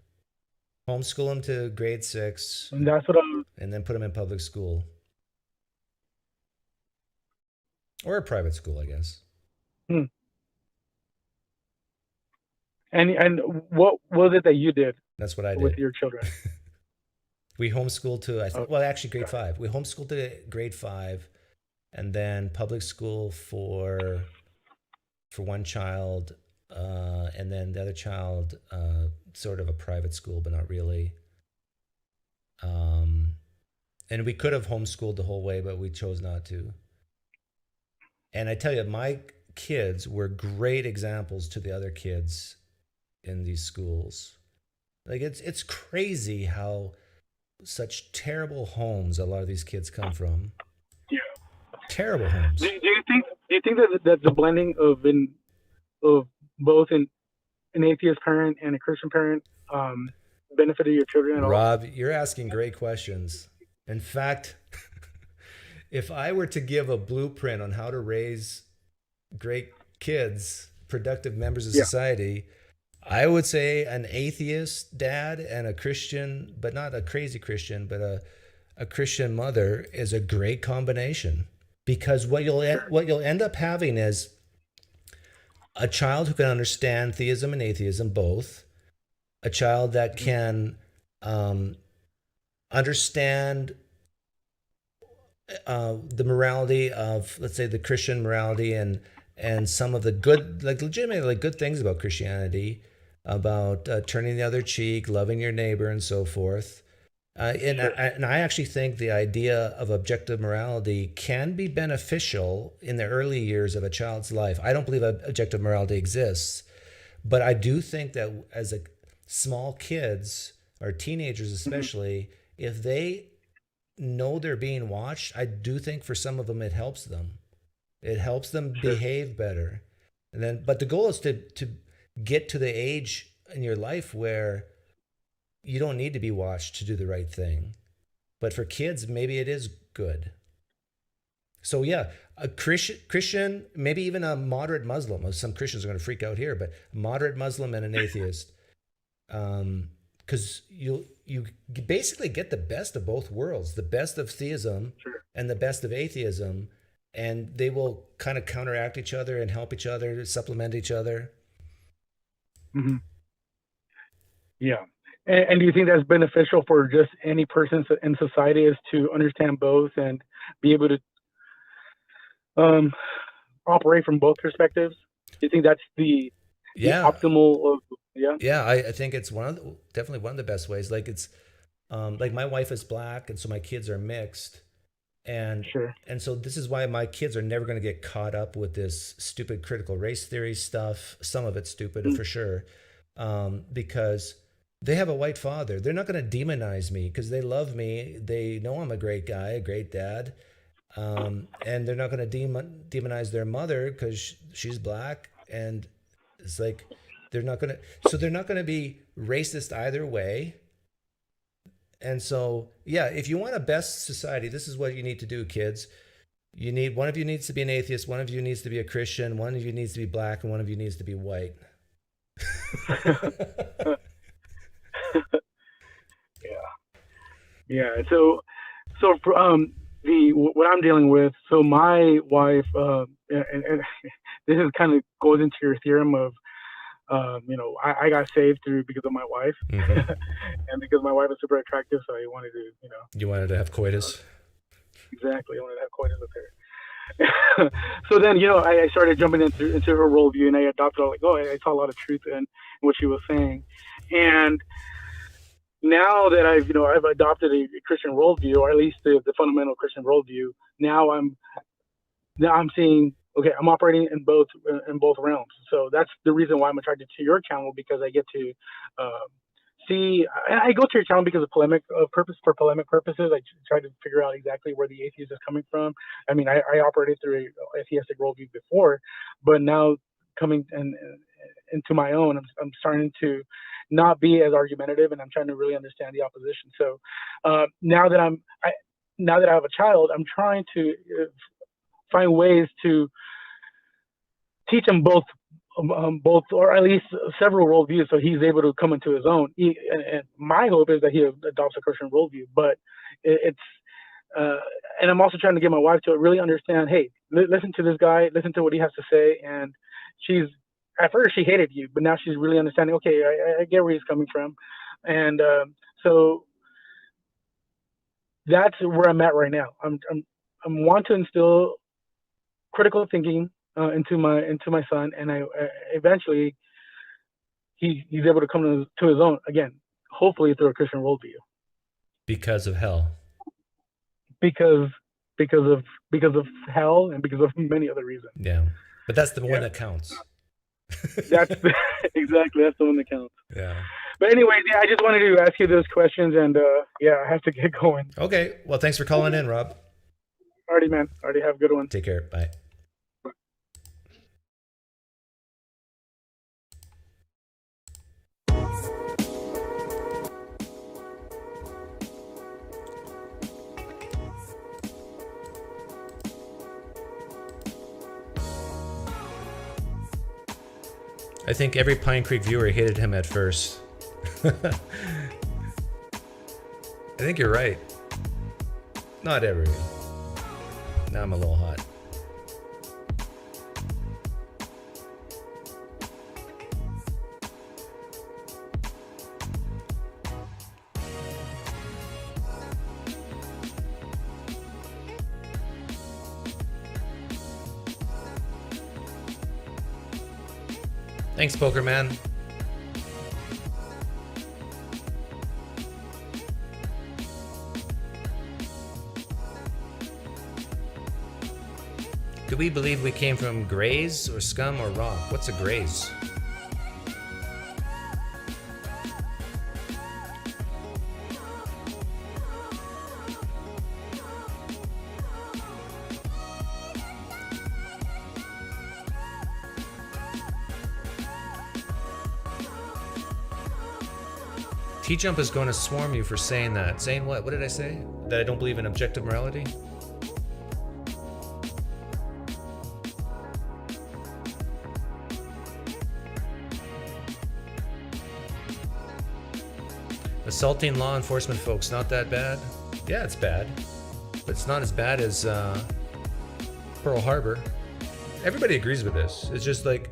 Homeschool them to grade 6, and that's what and then put them in public school. Or a private school, I guess. And what was it that you did? That's what I did with your children. We homeschooled to, well, actually grade 5. We homeschooled to grade 5, and then public school for one child, and then the other child, sort of a private school, but not really. And we could have homeschooled the whole way, but we chose not to. And I tell you, my kids were great examples to the other kids in these schools. Like it's crazy how such terrible homes a lot of these kids come from. Yeah. Terrible homes. Do you think that the blending of both an atheist parent and a Christian parent benefited your children at all? Rob, you're asking great questions. In fact, if I were to give a blueprint on how to raise great kids, productive members of society, I would say an atheist dad and a Christian, but not a crazy Christian, but a Christian mother is a great combination. Because what you'll end up having is a child who can understand theism and atheism both, a child that can understand the morality of, let's say, the Christian morality and some of the good, like legitimately like good things about Christianity, about turning the other cheek, loving your neighbor, and so forth. And I actually think the idea of objective morality can be beneficial in the early years of a child's life. I don't believe objective morality exists, but I do think that as a small kids or teenagers especially, if they know they're being watched, I do think for some of them it helps them. It helps them behave better. And then, but the goal is to get to the age in your life where you don't need to be watched to do the right thing. But for kids, maybe it is good. So yeah, a Christian, maybe even a moderate Muslim. Some Christians are going to freak out here, but a moderate Muslim and an atheist. Because you basically get the best of both worlds, the best of theism and the best of atheism, and they will kind of counteract each other and help each other, supplement each other. Mm-hmm. Yeah. And do you think that's beneficial for just any person in society, is to understand both and be able to operate from both perspectives? Do you think that's the optimal of? Yeah, I think it's definitely one of the best ways. Like it's like my wife is black, and so my kids are mixed, and so this is why my kids are never going to get caught up with this stupid critical race theory stuff. Some of it's stupid for sure, because they have a white father. They're not going to demonize me because they love me. They know I'm a great guy, a great dad, and they're not going to demonize their mother because she's black. And it's like they're not going to be racist either way. And so, yeah, if you want a best society, this is what you need to do, kids. One of you needs to be an atheist, one of you needs to be a Christian, one of you needs to be black, and one of you needs to be white. Yeah. So for, what I'm dealing with. So my wife, and this is kind of goes into your theorem of, I got saved because of my wife, and because my wife is super attractive, so I wanted to, You wanted to have coitus. Exactly, I wanted to have coitus with her. So then, I started jumping into her worldview, and I adopted I saw a lot of truth in what she was saying, and now that I've adopted a Christian worldview, or at least the fundamental Christian worldview, now I'm seeing, okay, I'm operating in both realms. So that's the reason why I'm attracted to your channel, because I get to see. I go to your channel because of polemic purposes. I try to figure out exactly where the atheist is coming from. I mean, I operated through a atheistic worldview before, but now coming into my own, I'm starting to not be as argumentative, and I'm trying to really understand the opposition. So now that I have a child, I'm trying to find ways to teach him both, or at least several worldviews, so he's able to come into his own. And my hope is that he adopts a Christian worldview, but and I'm also trying to get my wife to really understand, hey, listen to this guy, listen to what he has to say. And at first she hated you, but now she's really understanding, okay, I get where he's coming from. And so that's where I'm at right now. I'm want to instill critical thinking into my son, and I eventually he's able to come to his own again, hopefully through a Christian worldview. Because of hell. Because of hell, and because of many other reasons. Yeah, but that's the one that counts. Exactly, that's the one that counts. Yeah. But anyway, I just wanted to ask you those questions, and I have to get going. Okay. Well, thanks for calling in, Rob. Alrighty, man. Alrighty, have a good one. Take care. Bye. I think every PineCreek viewer hated him at first. I think you're right. Not every. Now I'm a little hot. Thanks, Poker Man. Do we believe we came from grays or scum or rock? What's a grays? T-Jump is going to swarm you for saying that. Saying what? What did I say? That I don't believe in objective morality? Assaulting law enforcement folks, not that bad? Yeah, it's bad. But it's not as bad as Pearl Harbor. Everybody agrees with this. It's just like,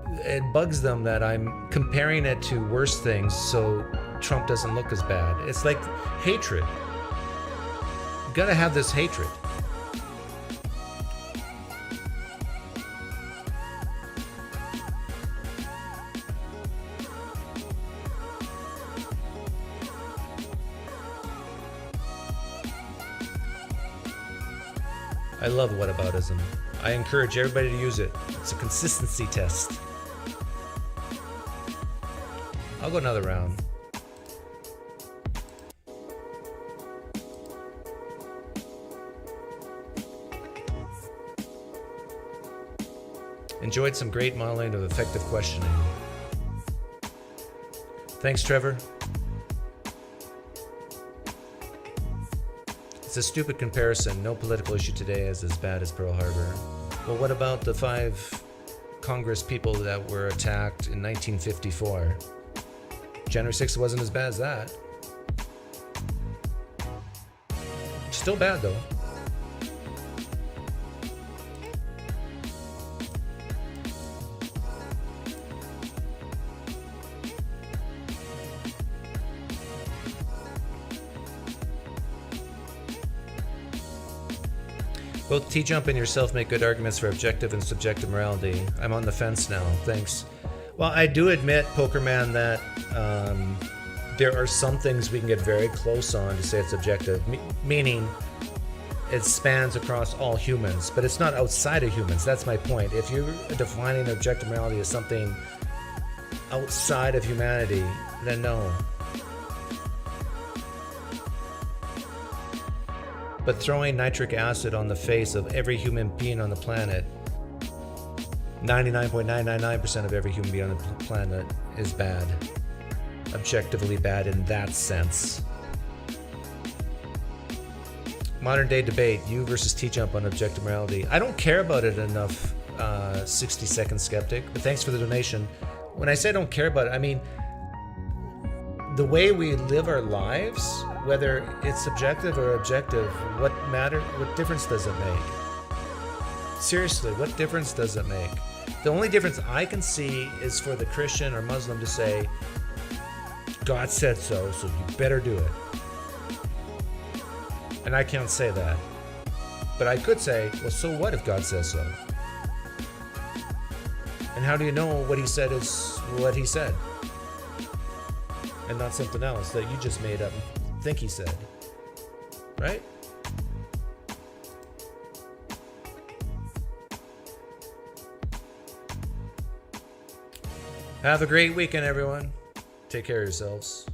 it bugs them that I'm comparing it to worse things so Trump doesn't look as bad. It's like hatred. You gotta have this hatred. I love whataboutism. I encourage everybody to use it. It's a consistency test. I'll go another round. Enjoyed some great modeling of effective questioning. Thanks, Trevor. It's a stupid comparison. No political issue today is as bad as Pearl Harbor. Well, what about the 5 Congress people that were attacked in 1954? January 6th wasn't as bad as that. Still bad, though. Both T-Jump and yourself make good arguments for objective and subjective morality. I'm on the fence now. Thanks. Well, I do admit, Pokerman, that there are some things we can get very close on to say it's objective, meaning it spans across all humans, but it's not outside of humans. That's my point. If you're defining objective morality as something outside of humanity, then no. But throwing nitric acid on the face of every human being on the planet, 99.999% of every human being on the planet is bad. Objectively bad in that sense. Modern day debate, you versus T-Jump on objective morality. I don't care about it enough, 60-second skeptic, but thanks for the donation. When I say I don't care about it, I mean the way we live our lives, whether it's subjective or objective, what difference does it make? Seriously, what difference does it make? The only difference I can see is for the Christian or Muslim to say, God said so, so you better do it. And I can't say that. But I could say, well, so what if God says so? And how do you know what he said is what he said? And not something else that you just made up and think he said. Right? Have a great weekend, everyone. Take care of yourselves.